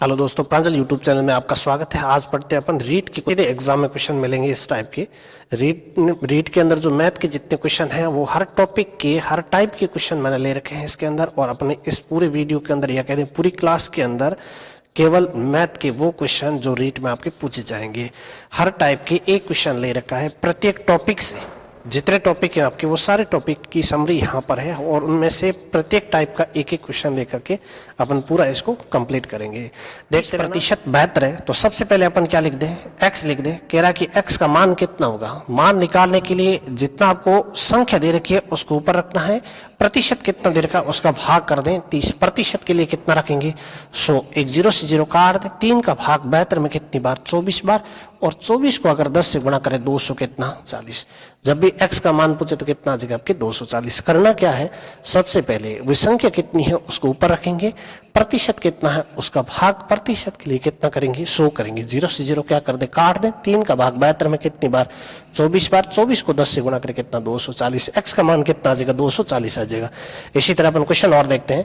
Hello दोस्तों, प्रांजल YouTube channel में आपका स्वागत है। आज पढ़ते हैं अपन रीट की। एग्जाम में क्वेश्चन मिलेंगे इस टाइप के। रीट के अंदर जो मैथ के जितने क्वेश्चन हैं वो हर टॉपिक के हर टाइप के क्वेश्चन मैंने ले रखे हैं इसके अंदर, और अपने इस पूरे वीडियो के अंदर या कहते हैं पूरी क्लास के अंदर केवल मैथ के वो क्वेश्चन जो रीट में आपके पूछे जाएंगे। हर टाइप के एक क्वेश्चन ले रखा है प्रत्येक टॉपिक से। जितने टॉपिक हैं आपके वो सारे टॉपिक की समरी यहाँ पर है, और उनमें से प्रत्येक टाइप का एक एक क्वेश्चन लेकर के अपन पूरा इसको कंप्लीट करेंगे। देखते हैं प्रतिशत 72 है, तो सबसे पहले अपन क्या लिख दें, x लिख दें। कह रहा कि x का मान कितना होगा। मान निकालने के लिए जितना आपको संख्या दे रखी है उसको ऊपर रखना है, प्रतिशत कितना दे रखा है उसका भाग कर दें। 30% के लिए कितना रखेंगे 100, एक 0 से 0 काट दें। 3 का भाग 72 में कितनी बार 24 बार, और 24 को अगर 10 से गुणा करें 200 कितना 40। जब भी x का मान पूछे तो कितना आ जाएगा आपके 240। करना क्या है, सबसे पहले विसंख्या कितनी है उसको ऊपर रखेंगे, प्रतिशत कितना है उसका भाग प्रतिशत के लिए कितना करेंगे 100 करेंगे। 0 से 0 क्या कर दे काट दें। 3 का भाग 72 में कितनी बार 24 बार, 24 को 10 से गुणा करें कितना 240। x का मान कितना आ जाएगा 240 आ जाएगा। इसी तरह अपन क्वेश्चन और देखते हैं।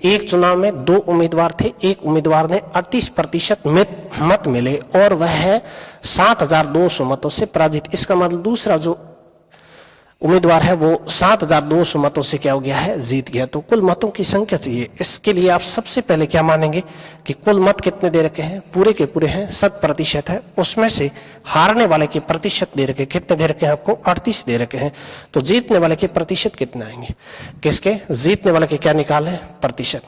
एक चुनाव में 2 उम्मीदवार थे, एक उम्मीदवार ने 38% मत मिले और वह 7200 मतों से पराजित। इसका मतलब दूसरा जो उम्मीदवार है वो 7200 मतों से क्या हो गया है, जीत गया। तो कुल मतों की संख्या चाहिए। इसके लिए आप सबसे पहले क्या मानेंगे कि कुल मत कितने दे रखे हैं, पूरे के पूरे हैं 100% है। उसमें से हारने वाले के प्रतिशत दे रखे कितने दे रखे हैं आपको 38 दे रखे हैं। तो जीतने वाले के प्रतिशत कितने आएंगे, किसके जीतने वाले के क्या निकाले प्रतिशत।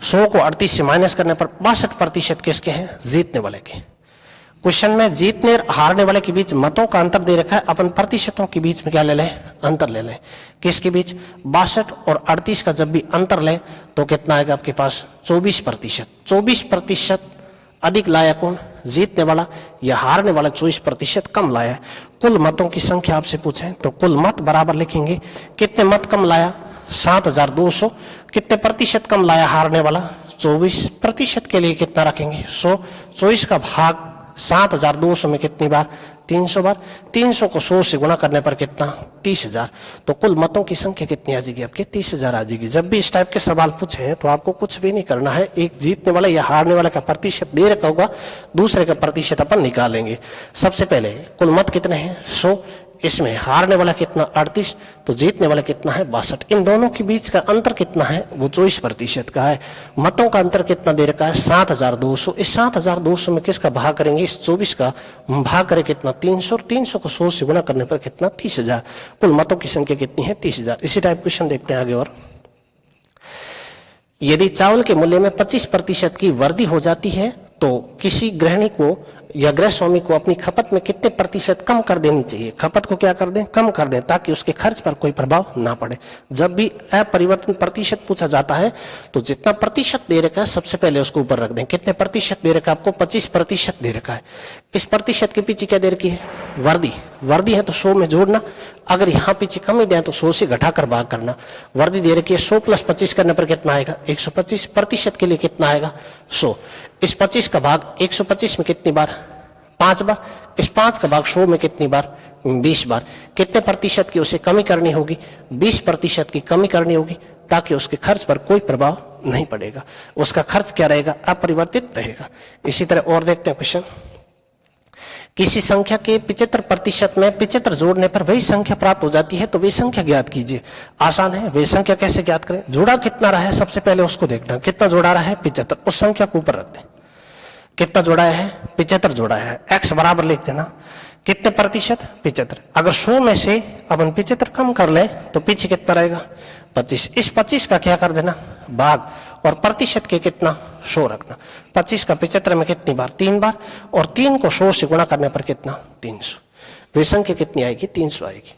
100 को 38 से माइनस करने पर 62% किसके हैं जीतने वाले के। क्वेश्चन में जीतने और हारने वाले के बीच मतों का अंतर दे रखा है, अपन प्रतिशतों के बीच में क्या ले लें अंतर ले लें। किसके बीच 62 और 38 का जब भी अंतर लें तो कितना आएगा आपके पास 24%। 24% अधिक लाया कौन, जीतने वाला, या हारने वाला 24% कम लाया। कुल मतों की संख्या आपसे पूछे तो कुल मत बराबर लिखेंगे, कितने मत कम लाया 7200, कितने प्रतिशत कम लाया हारने वाला 24%। के लिए कितना रखेंगे 100, 24 का भाग 7200 में कितनी बार 300 बार, 300 को 100 से गुणा करने पर कितना 30,000। तो कुल मतों की संख्या कितनी आ जाएगी आपके 30,000 आ जाएगी। जब भी इस टाइप के सवाल पूछे तो आपको कुछ भी नहीं करना है, एक जीतने वाला या हारने वाले का प्रतिशत दे रखा होगा, दूसरे का प्रतिशत अपन निकालेंगे। सबसे पहले कुल मत कितने हैं 100, इसमें हारने वाला कितना 38, तो जीतने वाला कितना है 62। इन दोनों के बीच का अंतर कितना है वो 24% का है। मतों का अंतर कितना दे रखा है 7200। इस 7200 में किसका भाग करेंगे, इस 24 का भाग करें कितना 300, और 300 को 100 से गुणा करने पर कितना 30,000। कुल मतों की संख्या कितनी है 30,000। इसी टाइप क्वेश्चन देखते हैं आगे। और यदि चावल के मूल्य में 25% की वृद्धि हो जाती है तो किसी गृहिणी को या गृह स्वामी को अपनी खपत में कितने प्रतिशत कम कर देनी चाहिए। खपत को क्या कर दें, कम कर दें, ताकि उसके खर्च पर कोई प्रभाव ना पड़े। जब भी अपरिवर्तन प्रतिशत पूछा जाता है तो जितना प्रतिशत दे रखा है सबसे पहले उसको ऊपर रख दें। कितने प्रतिशत दे रखा है आपको 25% दे रखा है। इस प्रतिशत के पीछे क्या दे रखी है वर्दी है तो 100 में जोड़ना, अगर यहाँ पीछे कमी दें तो 100 से घटाकर भाग करना। वर्दी दे रखी है 100 + 25 करने पर कितना आएगा 125। प्रतिशत के लिए कितना आएगा 100। इस 25 का भाग 125 में कितनी बार 5 बार, इस 5 का भाग 100 में कितनी बार 20 बार। कितने प्रतिशत की उसे कमी करनी होगी 20% की कमी करनी होगी, ताकि उसके खर्च पर कोई प्रभाव नहीं पड़ेगा, उसका खर्च क्या रहेगा अपरिवर्तित रहेगा। इसी तरह और देखते हैं क्वेश्चन। किसी संख्या के 75% में 75 जोड़ने पर वही संख्या प्राप्त हो जाती है, तो वही संख्या ज्ञात कीजिए। आसान है, वही संख्या कैसे ज्ञात करें। जोड़ा कितना रहा है सबसे पहले उसको देखना, कितना जोड़ा रहा है 75, उस संख्या को ऊपर रख दें। कितना जोड़ा है 75 जोड़ा है, x बराबर लिख देना कितने प्रतिशत 75। अगर 100 में से अपन 75 कम कर ले तो पीछे कितना रहेगा 25। इस 25 का क्या कर देना भाग, और प्रतिशत के कितना 100 रखना। 25 का 75 में कितनी बार 3 बार, और 3 को 100 से गुणा करने पर कितना 300। वही संख्या कितनी आएगी 300 आएगी।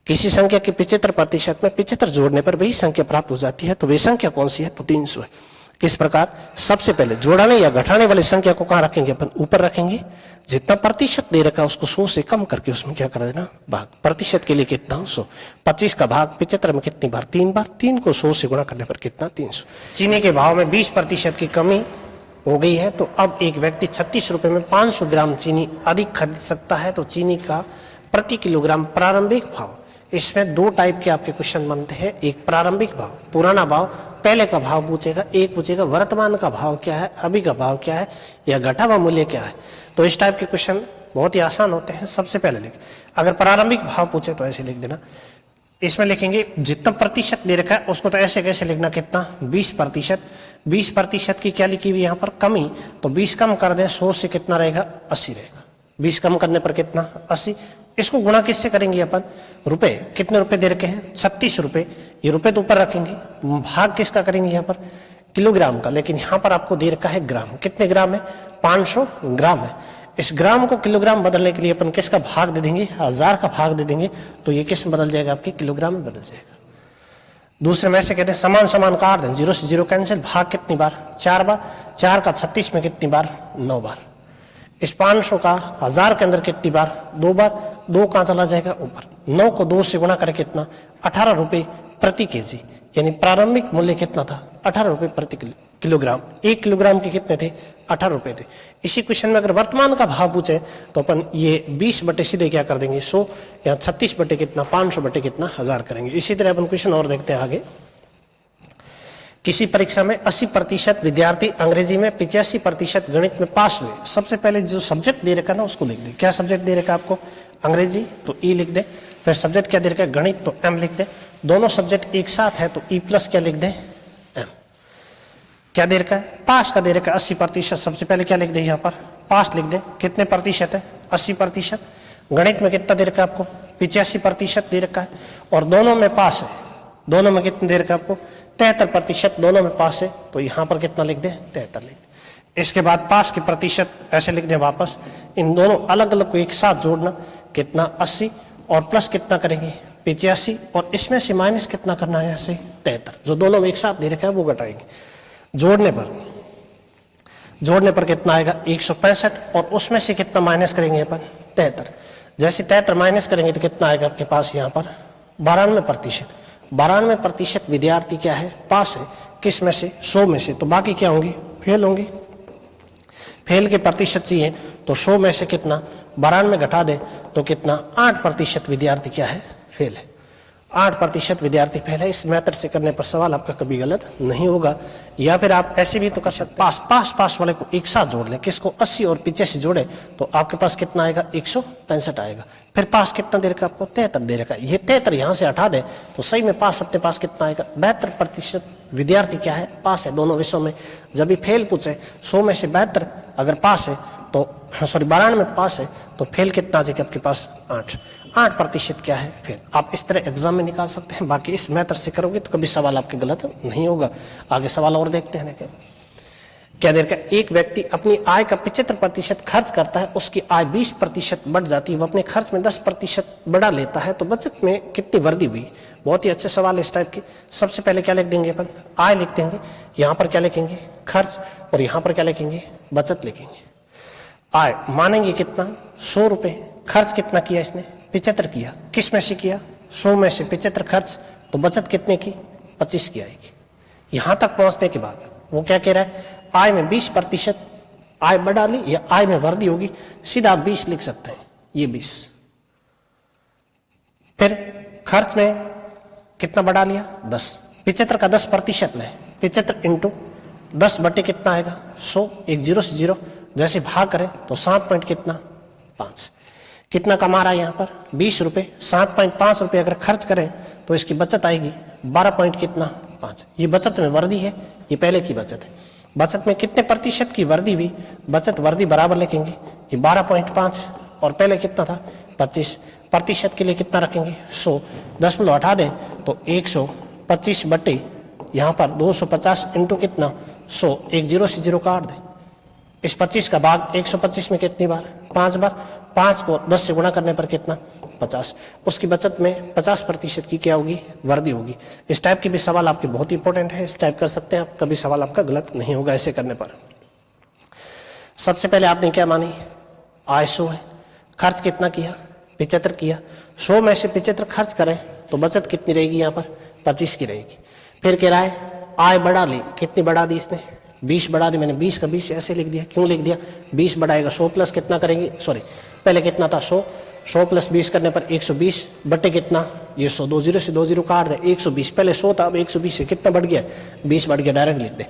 किसी संख्या के 75% में 75 जोड़ने पर वही संख्या प्राप्त हो जाती है, तो वही संख्या कौन सी है तो 300 है। किस प्रकार, सबसे पहले जोड़ाने या घटाने वाली संख्या को कहाँ रखेंगे अपन ऊपर रखेंगे। जितना प्रतिशत दे रखा है उसको 100 से कम करके उसमें क्या कर देना भाग। प्रतिशत के लिए कितना 100। 25 का भाग 75 में कितनी बार 3 बार, 3 को 100 से गुणा करने पर कितना 300। चीनी के भाव में 20% की कमी हो गई है, तो अब एक व्यक्ति 36 रुपए में 500 ग्राम चीनी अधिक खरीद सकता है। तो चीनी का प्रति किलोग्राम प्रारंभिक भाव, इसमें 2 टाइप के आपके क्वेश्चन बनते हैं। एक प्रारंभिक भाव, पुराना भाव, पहले का भाव पूछेगा, एक पूछेगा वर्तमान का भाव क्या है, अभी का भाव क्या है, या घटा हुआ मूल्य क्या है। तो इस टाइप के क्वेश्चन बहुत ही आसान होते हैं। सबसे पहले लिख, अगर प्रारंभिक भाव पूछे तो ऐसे लिख देना, इसमें लिखेंगे जितना प्रतिशत दे रखा है उसको तो ऐसे कैसे लिखना, कितना 20%। 20% की क्या लिखी हुई यहाँ पर कमी, तो 20 कम कर दें 100 से कितना रहेगा 80 रहेगा। 20 कम करने पर कितना 80। इसको गुणा किससे करेंगे अपन, रुपए, कितने रुपए दे रखे हैं 36 रुपए, ये रुपए तो ऊपर रखेंगे, भाग किसका करेंगे यहाँ पर किलोग्राम का, लेकिन यहाँ पर आपको दे रखा है ग्राम। कितने ग्राम है 500 ग्राम है। इस ग्राम को किलोग्राम बदलने के लिए अपन किसका भाग दे देंगे, 1000 का भाग दे देंगे, तो ये किस में बदल जाएगा आपके किलोग्राम में बदल जाएगा। दूसरे में से कहते हैं समान समान काट दें, 0 से 0 कैंसिल, भाग कितनी बार 4 बार, 4 का 36 में कितनी बार 9 बार। इस 500 का 1000 के अंदर कितनी बार 2 बार, 2 कहाँ चला जाएगा ऊपर, 9 को 2 से गुणा करें कितना 18 रुपए प्रति केजी, यानी प्रारंभिक मूल्य कितना था 18 रुपए प्रति किलोग्राम। 1 किलोग्राम के कितने थे 18 रुपए थे। इसी क्वेश्चन में अगर वर्तमान का भाव पूछे तो अपन ये 20 बटे सीधे क्या कर देंगे 100, या 36 बटे कितना 500 बटे कितना 1000 करेंगे। इसी तरह अपन क्वेश्चन और देखते हैं आगे। किसी परीक्षा में 80% विद्यार्थी अंग्रेजी में, 85% गणित में पास हुए। सबसे पहले जो सब्जेक्ट दे रखा ना उसको लिख दे। क्या सब्जेक्ट दे रखा आपको, अंग्रेजी तो ई लिख दे, फिर सब्जेक्ट क्या दे रखा है गणित तो एम लिख दे। दोनों सब्जेक्ट एक साथ है तो ई प्लस क्या लिख दे एम। क्या दे रखा है, पास का दे रखा है 80%। सबसे पहले क्या लिख दे यहाँ पर पास लिख दे, कितने प्रतिशत है 80%। गणित में कितना दे रखा है आपको 85% दे रखा है, और दोनों में पास है, दोनों में कितने दे रखा है आपको 73%, दोनों में पास है, तो यहाँ पर कितना लिख दे 73 लिख दे। इसके बाद पास के प्रतिशत ऐसे लिख दे वापस, इन दोनों अलग अलग को एक साथ जोड़ना, कितना 80 और प्लस कितना करेंगे 85, और इसमें से माइनस कितना करना है यहाँ से 73, जो दोनों में एक साथ दे रखा है वो घटाएंगे। जोड़ने पर कितना आएगा 165, और उसमें से कितना माइनस करेंगे अपन 73। जैसे 73 माइनस करेंगे तो कितना आएगा आपके पास यहाँ पर 92%। 92% विद्यार्थी क्या है पास है, किस में से 100 में से, तो बाकी क्या होंगे फेल होंगे। फेल के प्रतिशत चाहिए तो 100 में से कितना 92 घटा दे तो कितना 8% विद्यार्थी क्या है फेल है। 8% विद्यार्थी फेल है। इस मेथड से करने पर सवाल आपका कभी गलत नहीं होगा। या फिर आप ऐसे भी तो कर सकते पास वाले को एक साथ जोड़ लें, किसको 80 और 85 जोड़े तो आपके पास कितना आएगा 165 आएगा। फिर पास कितना दे रखा आपको 73 दे रखा, ये 73 यहाँ से हटा दे तो सही में पास अपने पास कितना आएगा 72% विद्यार्थी क्या है पास है दोनों विषयों में। जब भी फेल पूछे 100 में से 72 अगर पास है तो 92 में पास है तो फेल कितना आ जाएगा आपके पास 8% क्या है फेल। आप इस तरह एग्जाम में निकाल सकते हैं। बाकी इस मेथड से करोगे तो कभी सवाल आपके गलत नहीं होगा। आगे सवाल और देखते हैं। क्या देर का एक व्यक्ति अपनी आय का 75% खर्च करता है, उसकी आय 20% बढ़ जाती है, वो अपने खर्च में 10% बढ़ा लेता है, तो बचत में कितनी वृद्धि हुई। बहुत ही अच्छे सवाल है इस टाइप के। सबसे पहले क्या लिख देंगे अपन आय लिख देंगे, यहाँ पर क्या लिखेंगे खर्च, और यहाँ पर क्या लिखेंगे बचत लिखेंगे। आय मानेंगे कितना 100 रुपए, खर्च कितना किया इसने 75 किया, किस में से किया 100 में से 75 खर्च, तो बचत कितने की 25 की आएगी। यहां तक पहुंचने के बाद वो क्या कह रहा है आय में 20% आय बढ़ा ली या आय में वृद्धि होगी, सीधा आप 20 लिख सकते हैं, ये 20। फिर खर्च में कितना बढ़ा लिया 10, 75 का 10% ले, 75 इंटू 10 बटे कितना आएगा 100, एक 0 से 0 जैसे भाग करें तो 7 पॉइंट कितना 5। कितना कमा रहा है यहाँ पर 20 रुपए, 7.5 रुपए अगर खर्च करें तो इसकी बचत आएगी 12 पॉइंट कितना 5। ये बचत में वृद्धि है, ये पहले की बचत है। बचत में कितने प्रतिशत की वृद्धि हुई, बचत वृद्धि बराबर लिखेंगे, ये 12.5 और पहले कितना था 25। प्रतिशत के लिए कितना रखेंगे 100, 10 हटा दें तो 125 बटे यहाँ पर 250 इंटू कितना 100, एक 0 से 0 काट दें। इस 25 का भाग 125 में कितनी बार 5 बार, 5 को 10 से गुणा करने पर कितना 50। उसकी बचत में 50% की क्या होगी वृद्धि होगी। इस टाइप के भी सवाल आपके बहुत इंपॉर्टेंट है, इस टाइप कर सकते हैं आप, कभी सवाल आपका गलत नहीं होगा ऐसे करने पर। सबसे पहले आपने क्या मानी आय 100 है, खर्च कितना किया 75 किया, 100 में से 75 खर्च करें तो बचत कितनी रहेगी यहाँ पर 25 की रहेगी। फिर कह रहा है आय बढ़ा ली, कितनी बढ़ा दी इसने 20 बढ़ा दी, मैंने 20 का 20 ऐसे लिख दिया, क्यों लिख दिया 20 बढ़ाएगा 100 प्लस कितना करेंगे, सॉरी पहले कितना था 100, 100 प्लस 20 करने पर 120 बटे कितना, ये 100, 2 जीरो से 2 जीरो काट दे, 120, पहले 100 था, अब 120 से कितना बढ़ गया, 20 बढ़ गया, डायरेक्ट लिख दे।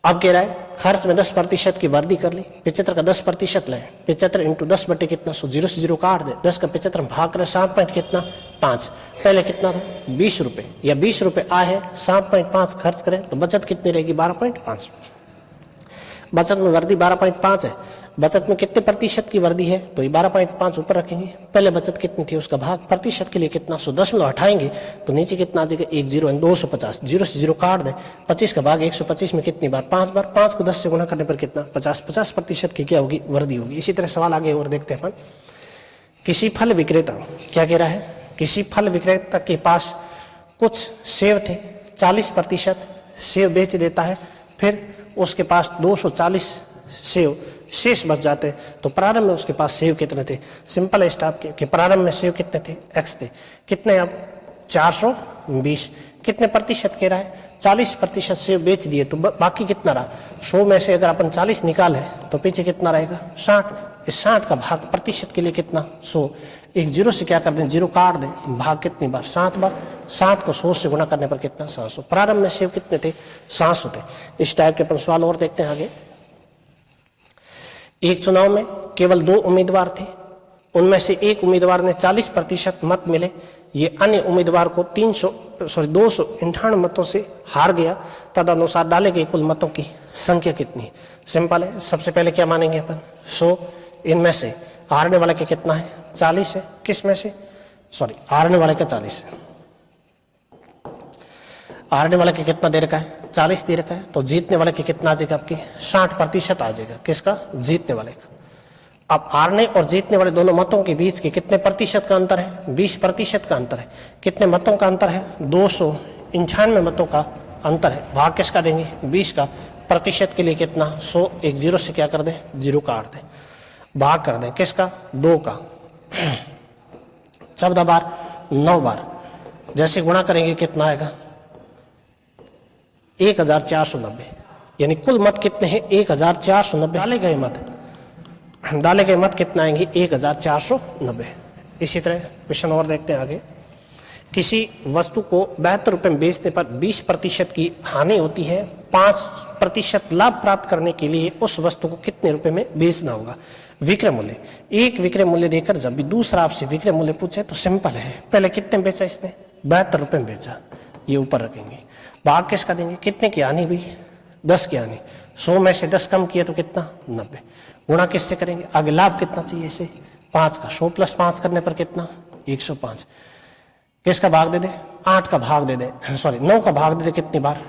अब कह रहा है खर्च में 10% की वृद्धि कर ली, 75 का 10% ले, 75 इंटू 10 बटे कितना, 100, 0 से 0 काट दे, 10 का 75 में भाग करें 7 कितना 5, पहले कितना था 20 रुपये, या 20 रुपये आए है, 7.5 खर्च करें तो बचत कितनी रहेगी 12.5। बचत में वृद्धि 12.5 है, बचत में कितने प्रतिशत की वृद्धि है, तो ये 12.5 ऊपर रखेंगे, पहले बचत कितनी थी उसका भाग प्रतिशत के लिए कितना, 110 हटाएंगे तो नीचे कितना आ जाएगा 1 0 250, 0 से 0 काट दें, 25 का भाग 125 में कितनी बार 5 बार, 5 को 10 से गुणा करने पर कितना 50% की क्या होगी वृद्धि होगी। इसी तरह सवाल आगे और देखते हैं अपन। किसी फल विक्रेता, क्या कह रहा है, किसी फल विक्रेता के पास कुछ सेब थे, 40% सेब बेच देता है, फिर उसके पास 240 सेब शेष बच जाते हैं, तो प्रारंभ में उसके पास सेब कितने थे, सिंपल है स्टाफ कि प्रारंभ में सेब कितने थे, x थे, कितने अब 420, कितने प्रतिशत कह रहा है 40% सेब बेच दिए, तो बाकी कितना रहा, 100 में से अगर अपन 40 निकाले तो पीछे कितना रहेगा 60, इस 60 का भाग प्रतिशत के लिए कितना 100, एक 0 से क्या कर दें 0 काट दें, भाग कितनी बार 7 बार, 7 को 100 से गुणा करने पर कितना 700, प्रारंभ में सेब कितने थे 700 थे। इस टाइप के अपन सवाल और देखते हैं आगे। एक चुनाव में केवल 2 उम्मीदवार थे, उनमें से एक उम्मीदवार ने 40% मत मिले, ये अन्य उम्मीदवार को 298 मतों से हार गया, तदनुसार डाले गए कुल मतों की संख्या कितनी है। सिंपल है, सबसे पहले क्या मानेंगे अपन 100, इनमें से हारने वाले का कितना है 40 है, किस में से हारने वाले का 40 है, हारने वाले का कितना दे रखा है 40 दे रखा है, तो जीतने वाले का कितना आ जाएगा आपकी 60% आ जाएगा, किसका जीतने वाले का। अब हारने और जीतने वाले दोनों मतों के बीच के कितने प्रतिशत का अंतर है 20% का अंतर है, कितने मतों का अंतर है 299 मतों का अंतर है, भाग किसका देंगे 20 का, प्रतिशत के लिए कितना 100, एक 0 से क्या कर दें 0 काट दें, भाग कर दें किसका 2 का, 14 बार 9 बार, जैसे गुणा करेंगे कितना आएगा 1490, यानी कुल मत कितने हैं 1490, डाले गए मत कितना आएंगे 1490। इसी तरह क्वेश्चन और देखते हैं आगे। किसी वस्तु को 72 रुपए में बेचने पर 20% की हानि होती है, 5% लाभ प्राप्त करने के लिए उस वस्तु को कितने रुपए में बेचना होगा। विक्रय मूल्य, एक विक्रय मूल्य देकर जब भी दूसरा आपसे विक्रय मूल्य पूछे तो सिंपल है, पहले कितने में बेचा इसने 72 रुपए में बेचा, ये ऊपर रखेंगे, भाग किसका देंगे, कितने की हानि हुई 10 की हानि, 100 में से 10 कम किया तो कितना 90, गुणा किससे करेंगे, आगे लाभ कितना चाहिए इसे 5 का, 100 + 5 करने पर कितना 105, किसका भाग दे दे 8 का भाग दे दे 9 का भाग दे दे कितनी बार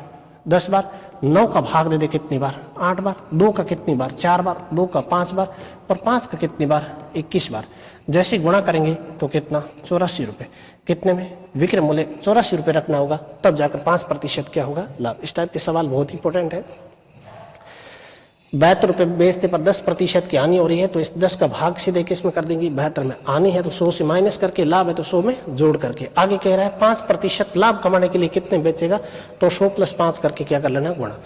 10 बार, 9 का भाग दे दे कितनी बार 8 बार, 2 का कितनी बार 4 बार, 2 का 5 बार और 5 का कितनी बार 21 बार। जैसे गुणा करेंगे तो कितना 84 रुपये, कितने में विक्रय मूल्य 84 रुपये रखना होगा, तब जाकर 5% क्या होगा लाभ। इस टाइप के सवाल बहुत इंपॉर्टेंट है। 72 रुपये बेचने पर 10% की हानि हो रही है, तो इस 10 का भाग सीधे किस में कर देंगे 72 में, हानि है तो 100 से माइनस करके, लाभ है तो 100 में जोड़ करके। आगे कह रहा है 5% लाभ कमाने के लिए कितने बेचेगा, तो 100 + 5 करके क्या कर लेना गुणा,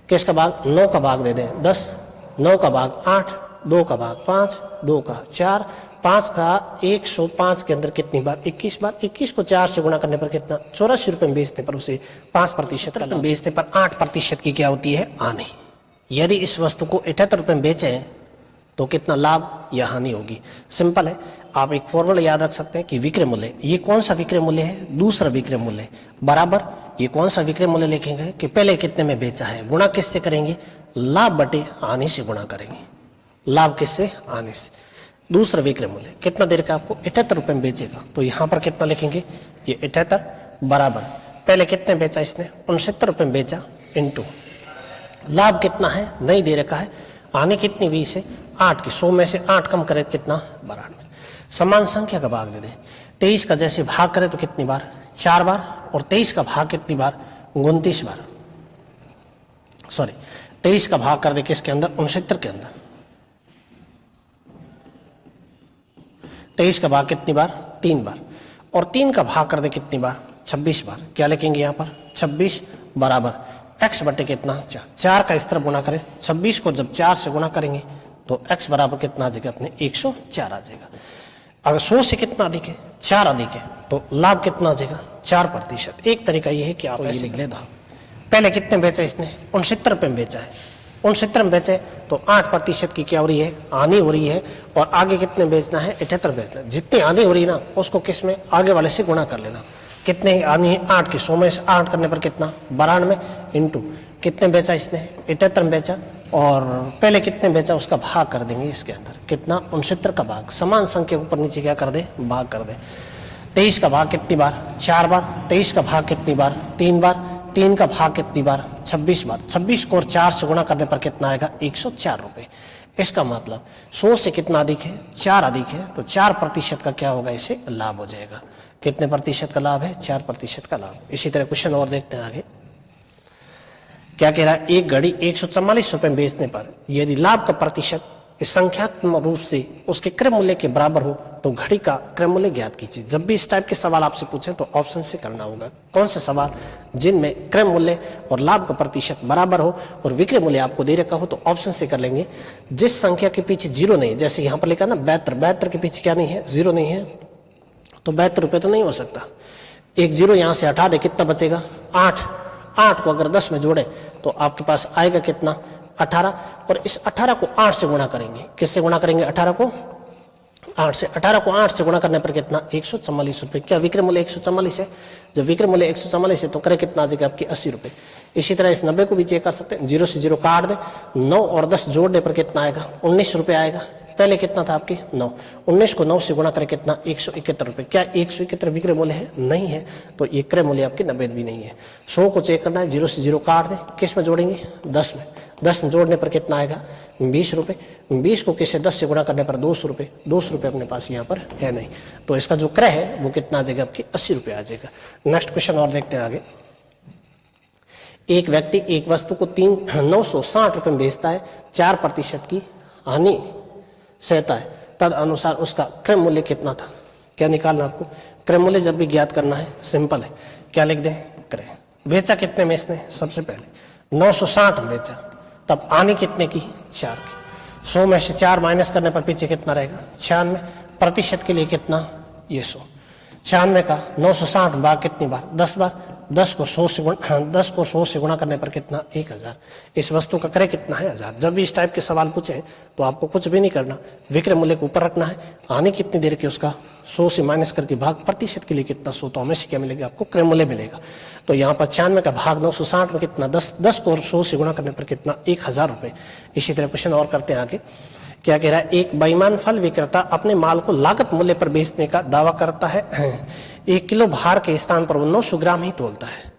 किसका भाग 9 का भाग दे दें 10, 9 का भाग 8, 2 का भाग 5, 2 का 4, 5 का 105 के अंदर कितनी बार 21 बार, 21 को 4 से गुणा करने पर कितना 84 रुपये में बेचने पर उसे 5% बेचने पर 8% की क्या होती है हानि। यदि इस वस्तु को 78 रुपये में बेचें तो कितना लाभ या हानि होगी। सिंपल है, आप एक फॉर्मूला याद रख सकते हैं कि विक्रय मूल्य, ये कौन सा विक्रय मूल्य है दूसरा विक्रय मूल्य बराबर ये कौन सा विक्रय मूल्य लिखेंगे कि पहले कितने में बेचा है, गुणा किससे करेंगे लाभ बटे हानि से गुणा करेंगे, लाभ किससे हानि से। दूसरा विक्रय मूल्य कितना देर का आपको 78 रुपये में बेचेगा, तो यहाँ पर कितना लिखेंगे ये 78 बराबर पहले कितने बेचा इसने 69 रुपये में बेचा, इंटू लाभ कितना है नहीं दे रखा है, हानि कितनी हुई इसे 8 की, 100 में से 8 कम करे कितना 92, समान संख्या का भाग दे दें। 23 का जैसे भाग करे तो कितनी बार 4 बार, और 23 का भाग कितनी बार 29 बार, 23 का भाग कर दे किसके अंदर 69 के अंदर, 23 का भाग कितनी बार 3 बार, और 3 का भाग कर दे कितनी बार 26 बार। क्या लिखेंगे यहाँ पर 26 बराबर x बटे कितना 4, 4 का इस तरफ गुणा करें, 26 को जब 4 से गुणा करेंगे तो x बराबर कितना आ जाएगा अपने 104 आ जाएगा। अगर 100 से कितना अधिक है, 4 अधिक है, तो लाभ कितना आ जाएगा, 4%। एक तरीका ये है कि आप ऐसे लिख ले दो। पहले कितने बेचा इसने, 69 रुपये में बेचा है, 69 में बेचे तो 8% की क्या हो रही है, हानि हो रही है। और आगे कितने बेचना है, 78 बेचना है। जितनी हानि हो रही है ना, उसको किस में, आगे वाले से गुणा कर लेना। कितने हानि है, 8 की, 100 में से 8 करने पर कितना, 92 इंटू कितने बेचा इसने, 78 में बेचा, और पहले कितने बेचा उसका भाग कर देंगे इसके अंदर, कितना, 69 का भाग, समान संख्या ऊपर नीचे क्या कर दे, भाग कर दे। 23 का भाग कितनी बार, 4 बार, 23 का भाग कितनी बार, 3 बार, 3 का भाग कितनी बार, 26 बार, 26 को 4 से गुणा करने पर कितना आएगा, 104 रुपये। इसका मतलब 100 से कितना अधिक है, 4 अधिक है, तो 4% का क्या होगा, इसे लाभ हो जाएगा। कितने प्रतिशत का लाभ है, 4% का लाभ। इसी तरह क्वेश्चन और देखते हैं आगे क्या कह रहा है। एक घड़ी 144 रुपये बेचने पर यदि लाभ का प्रतिशत इस संख्यात्मक रूप से उसके क्रय मूल्य के बराबर हो तो घड़ी का क्रय मूल्य ज्ञात कीजिए। जब भी इस टाइप के सवाल आपसे पूछें तो ऑप्शन से करना होगा। कौन से सवाल, जिनमें क्रय मूल्य और लाभ का प्रतिशत बराबर हो और विक्रय मूल्य आपको दे रखा हो तो ऑप्शन से कर लेंगे। जिस संख्या के पीछे जीरो नहीं, जैसे यहाँ पर लिखा ना 72 के पीछे क्या नहीं है, जीरो नहीं है, तो 72 रुपये तो नहीं हो सकता। एक जीरो यहाँ से हटा दे, कितना बचेगा, 8 को अगर 10 में जोड़े तो आपके पास आएगा कितना, 18। और इस 18 को 8 से गुणा करेंगे, किससे गुणा करेंगे, 18 को 8 से। 18 को 8 से गुणा करने पर कितना, 144 रुपये। क्या विक्रय मूल्य 144 है, जब विक्रय मूल्य 144 है तो करे कितना आ जाएगा आपकी 80 रुपये। इसी तरह इस 90 को भी चेक कर सकते हैं, 0 से 0 काट दे, 9 और 10 जोड़ने पर कितना आएगा, 19 रुपये आएगा। पहले कितना था आपकी 9, 19 को 9 से गुणा करें कितना, 171 रुपये। क्या 171 विक्रय मूल्य है, नहीं है, तो ये क्रय मूल्य आपकी 90 भी नहीं है। 100 को चेक करना है, 0 से 0 काट दें, किस में जोड़ेंगे, 10 में। 10 में जोड़ने पर कितना आएगा, 20 रुपये। 20 को किससे 10 से गुणा करने पर 200 रुपये। 200 रुपये अपने पास यहाँ पर है नहीं, तो इसका जो क्रय है वो कितना आ जाएगा आपकी, 80 रुपये आ जाएगा। नेक्स्ट क्वेश्चन और देखते हैं आगे। एक व्यक्ति एक वस्तु को 960 रुपये में बेचता है, 4% की हानि सहता है, तद अनुसार उसका क्रय मूल्य कितना था। क्या निकालना आपको, क्रय मूल्य जब भी ज्ञात करना है सिंपल है, क्या लिख दें, क्रय। बेचा कितने में इसने, सबसे पहले 960 में बेचा, तब हानि कितने की, 4 की। 100 में से 4 माइनस करने पर पीछे कितना रहेगा, 96%। के लिए कितना, ये 100। 96 का 960 बार कितनी बार, 10 बार। 10 को 100 से गुणा करने पर कितना, 1000। इस वस्तु का क्रय कितना है, 1000। जब भी इस टाइप के सवाल पूछे तो आपको कुछ भी नहीं करना, विक्रय मूल्य को ऊपर रखना है, हानि कितनी देर की उसका 100 से माइनस करके भाग, प्रतिशत के लिए कितना 100, तो हमें से क्या मिलेगा आपको, क्रय मूल्य मिलेगा। तो यहाँ पर 96 का भाग 960 में कितना, 10 को 100 से गुणा करने पर कितना, 1000 रुपये। इसी तरह क्वेश्चन और करते हैं आगे। क्या कह रहा है, एक बेईमान फल विक्रेता अपने माल को लागत मूल्य पर बेचने का दावा करता है। 1 किलो भार के स्थान पर वो 900 ग्राम ही तोलता है।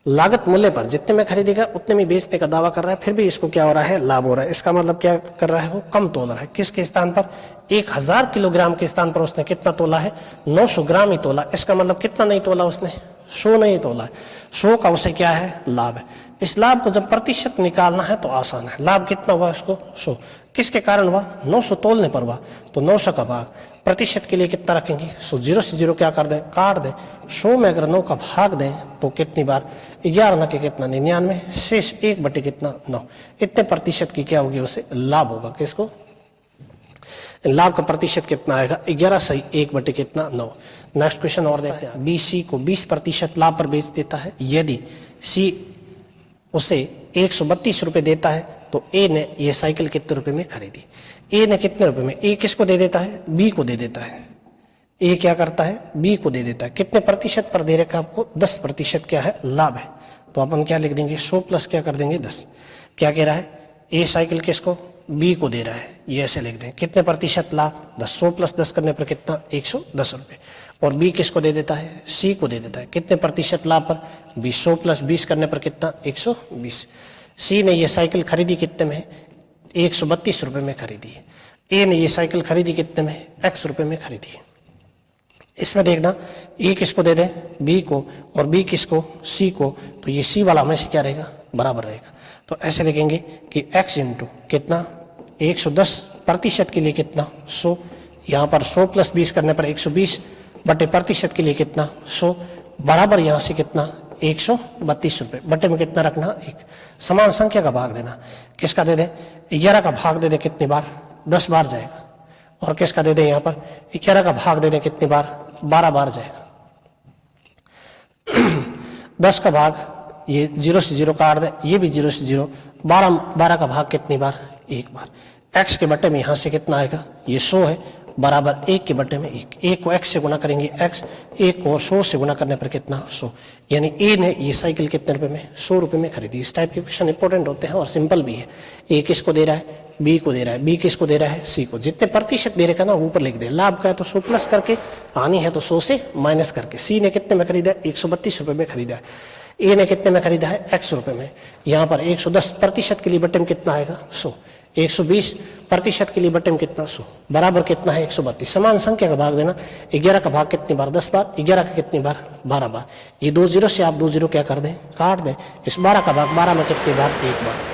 लागत मूल्य पर जितने में खरीदेगा उतने में बेचने का दावा कर रहा है, फिर भी इसको क्या हो रहा है, लाभ हो रहा है। इसका मतलब क्या कर रहा है, वो कम तोल रहा है। किसके स्थान पर, 1000 किलोग्राम के स्थान पर उसने कितना तोला है, 900 ग्राम ही तोला। इसका मतलब कितना नहीं तोला उसने, 100 नहीं तोला है। 100 का उसे क्या है, लाभ है। इस लाभ को जब प्रतिशत निकालना है तो आसान है। लाभ कितना हुआ उसको, 100। किसके कारण हुआ, 900 तोलने पर हुआ, तो 900 का भाग प्रतिशत के लिए कितना रखेंगे, 0 से 0 क्या कर दें, काट दें। 100 में अगर 9 का भाग दें तो कितनी बार, 11 न के कितना, 99, शेष 1 कितना, 9। इतने प्रतिशत की क्या होगी, उसे लाभ होगा। किसको, लाभ का प्रतिशत कितना आएगा, 11 सही 1 कितना, 9। नेक्स्ट क्वेश्चन और देखते हैं। बी सी को 20% लाभ पर बेच देता है। यदि सी उसे 132 रुपये देता है तो ए ने ये साइकिल कितने रुपए में खरीदी। ए ने कितने रुपए में, ए किसको दे देता है, बी को दे देता है। ए क्या करता है, बी को दे देता है। कितने प्रतिशत पर दे रखा आपको, 10% क्या है, लाभ है। तो अपन क्या लिख देंगे, 100 प्लस क्या कर देंगे, 10। क्या कह रहा है, ए साइकिल किसको, बी को दे रहा है, ये ऐसे लिख दें। कितने प्रतिशत लाभ, 10। 100 प्लस 10 करने पर कितना, 110 रुपये। और बी किसको दे देता है, सी को दे देता है। कितने प्रतिशत लाभ पर, 100 प्लस 20 करने पर कितना, 120। सी ने ये साइकिल खरीदी कितने में, 132 रुपये में खरीदी है। ए ने ये साइकिल खरीदी कितने में, x रुपये में खरीदी है। इसमें देखना, ए किसको दे दें, बी को, और बी किसको, सी को, तो ये सी वाला हमें से क्या रहेगा, बराबर रहेगा। तो ऐसे लिखेंगे कि x इंटू कितना, 110% के लिए कितना, 100। यहाँ पर 100 प्लस 20 करने पर 120 बटे प्रतिशत के लिए कितना, 100 बराबर यहाँ से कितना, 132 रुपये। बटे में कितना रखना, 1। समान संख्या का भाग देना। किसका दे दे, 11 का भाग दे दे कितनी बार, 10 बार जाएगा। और किसका दे दें यहाँ पर 11 का भाग दे दें कितनी बार, 12 बार जाएगा। 10 का भाग ये 0 से 0 काट दे, ये भी 0 से 0, 12 का भाग कितनी बार, एक बार। x के बटे में यहाँ से कितना आएगा, ये 100 है, बराबर 1 के बटे में 1 को x से गुना करेंगे x, 1 को 100 से गुना करने पर कितना 100, यानी a ने ये साइकिल कितने रुपए में, 100 रुपए में खरीदी। इस टाइप के क्वेश्चन इंपॉर्टेंट होते हैं और सिंपल भी है। a किसको दे रहा है, b को दे रहा है, b किसको दे रहा है, c को। जितने प्रतिशत दे रखा ना ऊपर लिख दे, लाभ का है तो 100 प्लस करके, हानि है तो 100 से माइनस करके। c ने कितने में खरीदा है, 132 रुपए में खरीदा है। a ने कितने में खरीदा है, x रुपए में। यहाँ पर 110% के लिए बटे में कितना आएगा 100, 120% के लिए बटे में कितना 100, बराबर कितना है 132। समान संख्या का भाग देना, 11 का भाग कितनी बार, 10 बार, 11 का कितनी बार, 12 बार। ये 2 0 से आप 2 0 क्या कर दें, काट दें। इस 12 का भाग 12 में कितनी बार, 1 बार।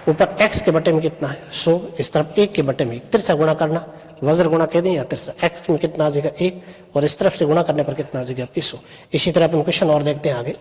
ऊपर x के बटे में कितना है 100, इस तरफ 1 के बटे में तिरछा गुणा करना, वज्र गुणा कह दें या तिरछा, x में कितना आ जाएगा 1 और इस तरफ से गुणा करने पर कितना आ जाएगा आपकी 100। इसी तरह अपन क्वेश्चन और देखते हैं आगे।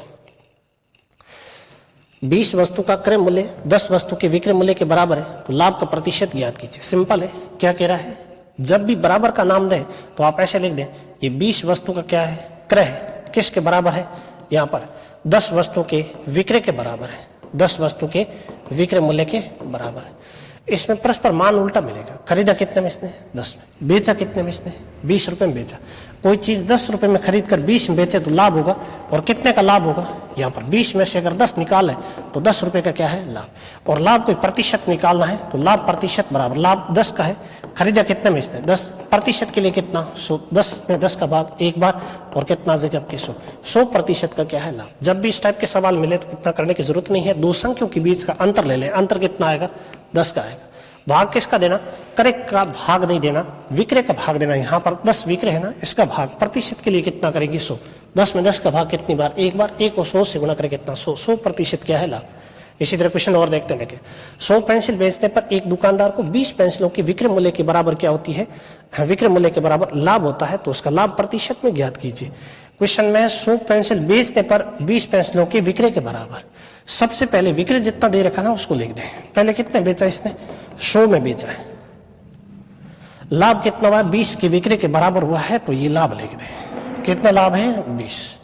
20 वस्तु का क्रय मूल्य 10 वस्तु के विक्रय मूल्य के बराबर है तो लाभ का प्रतिशत ज्ञात कीजिए। सिंपल है, क्या कह रहा है, जब भी बराबर का नाम दें तो आप ऐसे लिख दें, ये 20 वस्तु का क्या है, क्रय है, किसके बराबर है, यहाँ पर 10 वस्तु के विक्रय के बराबर है, 10 वस्तु के विक्रय मूल्य के बराबर है। इसमें परस्पर मान उल्टा मिलेगा। खरीदा कितने में इसने, 10 में। बेचा कितने में इसने, 20 रुपए में बेचा। कोई चीज 10 रुपए में खरीद कर 20 में बेचे तो लाभ होगा, और कितने का लाभ होगा, यहाँ पर 20 में से अगर 10 निकाले तो 10 रुपए का क्या है, लाभ। और लाभ कोई प्रतिशत निकालना है तो लाभ प्रतिशत बराबर, लाभ 10 का है, खरीदा कितने में इसने 10%, के लिए कितना 100, 10 में 10 का भाग 1 बार और कितना जगह आपके 100% का क्या है, लाभ। जब भी इस टाइप के सवाल मिले तो इतना करने की जरूरत नहीं है, दो संख्याओं के बीच का अंतर ले लें। अंतर कितना आएगा, 10 का आएगा। भाग किसका देना, क्रय का भाग नहीं देना, विक्रय का भाग देना। यहाँ पर 10 विक्रय है ना, इसका भाग प्रतिशत के लिए कितना करेगी 100, 10 में 10 का भाग कितनी बार, 1 बार, 1 को 100 से गुणा करें कितना 100, 100% क्या है, लाभ। इसी तरह क्वेश्चन और देखते हैं, देखिए 100 पेंसिल बेचने पर एक दुकानदार को 20 पेंसिलों की विक्रय मूल्य के बराबर क्या होती है, विक्रय मूल्य के बराबर लाभ होता है, तो उसका लाभ प्रतिशत में ज्ञात कीजिए। क्वेश्चन में 100 पेंसिल बेचने पर 20 पेंसिलों के विक्रय के बराबर। सबसे पहले विक्रय जितना दे रखा ना उसको लिख दें। पहले कितने बेचा इसने, 100 में बेचा है। लाभ कितना हुआ, 20 के विक्रय के बराबर हुआ है, तो ये लाभ लिख दें। कितना लाभ है, 20।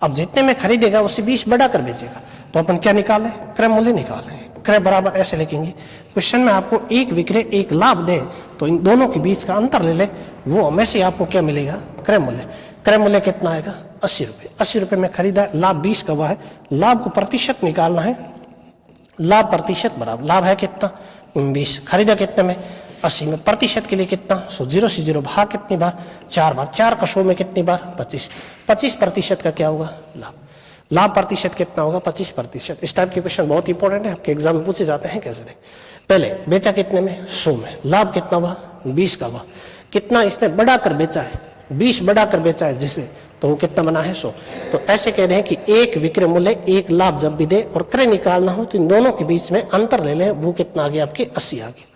अब जितने में खरीदेगा उससे 20 बढ़ा कर बेचेगा, तो अपन क्या निकालें, क्रय मूल्य निकालें। क्रय बराबर ऐसे लिखेंगे। क्वेश्चन में आपको एक विक्रय एक लाभ दे तो इन दोनों के बीच का अंतर ले ले, वो हमें से आपको क्या मिलेगा, क्रय मूल्य। क्रय मूल्य कितना आएगा, 80 रुपये। 80 रुपये में खरीदा, लाभ 20 का हुआ है, लाभ को प्रतिशत निकालना है, लाभ प्रतिशत बराबर, लाभ है कितना 20, खरीदा कितने में 80 में, प्रतिशत के लिए कितना 100, 0 से 0 भाग कितनी बार, 4 बार, 4 का 100 में कितनी बार 25, 25% का क्या होगा, लाभ। लाभ प्रतिशत कितना होगा, 25%। इस टाइप के क्वेश्चन बहुत इंपॉर्टेंट है, आपके एग्जाम में पूछे जाते हैं। कैसे देख, पहले बेचा कितने में 100 में, लाभ कितना हुआ 20 का हुआ, कितना इसने बढ़ा कर बेचा है, 20 बढ़ा कर बेचा है जिसे, तो वो कितना बना है 100। तो ऐसे कह रहे हैं कि एक विक्रय मूल्य एक लाभ जब भी दे और क्रय निकालना हो तो इन दोनों के बीच में अंतर ले लें, वो कितना आ गया आपके 80 आ गया।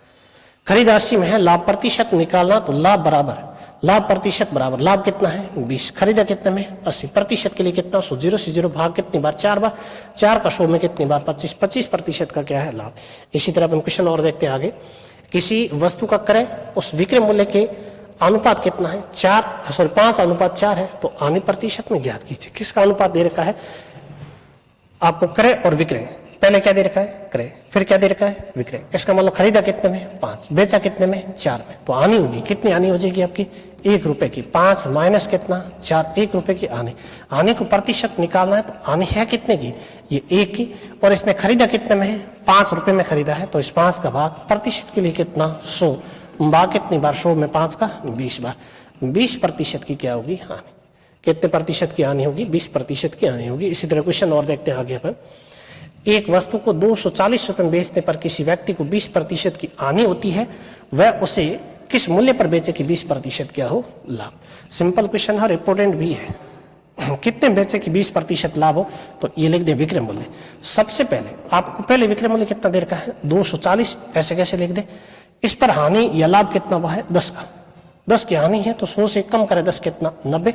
खरीद 80 में है, लाभ प्रतिशत निकालना तो लाभ बराबर, लाभ प्रतिशत बराबर, लाभ कितना है 20, खरीदा कितने में 80, प्रतिशत के लिए कितना 100, 0 से 0 भाग कितनी बार 4 बार, 4 का 100 में कितनी बार 25, 25% का क्या है, लाभ। इसी तरह हम क्वेश्चन और देखते हैं आगे। किसी वस्तु का क्रय उस विक्रय मूल्य के अनुपात कितना है, 5:4 है, तो हानि प्रतिशत में ज्ञात कीजिए। किसका अनुपात दे रखा है आपको, क्रय और विक्रय। पहले क्या दे रखा है, क्रय, फिर क्या दे रखा है, विक्रय। इसका मतलब खरीदा कितने में 5, बेचा कितने में 4 में, तो हानि होगी कितनी, हानि हो जाएगी आपकी 1 रुपए की। 5 माइनस कितना 4, 1 रुपए की हानि। हानि को प्रतिशत निकालना है तो हानि है कितने की, ये 1 की, और इसने खरीदा कितने में है 5 रुपए में खरीदा है, तो इस 5 का भाग प्रतिशत के लिए कितना 100, भाग कितनी बार 100 में 5 का 20 बार, 20% की क्या होगी, हानि। कितने प्रतिशत की हानि होगी, 20% की हानि होगी। इसी तरह क्वेश्चन और देखते हैं आगे अपन। एक वस्तु को 240 रुपए में बेचने पर किसी व्यक्ति को 20% की हानि होती है, वह उसे किस मूल्य पर बेचे कि 20% क्या हो, लाभ। सिंपल क्वेश्चन है, इंपोर्टेंट भी है। कितने बेचे कि 20% लाभ हो, तो ये लिख दे विक्रय मूल्य। सबसे पहले आपको पहले विक्रय मूल्य कितना दे रखा है 240, ऐसे कैसे लिख दे। इस पर हानि या लाभ कितना हुआ है 10 का, 10 की हानि है तो 100 से कम करे 10 कितना 90।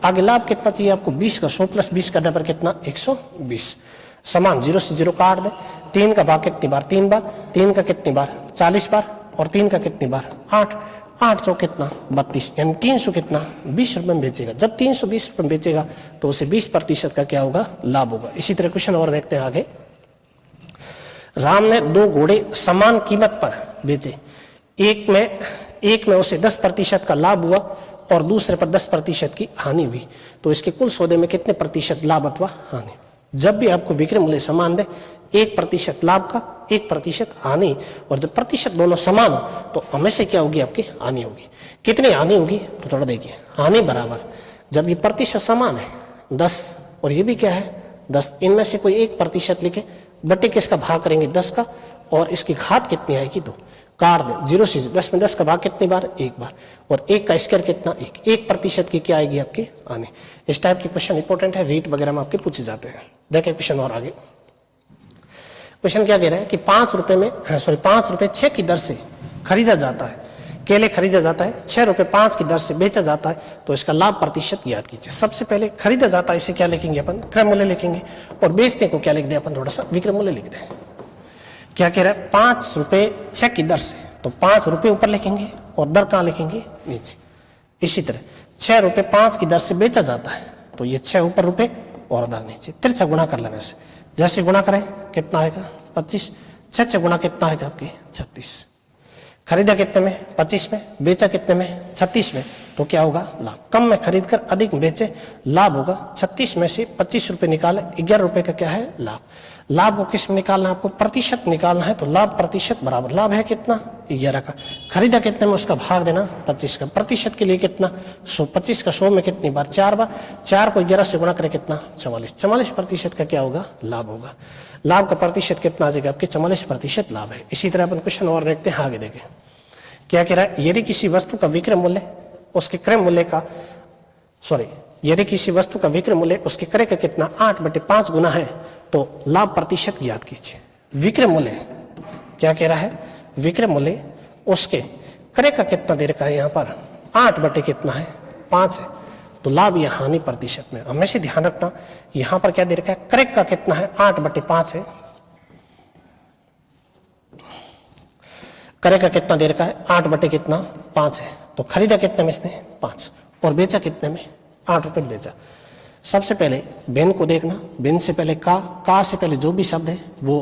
आगे लाभ कितना चाहिए आपको 20 का, 100 प्लस 20 करने पर कितना 120। समान 0 से 0 काट दे। 3 का भाग कितनी बार 3 बार, 3 का कितनी बार 40 बार, और 3 का कितनी बार 8। 800 कितना 32, यानी 300 कितना 20 रुपए में बेचेगा। जब 320 रुपए में बेचेगा तो उसे 20% का क्या होगा, लाभ होगा। इसी तरह क्वेश्चन और देखते हैं आगे। राम ने 2 घोड़े समान कीमत पर बेचे, एक में उसे 10% का लाभ हुआ और दूसरे पर 10% की हानि हुई, तो इसके कुल सौदे में कितने प्रतिशत लाभ अथवा हानि। जब भी आपको विक्रय मूल्य समान दे, 1% लाभ का 1% हानि, और जब प्रतिशत दोनों समान हो तो हमेशा क्या होगी, आपकी हानि होगी। कितनी हानि होगी तो थोड़ा देखिए, हानि बराबर, जब ये प्रतिशत समान है 10 और ये भी क्या है 10, इनमें से कोई 1% लिखे, बटे किसका भाग करेंगे 10 का, और इसकी घात कितनी आएगी 2, काट दे 0 से 10 में 10 का भाग कितनी बार, 1 बार, और 1 का स्क्वायर कितना 1% की क्या आएगी आपकी हानि। इस टाइप के क्वेश्चन इंपॉर्टेंट है, रीट वगैरह में आपके पूछे जाते हैं। देखें क्वेश्चन और आगे। क्वेश्चन क्या कह रहा है कि 5 रुपए 6 की दर से खरीदा जाता है, केले खरीदा जाता है, 6 रुपए 5 की दर से बेचा जाता है, तो इसका लाभ प्रतिशत ज्ञात कीजिए। सबसे पहले खरीदा जाता है, इसे क्या लिखेंगे अपन, क्रय मूल्य लिखेंगे, और बेचने को क्या लिख दें अपन, थोड़ा सा विक्रय मूल्य लिख दें। क्या कह रहा है, 5 रुपए 6 की दर से, तो 5 रुपए ऊपर लिखेंगे और दर कहाँ लिखेंगे, नीचे। इसी तरह 6 रुपए 5 की दर से बेचा जाता है, तो ये 6 ऊपर रुपए और दर नीचे, तिरछा गुणा कर लेने से, जैसे गुणा करें कितना आएगा 25, 6 से गुणा कितना आएगा आपके 36। खरीदा कितने में 25 में, बेचा कितने में 36 में, तो क्या होगा लाभ। कम में खरीद कर अधिक में बेचे, लाभ होगा। 36 में से 25 रुपए निकाले, 11 रुपए का क्या है लाभ। लाभ को किस में निकालना है आपको, प्रतिशत निकालना है, तो लाभ प्रतिशत बराबर लाभ है कितना 11 का, खरीदा कितने में उसका भाग देना 25 का, प्रतिशत के लिए कितना 100, 25 का 100 में कितनी बार 4 बार, 4 को 11 से गुणा करें कितना 44% का क्या होगा लाभ होगा। लाभ का प्रतिशत कितना आ जाएगा आपके 44% लाभ है। इसी तरह अपन क्वेश्चन और देखते हैं, आगे देखें क्या कह रहा है। यदि किसी वस्तु का विक्रय मूल्य उसके क्रय मूल्य का यदि किसी वस्तु का विक्रय मूल्य उसके क्रय का कितना 8/5 गुना है, तो लाभ प्रतिशत ज्ञात कीजिए। विक्रय मूल्य क्या कह रहा है, विक्रय मूल्य उसके क्रय का कितना दे रखा है, यहाँ पर 8/5 है, तो लाभ या हानि प्रतिशत में हमेशा ध्यान रखना। यहाँ पर क्या दे रखा है, क्रय का कितना है 8/5 है, क्रय का कितना दे रखा है 8/5 है, तो खरीदा कितने में इसने 5, और बेचा कितने में 8 रुपए बेचा। सबसे पहले भिन्न को देखना, भिन्न से पहले का से पहले जो भी शब्द है वो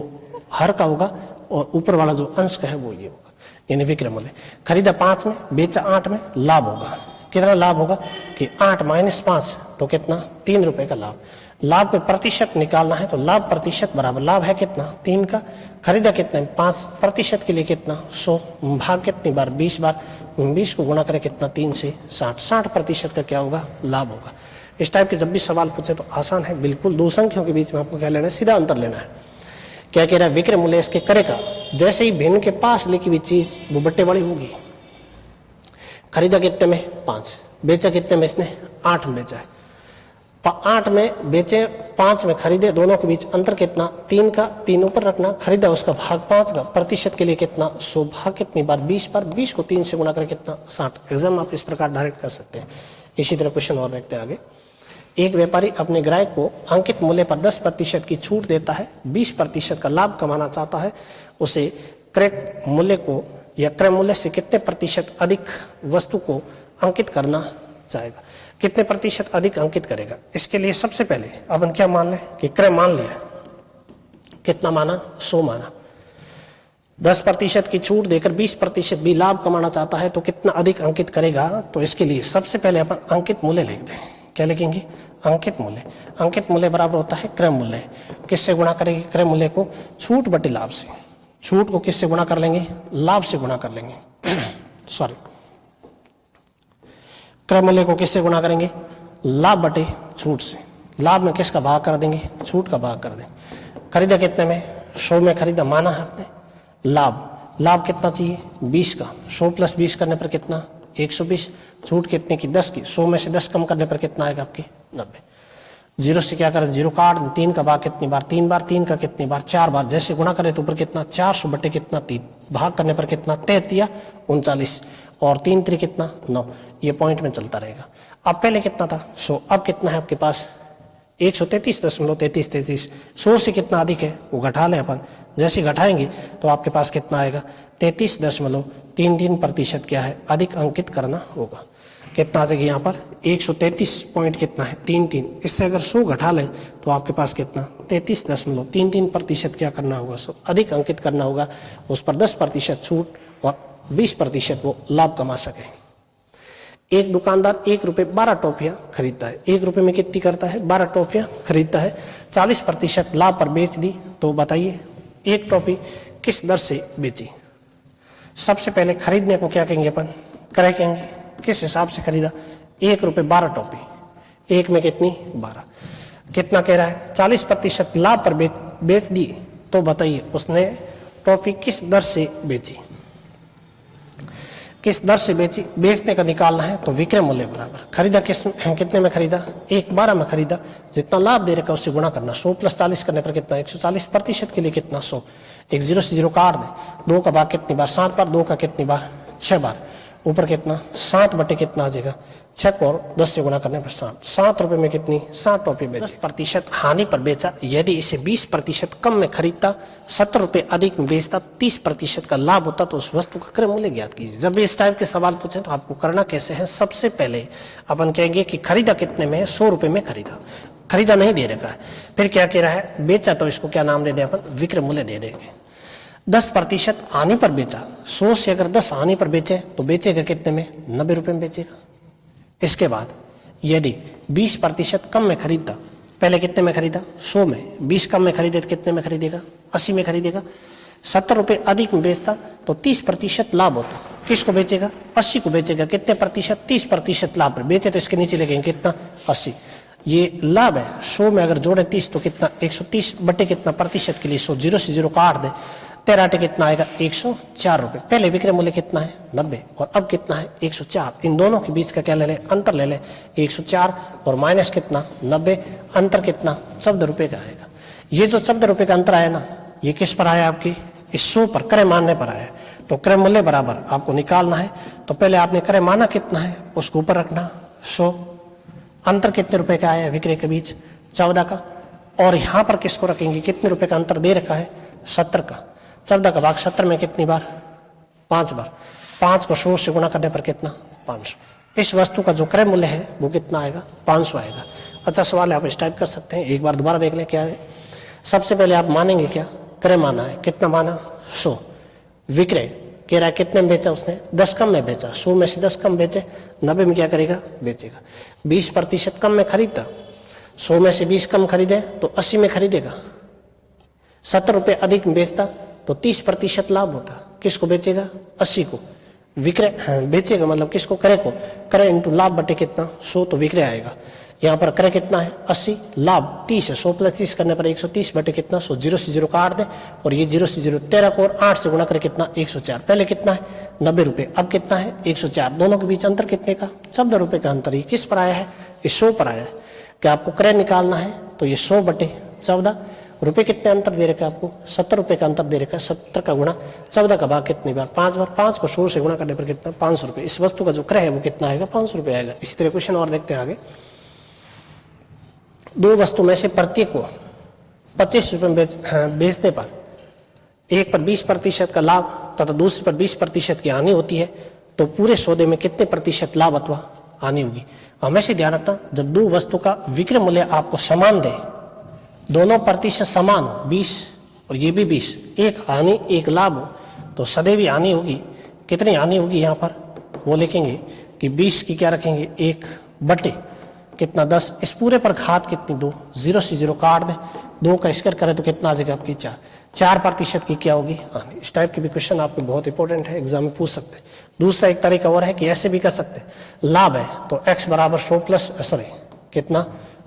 हर का होगा, और ऊपर वाला जो अंश का है वो ये होगा, यानी विक्रय मूल्य। खरीदा 5 में, बेचा 8 में, लाभ होगा। कितना लाभ होगा कि 8 - 5, तो कितना 3 रुपए का लाभ। लाभ को प्रतिशत निकालना है, तो लाभ प्रतिशत बराबर लाभ है कितना 3 का, खरीदा कितने 5, प्रतिशत के लिए कितना 100, भाग कितनी बार 20 बार, 20 को गुणा करें कितना 3 से 60% का क्या होगा लाभ होगा। इस टाइप के जब भी सवाल पूछे तो आसान है बिल्कुल, दो संख्याओं के बीच में आपको क्या लेना है, सीधा अंतर लेना है। क्या कह रहा है, विक्रय मूल्य इसके क्रय का, जैसे ही भिन्न के पास लिखी हुई चीज वो बट्टे वाली होगी। खरीदा कितने में 5, बेचा कितने में इसने 8 में बेचा है, 8 में बेचे 5 में खरीदे, दोनों के बीच अंतर कितना 3 का, 3 ऊपर रखना, खरीदा उसका भाग 5 का, प्रतिशत के लिए कितना 100, भाग कितनी बार 20 बार, 20 को 3 से गुणा कर कितना 60। एग्जाम आप इस प्रकार डायरेक्ट कर सकते हैं। इसी तरह क्वेश्चन और देखते हैं आगे। एक व्यापारी अपने ग्राहक को अंकित मूल्य पर 10% की छूट देता है, 20% का लाभ कमाना चाहता है, उसे क्रय मूल्य को या क्रय मूल्य से कितने प्रतिशत अधिक वस्तु को अंकित करना चाहेगा, कितने प्रतिशत अधिक अंकित करेगा। इसके लिए सबसे पहले अपन क्या मान लें कि क्रय मान लिया, कितना माना 100 माना, 10% की छूट देकर 20% भी लाभ कमाना चाहता है, तो कितना अधिक अंकित करेगा। तो इसके लिए सबसे पहले अपन अंकित मूल्य लिख दें। क्या लिखेंगे, अंकित मूल्य। अंकित मूल्य बराबर होता है क्रय मूल्य। किससे गुणा करेंगे क्रय मूल्य को, छूट बटे लाभ से। छूट को किससे गुणा कर लेंगे, लाभ से गुणा कर लेंगे सॉरी, क्रय मूल्य को किससे गुणा करेंगे, लाभ बटे छूट से। लाभ में किसका भाग कर देंगे, छूट का भाग कर देंगे। खरीदा कितने में 100 में खरीदा, माना है आपने, लाभ कितना चाहिए 20 का, 100 + 20 करने पर कितना 120, छूट कितने की 10 की, 100 में से 10 कम करने पर कितना आएगा आपके 90। 0 से क्या करें 0 काट, 3 का भाग कितनी बार 3 बार, 3 का कितनी बार 4 बार, जैसे गुणा करें तो ऊपर कितना 400 बटे कितना 3, भाग करने पर कितना 33 39, और 3 3 कितना 9, ये पॉइंट में चलता रहेगा। अब पहले कितना था 100, अब कितना है आपके पास 133.3333, 100 से कितना अधिक है वो घटा लें अपन, जैसे घटाएंगे तो आपके पास कितना आएगा 33.33% क्या है अधिक अंकित करना होगा। कितना आ जाएगा यहाँ पर 133 पॉइंट कितना है 33। इससे अगर 100 घटा लें तो आपके पास कितना 33.33% क्या करना होगा अधिक अंकित करना होगा। उस पर 10% छूट और 20% वो लाभ कमा सकें। एक दुकानदार 1 रुपये 12 टॉफियां खरीदता है। 1 रुपये में कितनी करता है 12 टॉफियां खरीदता है। 40% लाभ पर बेच दी तो बताइए एक टॉफी किस दर से बेची। सबसे पहले खरीदने को क्या कहेंगे अपन क्रय कहेंगे। किस हिसाब से खरीदा 1 रुपये 12 टॉफी। एक में कितनी 12। कितना कह रहा है 40% लाभ पर बेच दी तो बताइए उसने टॉफी किस दर से बेची। किस दर से बेची बेचने का निकालना है तो विक्रय मूल्य बराबर खरीदा कितने में खरीदा 1.12 में खरीदा। जितना लाभ दे रखा उससे गुणा करना 100 + 40 करने पर कितना 140% के लिए कितना 100। एक 0 से 0 काट दे 2 का भाग कितनी बार 7 बार 2 का कितनी बार 6 बार ऊपर कितना 7 बटे कितना आ जाएगा 6 को और 10 से गुणा करने पर 7 रुपए में कितनी 60 टॉफी बेची। 10% हानि पर बेचा। यदि इसे 20% कम में खरीदता 70 रुपए अधिक में बेचता 30% का लाभ होता तो उस वस्तु का क्रय मूल्य ज्ञात कीजिए। जब इस टाइप के सवाल पूछे तो आपको करना कैसे है सबसे पहले अपन कहेंगे कि खरीदा कितने में है 100 रुपए में खरीदा। खरीदा नहीं दे रखा है फिर क्या कह रहा है बेचा तो इसको क्या नाम दे दें अपन विक्रय मूल्य दे देंगे। 10% हानि पर बेचा 100 से अगर 10 हानि पर बेचे तो बेचेगा कितने में 90 रुपए में बेचेगा। इसके बाद यदि 20% कम में खरीदता पहले कितने में खरीदा 100 में 20 कम में खरीदे तो कितने में खरीदेगा 80 में खरीदेगा। 70 रुपए अधिक में बेचता तो 30% लाभ होता। किसको बेचेगा 80 को बेचेगा। कितने प्रतिशत 30% लाभ पर बेचे तो इसके नीचे लगेंगे कितना 80। ये लाभ है 100 में अगर जोड़े 30 तो कितना 130 बटे कितना प्रतिशत के लिए 100 0 से 0 काट दे 13 कितना आएगा 104 रुपए। पहले विक्रय मूल्य कितना है 90 और अब कितना है 104। इन दोनों के बीच का क्या ले लें अंतर ले लें 104 और माइनस कितना 90 अंतर कितना 14 रुपए का आएगा। ये जो 14 रुपए का अंतर आया ना ये किस पर आया आपकी इस 100 पर क्रय मानने पर आया। तो क्रय मूल्य बराबर आपको निकालना है तो पहले आपने क्रय माना कितना है उसको ऊपर रखना 100। अंतर कितने रुपए का आया विक्रय के बीच 14 का। और यहाँ पर किसको रखेंगे कितने रुपए का अंतर दे रखा है 70 का। 14 का भाग 70 में कितनी बार 5 बार। 5 को 100 से गुणा करने पर कितना 500। इस वस्तु का जो क्रय मूल्य है वो कितना आएगा 500 आएगा। अच्छा सवाल है आप इस टाइप कर सकते हैं। एक बार दोबारा देख लें क्या है। सबसे पहले आप मानेंगे क्या क्रय माना है कितना माना 100। विक्रय कह रहा है कितने में बेचा उसने 10 कम में बेचा 100 में से 10 कम बेचे 90 में क्या करेगा बेचेगा। 20% कम में खरीदता 100 में से 20 कम खरीदे तो 80 में खरीदेगा। 70 रुपए अधिक में बेचता तो 30% लाभ होता। किसको बेचेगा 80 को। विक्रय बेचेगा मतलब किसको क्रय को। क्रय इंटू लाभ बटे कितना 100 तो विक्रय आएगा। यहाँ पर क्रय कितना है 80 लाभ 30 है 100 + 30 करने पर 130 बटे कितना 100 0 से 0 काट दे और ये 0 से 0 13 को और 8 से गुणा करे कितना 104। पहले कितना है 90 रुपए अब कितना है 104। दोनों के बीच अंतर कितने का 14 रुपए का अंतर। ये किस पर आया है ये 100 पर आया है। क्या आपको क्रय निकालना है तो ये 100 बटे 14 रुपए कितने अंतर दे रखा है आपको 70 रुपए का अंतर दे रखा है। 70 का गुणा 14 का भाग कितनी बार 5 बार। 5 को 100 से गुणा करने पर कितना 500 रुपए। इस वस्तु का जो क्रय है वो कितना आएगा 500 रुपए आएगा। इसी तरह क्वेश्चन और देखते हैं आगे। दो वस्तु में से प्रत्येक को 25 रुपए में बेचने पर एक पर 20% का लाभ तथा दूसरे पर 20% की हानि होती है तो पूरे सौदे में कितने प्रतिशत लाभ अथवा हानि होगी। हमेशा ध्यान रखना जब दो वस्तु का विक्रय मूल्य आपको समान दे दोनों प्रतिशत समान हो 20 और ये भी 20 एक हानि एक लाभ हो तो सदैव हानि होगी। कितनी हानि होगी यहाँ पर वो लिखेंगे कि 20 की क्या रखेंगे 1 बटे कितना 10। इस पूरे पर घात कितनी 2 0 से 0 काट दे 2 का स्क्वायर करें तो कितना आ जाएगा आपकी 4% की क्या होगी हानि। इस टाइप के भी क्वेश्चन आपके बहुत इंपॉर्टेंट है एग्जाम में पूछ सकते हैं। दूसरा एक तरीका और है कि ऐसे भी कर सकते हैं। लाभ है तो x बराबर 100 प्लस कितना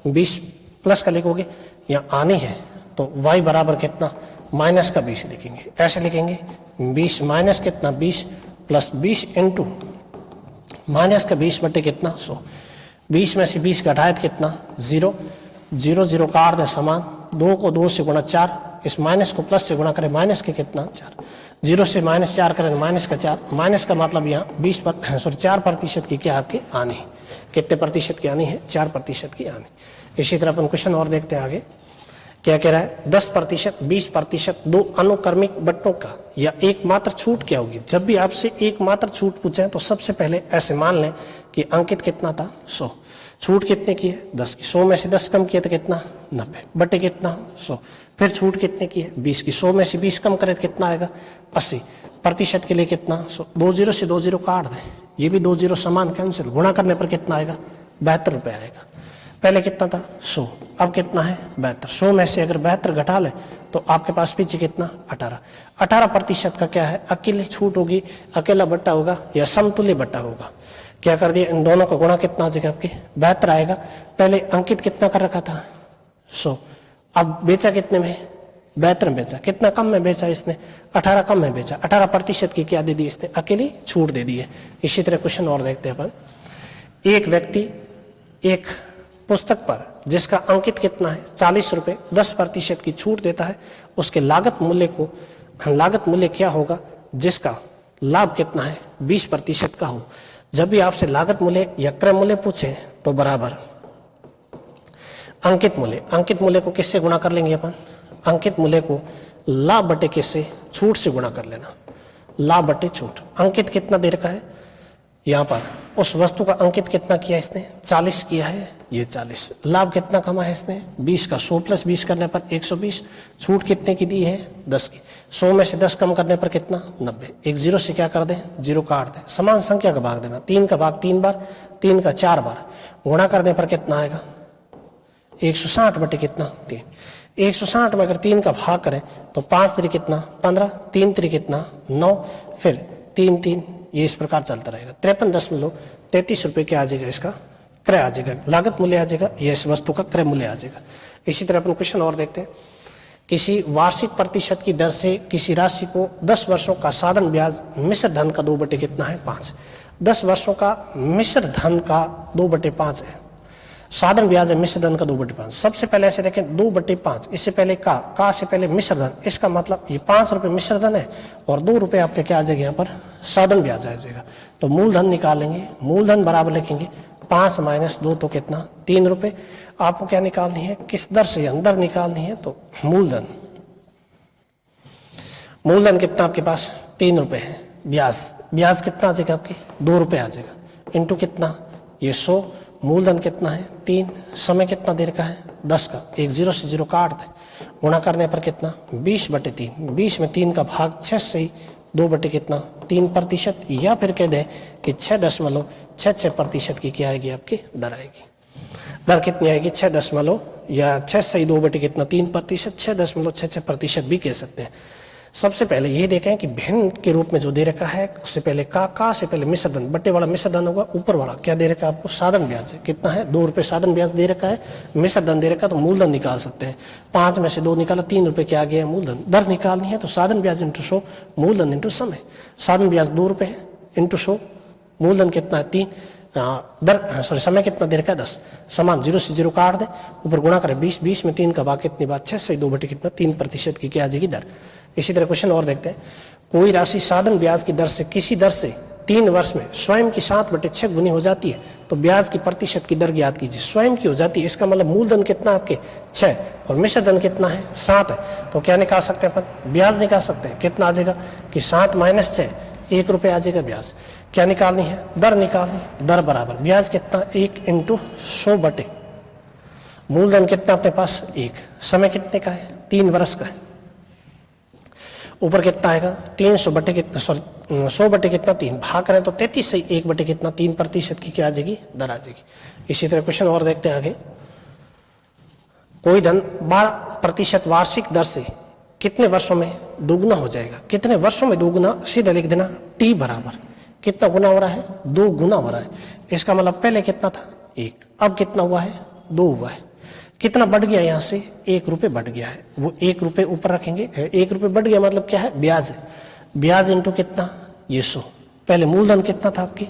20 प्लस का लिखोगे। या हानि है तो y बराबर कितना माइनस का 20 लिखेंगे। ऐसे लिखेंगे 20 माइनस कितना 20 प्लस 20 इंटू माइनस का 20 बटे कितना 100। 20 में से 20 घटाए तो कितना 0 0 0 का अर्ध है समान 2 को 2 से गुणा 4 इस माइनस को प्लस से गुणा करें माइनस के कितना 4 0 से -4 करें माइनस का 4 माइनस का मतलब यहाँ 4% की क्या आपकी हानि। कितने प्रतिशत की हानि है 4% की हानि। इसी तरह अपन क्वेश्चन और देखते हैं आगे। क्या कह रहा है, 10%, 20%, दो अनुक्रमिक बट्टों का या एकमात्र छूट क्या होगी। जब भी आपसे एकमात्र छूट पूछे तो सबसे पहले ऐसे मान लें कि अंकित कितना था 100, छूट कितने की है 10 की, 100 में से 10 कम किया तो कितना 90, बटे कितना 100, फिर छूट कितने की है 20 की, 100 में से 20 कम करे तो कितना आएगा 80, प्रतिशत के लिए कितना 100, 2 जीरो से 2 जीरो काट दें, ये भी 2 जीरो समान कैंसिल, गुणा करने पर कितना आएगा 72 रुपये आएगा। पहले कितना था 100, अब कितना है 72, 100 में से अगर 72 घटा ले तो आपके पास पीछे कितना 18% का क्या है अकेली छूट होगी, अकेला बट्टा होगा या समतुल्य बट्टा होगा। क्या कर दिया, इन दोनों का गुणा कितना आ जाएगा आपके 72 आएगा। पहले अंकित कितना कर रखा था 100, अब बेचा कितने में 72 में बेचा, कितना कम में बेचा इसने 18 कम में बेचा, 18% की क्या दे दी इसने अकेली छूट दे दी है। इसी तरह क्वेश्चन और देखते हैं अपन, एक व्यक्ति एक पुस्तक पर जिसका अंकित कितना है 40 रुपये 10% की छूट देता है, उसके लागत मूल्य क्या होगा जिसका लाभ कितना है 20% का हो। जब भी आपसे लागत मूल्य या क्रय मूल्य पूछे तो बराबर अंकित मूल्य को किससे गुणा कर लेंगे अपन, अंकित मूल्य को लाभ बटे किससे छूट से गुणा कर लेना, लाभ बटे छूट। अंकित कितना दे रखा है यहाँ पर, उस वस्तु का अंकित कितना किया इसने 40 किया है, ये 40, लाभ कितना कमा है इसने 20 का, 100 प्लस 20 करने पर 120, छूट कितने की दी है 10 की, 100 में से 10 कम करने पर कितना 90, एक जीरो से क्या कर दें जीरो काट दें, समान संख्या का भाग देना, 3 का भाग 3 बार, 3 का 4 बार, गुणा करने पर कितना आएगा 160 बटे कितना 3, 160 में अगर 3 का भाग करें तो 5 3 कितना 15, 3 3 कितना 9, फिर 3 3, ये इस प्रकार चलता रहेगा। 53.33 रुपये क्या आ जाएगा, इसका क्रय आ जाएगा, लागत मूल्य आ जाएगा, यह इस वस्तु का क्रय मूल्य आ जाएगा। इसी तरह अपन क्वेश्चन और देखते हैं, किसी वार्षिक प्रतिशत की दर से किसी राशि को 10 वर्षों का साधन ब्याज मिश्र धन का 2 बटे कितना है 5, 10 वर्षों का मिश्र धन का 2 बटे 5 है, साधन ब्याज है मिश्र धन का 2 बटे 5। सबसे पहले ऐसे देखें 2 बटे 5, इससे पहले का से पहले मिश्र धन, इसका मतलब ये 5 रुपये मिश्र धन है और 2 रुपये आपके क्या आ जाएगा यहाँ पर साधन ब्याज आ जाएगा। तो मूलधन निकालेंगे, मूलधन बराबर लिखेंगे 5 माइनस 2 तो कितना 3 रुपये। आपको क्या निकालनी है, किस दर से अंदर निकालनी है, तो मूलधन कितना आपके पास 3 रुपये है, ब्याज कितना आ जाएगा आपके 2 रुपये आ जाएगा, इंटू कितना ये 100, मूलधन कितना है 3, समय कितना देर का है 10 का, एक जीरो से जीरो काट दे, गुणा करने पर कितना 20 बटे 3, 20 में 3 का भाग 6 से 2 बटे कितना 3%, या फिर कह दे कि 6.66% की क्या आएगी आपकी दर आएगी। दर कितनी आएगी 6 या 6 से 2 बटे कितना 3%, 6.66% भी कह सकते हैं। सबसे पहले ये देखें कि भिन्न के रूप में जो दे रखा है, उससे पहले का से पहले मिश्र धन, बट्टे वाला मिश्र धन होगा, ऊपर वाला क्या दे रखा है आपको साधन ब्याज है, कितना है 2 रुपये साधन ब्याज दे रखा है, मिश्र धन दे रखा है, तो मूलधन निकाल सकते हैं। 5 में से 2 निकाला 3 रुपये क्या आ गया है मूलधन। दर निकालनी है तो साधन ब्याज इंटू 100, मूलधन इंटू समय, साधन ब्याज 2 रुपये इंटू 100, मूलधन कितना है 3, समय कितना दे रखा है 10, समान जीरो से जीरो काट दे, ऊपर गुणा करें 20, 20 में 3 का भाग कितनी बार 6 से 2 बटे कितना 3% की क्या आ जाएगी दर। इसी तरह क्वेश्चन और देखते हैं, कोई राशि साधन ब्याज की दर से किसी दर से 3 वर्ष में स्वयं की 7/6 गुनी हो जाती है तो ब्याज की प्रतिशत की दर ज्ञात कीजिए। स्वयं की हो जाती है, इसका मतलब मूलधन कितना आपके 6 और मिश्र धन कितना है 7 है, तो क्या निकाल सकते हैं अपन ब्याज निकाल सकते हैं। कितना आ जाएगा कि 7 माइनस 6, 1 रुपये आ जाएगा ब्याज। क्या निकालनी है दर निकालनी, दर बराबर ब्याज कितना 1 इंटू 100 बटे मूलधन कितना अपने पास 1, समय कितने का है 3 वर्ष का है, ऊपर कितना आएगा 300 बटे कितना 100 बटे कितना 3, भाग करें तो 33 से 1 बटे कितना 3% की क्या आ जाएगी दर आ जाएगी। इसी तरह क्वेश्चन और देखते हैं आगे, कोई धन 12% वार्षिक दर से कितने वर्षों में दोगुना हो जाएगा। कितने वर्षों में दोगुना, सीधा लिख देना टी बराबर कितना गुना हो रहा है 2 गुना हो रहा है। इसका मतलब पहले कितना था 1, अब कितना हुआ है 2 हुआ है। कितना बढ़ गया यहाँ से 1 रुपये बढ़ गया है, वो 1 रुपये ऊपर रखेंगे, 1 रुपये बढ़ गया मतलब क्या है ब्याज है, ब्याज इंटू कितना ये 100। पहले मूलधन कितना था आपकी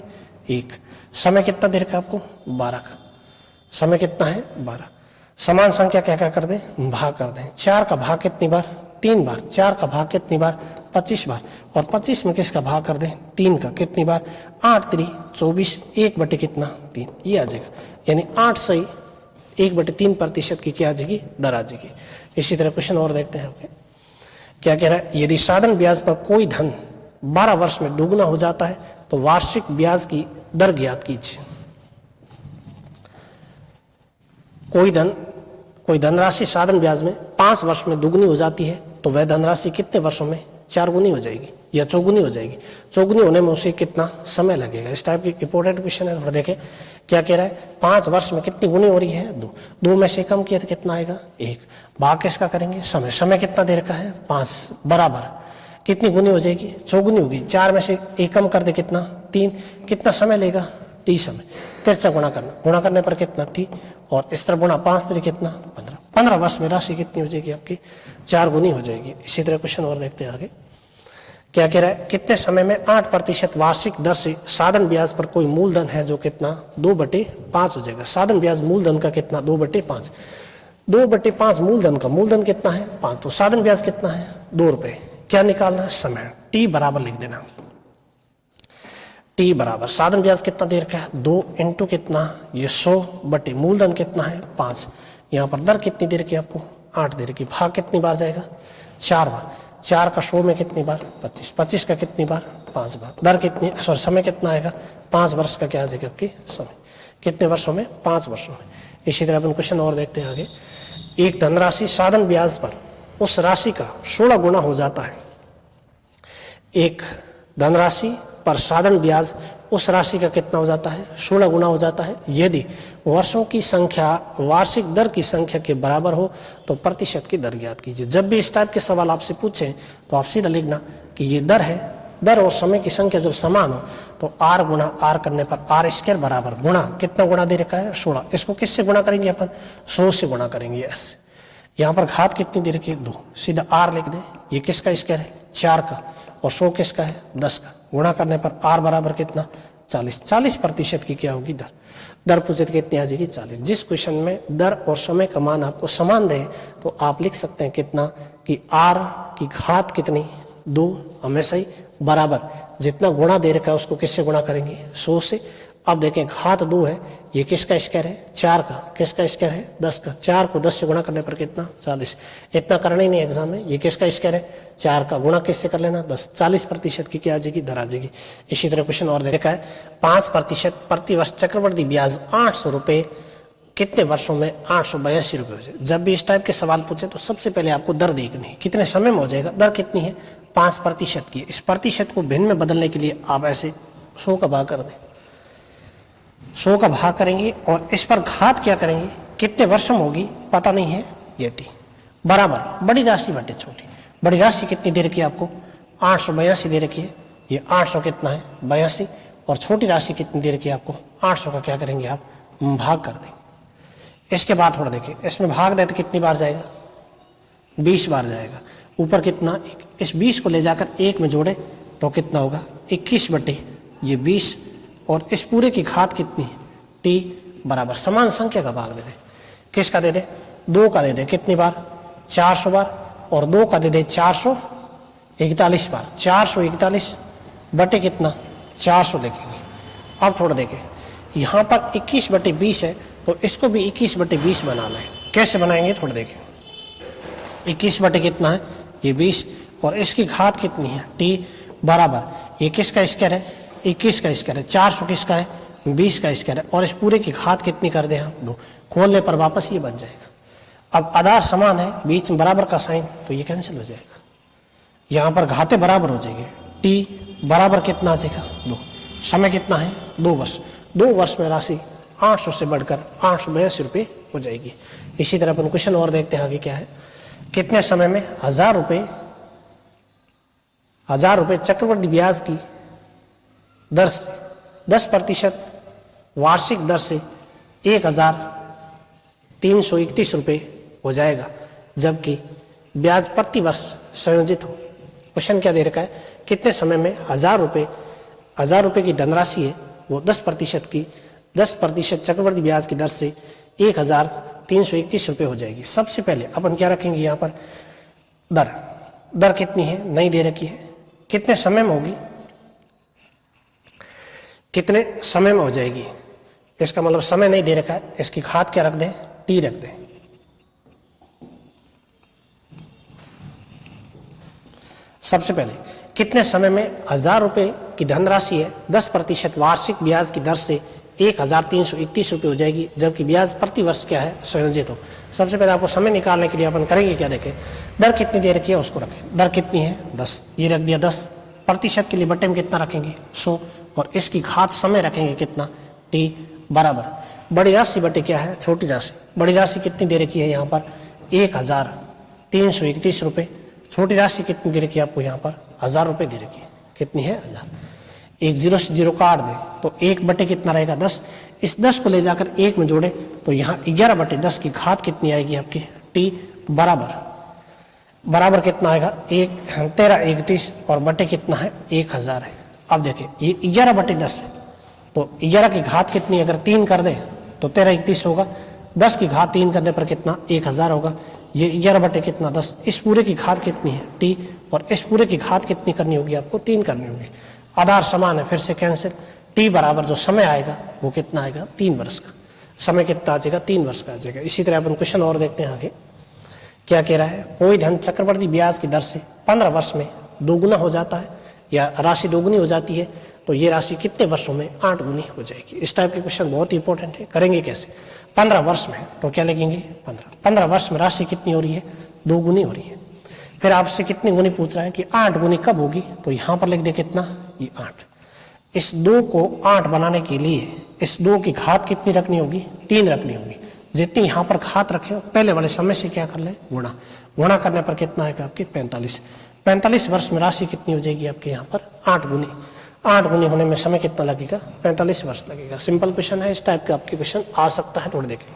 1, समय कितना दे रखा आपको 12 का, समय कितना है 12, समान संख्या क्या क्या कर दें भाग कर दें, 4 का भाग कितनी बार 3 बार, 4 का भाग कितनी बार 25 बार, और 25 में किसका भाग कर दें 3 का, कितनी बार 8 3 24, 1 बटे कितना 3, ये आ जाएगा। यानी 8 से 1/3% की क्या आ जाएगी, दर आ जाएगी। इसी तरह क्वेश्चन और देखते हैं आपके, क्या कह रहा है, यदि साधारण ब्याज पर कोई धन 12 वर्ष में दोगुना हो जाता है तो वार्षिक ब्याज की दर ज्ञात कीजिए। कोई धनराशि साधारण ब्याज में 5 वर्ष में दुगनी हो जाती है तो वह धनराशि कितने वर्षों में 4 गुनी हो जाएगी या चौगुनी हो जाएगी। चौगुनी होने में उसे कितना समय लगेगा। इस टाइप की इंपॉर्टेंट क्वेश्चन है। देखें क्या कह रहा है, 5 वर्ष में कितनी गुनी हो रही है, 2। 2 में से कम किया तो कितना आएगा, 1। भाग किसका करेंगे, समय कितना देर का है, 5, बराबर कितनी गुनी हो जाएगी, चौगुनी होगी। 4 में से 1 कम कर दे कितना, 3। कितना समय लेगा, टी समय। 13 से गुणा करने पर कितना, टी, और इस तरह गुणा 5 तरीके कितना, 15। 15 वर्ष में राशि कितनी हो जाएगी आपकी, 4 गुनी हो जाएगी। इसी तरह क्वेश्चन और देखते हैं आगे, क्या कह रहा है, कितने समय में 8% वार्षिक दर से साधारण ब्याज पर कोई मूलधन है जो कितना 2/5 हो जाएगा। साधारण ब्याज मूलधन का कितना, 2/5। 2/5 मूलधन कितना है, 5। तो साधारण ब्याज कितना है, 2 रुपए। क्या निकालना है, समय। टी बराबर लिख देना, टी बराबर साधारण ब्याज कितना देर का है, 2 इंटू कितना, ये 100 मूलधन कितना है, 5। यहाँ पर दर कितनी देर की आपको, 8 देर की। भाग कितनी बार जाएगा, 4 बार। 4 का 100 में कितनी बार, 25। 25 का कितनी बार, 5 बार। दर कितनी, समय कितना आएगा, 5 वर्ष का क्या आ जाएगा आपकी समय। कितने वर्षों में, 5 वर्षों में। इसी तरह अपन क्वेश्चन और देखते हैं आगे, एक धनराशि साधारण ब्याज पर उस राशि का 16 गुना हो जाता है। एक धनराशि पर साधारण ब्याज उस राशि का कितना हो जाता है, 16 गुना हो जाता है यदि वर्षों की संख्या वार्षिक दर की संख्या के बराबर हो तो प्रतिशत की दर ज्ञात कीजिए। जब भी इस टाइप के सवाल आपसे पूछें तो आप सीधा लिखना कि ये दर है, दर और समय की संख्या जब समान हो तो आर गुणा आर करने पर आर स्क्वायर बराबर गुणा कितना गुणा दे रखा है, 16। इसको किससे गुणा करेंगे अपन, 100 से गुणा करेंगे। ऐसे यहाँ पर घात कितनी दे रखी है, 2। सीधा आर लिख दे। ये किसका स्क्वायर है, 4 का, और 100 किसका है, 10 का। गुणा करने पर आर बराबर कितना, 40। 40% की क्या होगी दर पूछे तो कितनी आ जाएगी, 40। जिस क्वेश्चन में दर और समय का मान आपको समान दे तो आप लिख सकते हैं कितना कि आर की घात कितनी, 2, हमेशा ही बराबर जितना गुणा दे रखा है उसको किससे गुणा करेंगे, 100 से। अब देखें घात 2 है, ये किसका स्क्वायर है, 4 का। किसका स्क्वायर है, 10 का। 4 को 10 से गुणा करने पर कितना, 40। इतना करना ही नहीं एग्जाम में। ये किसका स्क्वायर है, 4 का। गुणा किससे कर लेना, 10। 40% की क्या आ जाएगी, दर आ जाएगी। इसी तरह क्वेश्चन और देखा है, 5% प्रतिवर्ष चक्रवृद्धि ब्याज 800 रुपये कितने वर्षों में, 882 रुपये हो जाए। जब भी इस टाइप के सवाल पूछे तो सबसे पहले आपको दर देखनी है, कितने समय में हो जाएगा। दर कितनी है, 5% की। इस प्रतिशत को भिन्न में बदलने के लिए आप ऐसे 100 का भाग कर दें, 100 का भाग करेंगे और इस पर घात क्या करेंगे, कितने वर्षों में होगी पता नहीं है, ये टी बराबर बड़ी राशि बटे छोटी। बड़ी राशि कितनी दे रखी है आपको, 882 दे रखी है। ये 800 कितना है, 82, और छोटी राशि कितनी दे रखी है आपको, 800 का क्या करेंगे आप, भाग कर देंगे। इसके बाद थोड़ा देखिए, इसमें भाग दे तो कितनी बार जाएगा, 20 बार जाएगा। ऊपर कितना, इस 20 को ले जाकर 1 में जोड़े तो कितना होगा, 21 बटे ये 20, और इस पूरे की घात कितनी है, टी बराबर समान संख्या का भाग दे दे। किसका दे दे, 2 का दे दे कितनी बार, 400 बार, और 2 का दे दे 441 बार। 441 बटे कितना, 400 देखेंगे। अब थोड़ा देखें, यहाँ पर 21/20 है तो इसको भी 21/20 बना लें। कैसे बनाएंगे थोड़ा देखें। 21 बटे कितना है, ये 20, और इसकी घात कितनी है, टी बराबर ये किसका स्क्वायर है, 21 का स्क्वायर है। 400 किसका है, 20 का स्क्वायर है, और इस पूरे की घात कितनी कर दें हम, 2। खोलने पर वापस ये बन जाएगा। अब आधार समान है, बीच में बराबर का साइन, तो ये कैंसिल हो जाएगा। यहाँ पर घातें बराबर हो जाएंगे। टी बराबर कितना आ जाएगा, 2। समय कितना है, 2 वर्ष। 2 वर्ष में राशि 800 से बढ़कर 882 रुपये हो जाएगी। इसी तरह अपन क्वेश्चन और देखते हैं आगे क्या है, कितने समय में 1000 रुपये चक्रवृद्धि ब्याज की दर से 10% वार्षिक दर से 1331 रुपये हो जाएगा, जबकि ब्याज प्रति वर्ष संयोजित हो। क्वेश्चन क्या दे रखा है, कितने समय में 1000 रुपये की धनराशि है वो 10% चक्रवृद्धि ब्याज की दर से 1331 रुपये हो जाएगी। सबसे पहले अपन क्या रखेंगे, यहाँ पर दर कितनी है, नहीं दे रखी है। कितने समय में होगी, कितने समय में हो जाएगी, इसका मतलब समय नहीं दे रखा है। इसकी घात क्या रख दें, टी रख दें। सबसे पहले कितने समय में 1000 रुपए की धनराशि है 10% वार्षिक ब्याज की दर से 1331 रुपये हो जाएगी, जबकि ब्याज प्रति वर्ष क्या है संयोजित हो। सबसे पहले आपको समय निकालने के लिए अपन करेंगे क्या, देखें दर कितनी दे रखी है उसको रखें। दर कितनी है 10, ये रख दिया 10, प्रतिशत के लिए बटे में कितना रखेंगे 100, और इसकी घात समय रखेंगे कितना टी बराबर बड़ी राशि बटे क्या है छोटी राशि। बड़ी राशि कितनी दे रखी है यहाँ पर 1331 रुपये, छोटी राशि कितनी दे रखी है आपको यहाँ पर 1000 रुपये दे रखी है। कितनी है 1000, एक जीरो से जीरो काट दें तो 1 बटे कितना रहेगा 10, इस 10 को ले जाकर 1 में जोड़े तो यहाँ 11 बटे 10 की घात कितनी आएगी आपकी टी बराबर कितना आएगा 1331 और बटे कितना है 1000 है। अब देखिए ये 11 बटे 10 है तो 11 की घात कितनी, अगर 3 कर दे तो 1331 होगा, 10 की घात 3 करने पर कितना 1000 होगा। ये 11 बटे कितना 10, इस पूरे की घात कितनी है टी, और इस पूरे की घात कितनी करनी होगी आपको 3 करनी होगी। आधार समान है, फिर से कैंसिल, टी बराबर जो समय आएगा वो कितना आएगा 3 वर्ष का। समय कितना आ जाएगा 3 वर्ष का आ जाएगा। इसी तरह अपन क्वेश्चन और देखते हैं आगे क्या कह रहा है। कोई धन चक्रवृद्धि ब्याज की दर से 15 वर्ष में दोगुना हो जाता है या राशि दोगुनी हो जाती है, तो ये राशि कितने वर्षों में 8 गुनी हो जाएगी। इस टाइप के क्वेश्चन बहुत इंपॉर्टेंट है। करेंगे कैसे, 15 वर्ष में तो क्या लिखेंगे 15 वर्ष में राशि कितनी हो रही है 2 गुनी हो रही है। फिर आपसे कितनी गुनी पूछ रहा है कि 8 गुनी कब होगी, तो यहाँ पर लिख दे कितना ये 8। इस 2 को 8 बनाने के लिए इस 2 की घात कितनी रखनी होगी 3 रखनी होगी। जितनी यहाँ पर घात रखे हो पहले वाले समय से क्या कर ले गुणा करने पर कितना आएगा आपके 45 वर्ष में राशि कितनी हो जाएगी आपके यहाँ पर 8 गुनी होने में समय कितना लगेगा 45 वर्ष लगेगा। सिंपल क्वेश्चन है, इस टाइप का आपके क्वेश्चन आ सकता है। थोड़े देखें,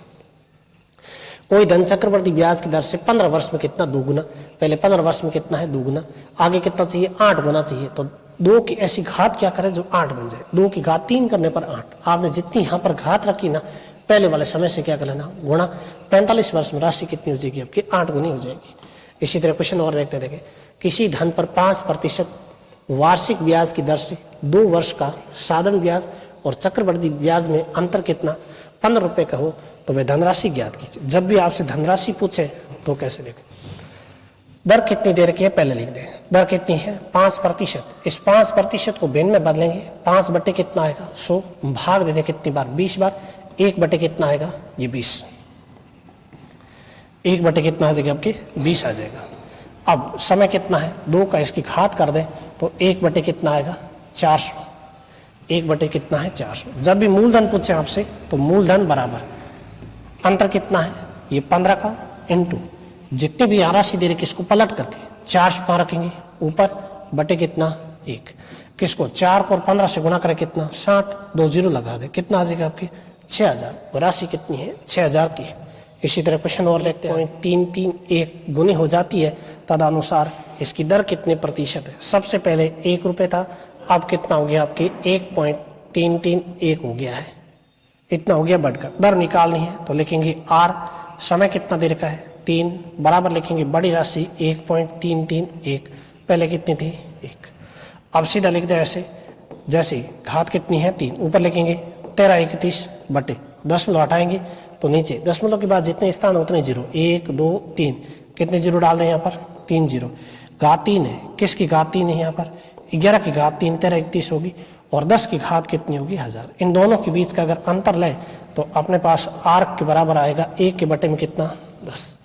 कोई धन चक्रवृद्धि ब्याज की दर से 15 वर्ष में कितना 2 गुना, पहले 15 वर्ष में कितना है 2 गुना, आगे कितना चाहिए 8 गुना चाहिए, तो 2 की ऐसी घात क्या करे जो 8 बन जाए। 2 की घात 3 करने पर 8, आपने जितनी यहाँ पर घात रखी ना पहले वाले समय से क्या कर लेना गुणा, 45 वर्ष में राशि कितनी हो जाएगी आपकी 8 गुनी हो जाएगी। इसी तरह क्वेश्चन और देखते देखें, किसी धन पर 5% वार्षिक ब्याज की दर से 2 वर्ष का साधारण ब्याज और चक्रवृद्धि ब्याज में अंतर कितना 15 रुपए का हो तो वह धनराशि ज्ञात कीजिए। जब भी आपसे धनराशि पूछे तो कैसे देखें, दर कितनी दे रखी है पहले लिख दें। दर कितनी है 5%, इस 5% को भिन्न में बदलेंगे, 5 बटे कितना आएगा 100, भाग दे दे कितनी बार 20 बार, 1 बटे कितना आएगा ये 20, 1 बटे कितना आ जाएगा आपके 20 आ जाएगा। अब समय कितना है 2 का, इसकी घात कर दें तो 1 बटे कितना आएगा 400, 1 बटे कितना है 400। जब भी मूलधन पूछे आपसे तो मूलधन बराबर अंतर कितना है ये 15 का इंटू जितनी भी राशि दे रही इसको पलट करके 400 कहाँ रखेंगे ऊपर, बटे कितना 1, किसको 4 को और 15 से गुणा करें कितना 60, 2 जीरो लगा दे कितना आ जाएगा आपकी 6000। राशि कितनी है 6000 की। इसी तरह क्वेश्चन और देखते हैं, 331 गुनी हो जाती है तदनुसार इसकी दर कितने प्रतिशत है। सबसे पहले 1 रुपये था, अब कितना हो गया आपकी 1.331 हो गया है, इतना हो गया बढ़कर। दर निकालनी है तो लिखेंगे R, समय कितना दे रखा है 3, बराबर लिखेंगे बड़ी राशि 1.331, पहले कितनी थी 1। अब सीधा लिख दे ऐसे, जैसे घात कितनी है 3, ऊपर लिखेंगे 1331 बटे, दशमलव हटाएंगे तो नीचे दशमलव के बाद जितने स्थान उतने जीरो, 1 2 3, कितने जीरो डाल दें यहाँ पर 3 जीरो। घात 3 है, किसकी घात 3 है यहाँ पर 11 की घात 3 1331 होगी, और 10 की घात कितनी होगी 1000। इन दोनों के बीच का अगर अंतर ले तो अपने पास R के बराबर आएगा 1 के बटे में कितना 10।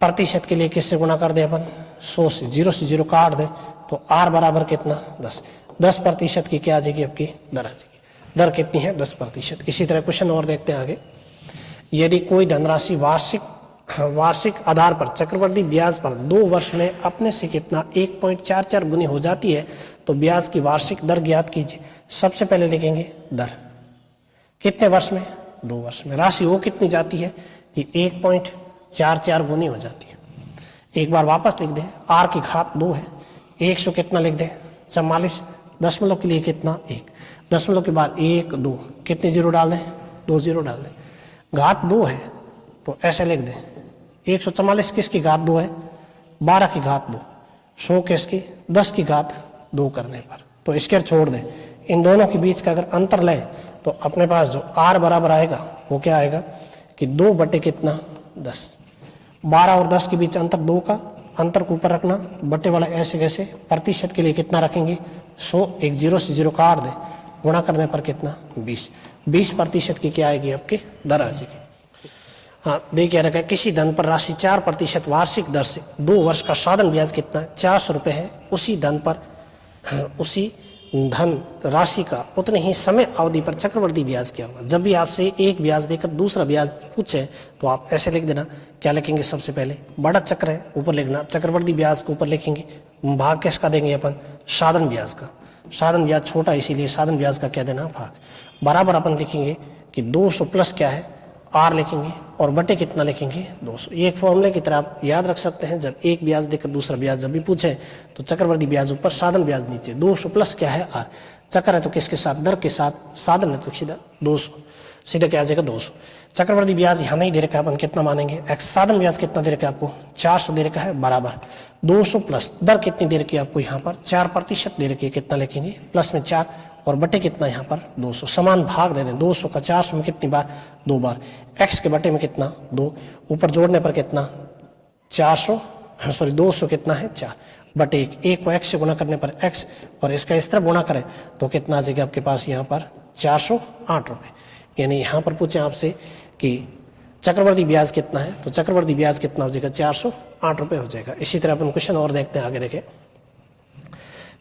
प्रतिशत के लिए किससे गुणा कर दे अपन 100 से जीरो काट दे तो R बराबर कितना 10% की क्या आ जाएगी आपकी दर आ जाएगी। दर कितनी है 10%। इसी तरह क्वेश्चन और देखते हैं आगे, यदि कोई धनराशि वार्षिक आधार पर चक्रवृद्धि ब्याज पर 2 वर्ष में अपने से कितना 1.44 गुनी हो जाती है तो ब्याज की वार्षिक दर ज्ञात कीजिए। सबसे पहले लिखेंगे दर कितने वर्ष में 2 वर्ष में, राशि वो कितनी जाती है कि 1.44 गुनी हो जाती है। एक बार वापस लिख दें, R की घात 2 है, 100 कितना लिख दें 44, दशमलव के लिए कितना 1, दशमलव के बाद 1 2, कितने जीरो डाल दें 2 जीरो डाल दें। घात 2 है तो ऐसे लिख दें 144 किसकी घात 2 है 12 की घात 2, 100 किसकी 10 की घात 2 करने पर, तो स्क्वायर छोड़ दें। इन दोनों के बीच का अगर अंतर ले तो अपने पास जो R बराबर आएगा वो क्या आएगा कि 2 बटे कितना 10। 12 और 10 के बीच अंतर 2 का, अंतर को ऊपर रखना, बटे वाला ऐसे कैसे, प्रतिशत के लिए कितना रखेंगे 100, एक 0 से 0 काट दे, गुणा करने पर कितना 20% की क्या आएगी आपकी दर आ जाएगी। हाँ देखिए रखा है, किसी धन पर राशि 4% वार्षिक दर से 2 वर्ष का साधन ब्याज कितना 400 रुपये है, उसी धन पर उसी धन राशि का उतने ही समय अवधि पर चक्रवर्ती ब्याज क्या होगा। जब भी आपसे एक ब्याज देकर दूसरा ब्याज पूछे तो आप ऐसे लिख देना, क्या लिखेंगे सबसे पहले बड़ा चक्र है ऊपर लिखना, चक्रवर्ती ब्याज को ऊपर लिखेंगे, भाग किसका देंगे अपन साधन ब्याज का, साधन ब्याज छोटा इसीलिए साधन ब्याज का क्या देना भाग, बराबर अपन लिखेंगे कि 200 प्लस क्या है आर लिखेंगे और बटे कितना लिखेंगे 200। ये एक फॉर्मूले की तरह आप याद रख सकते हैं, जब एक ब्याज देकर दूसरा ब्याज जब भी पूछे तो चक्रवर्ती ब्याज ऊपर साधन ब्याज नीचे, 200 प्लस क्या है आर, चक्र है तो किसके साथ दर के साथ, साधन है तो सीधा 200, सीधा क्या आ जाएगा 200। चक्रवर्ती ब्याज यहाँ नहीं दे रखा है, अपन कितना मानेंगे एक्स, साधन ब्याज कितना दे रखा है आपको 400 दे रखा है, बराबर 200 प्लस दर कितनी दे रखी है आपको यहाँ पर 4% दे रखी है, कितना लिखेंगे प्लस में 4 और बटे कितना यहाँ पर 200, समान भाग दे दें 200 का 400 में कितनी बार 2 बार, x के बटे में कितना 2, ऊपर जोड़ने पर कितना 200 कितना है 4 बटे 1 को x से गुणा करने पर x और इसका इस तरह गुणा करें तो कितना आ जाएगा आपके पास यहाँ पर 408 रुपये। यानी यहाँ पर पूछे आपसे कि चक्रवर्ती ब्याज कितना है तो चक्रवर्ती ब्याज कितना हो जाएगा 408 रुपये हो जाएगा। इसी तरह अपन क्वेश्चन और देखते हैं, आगे देखें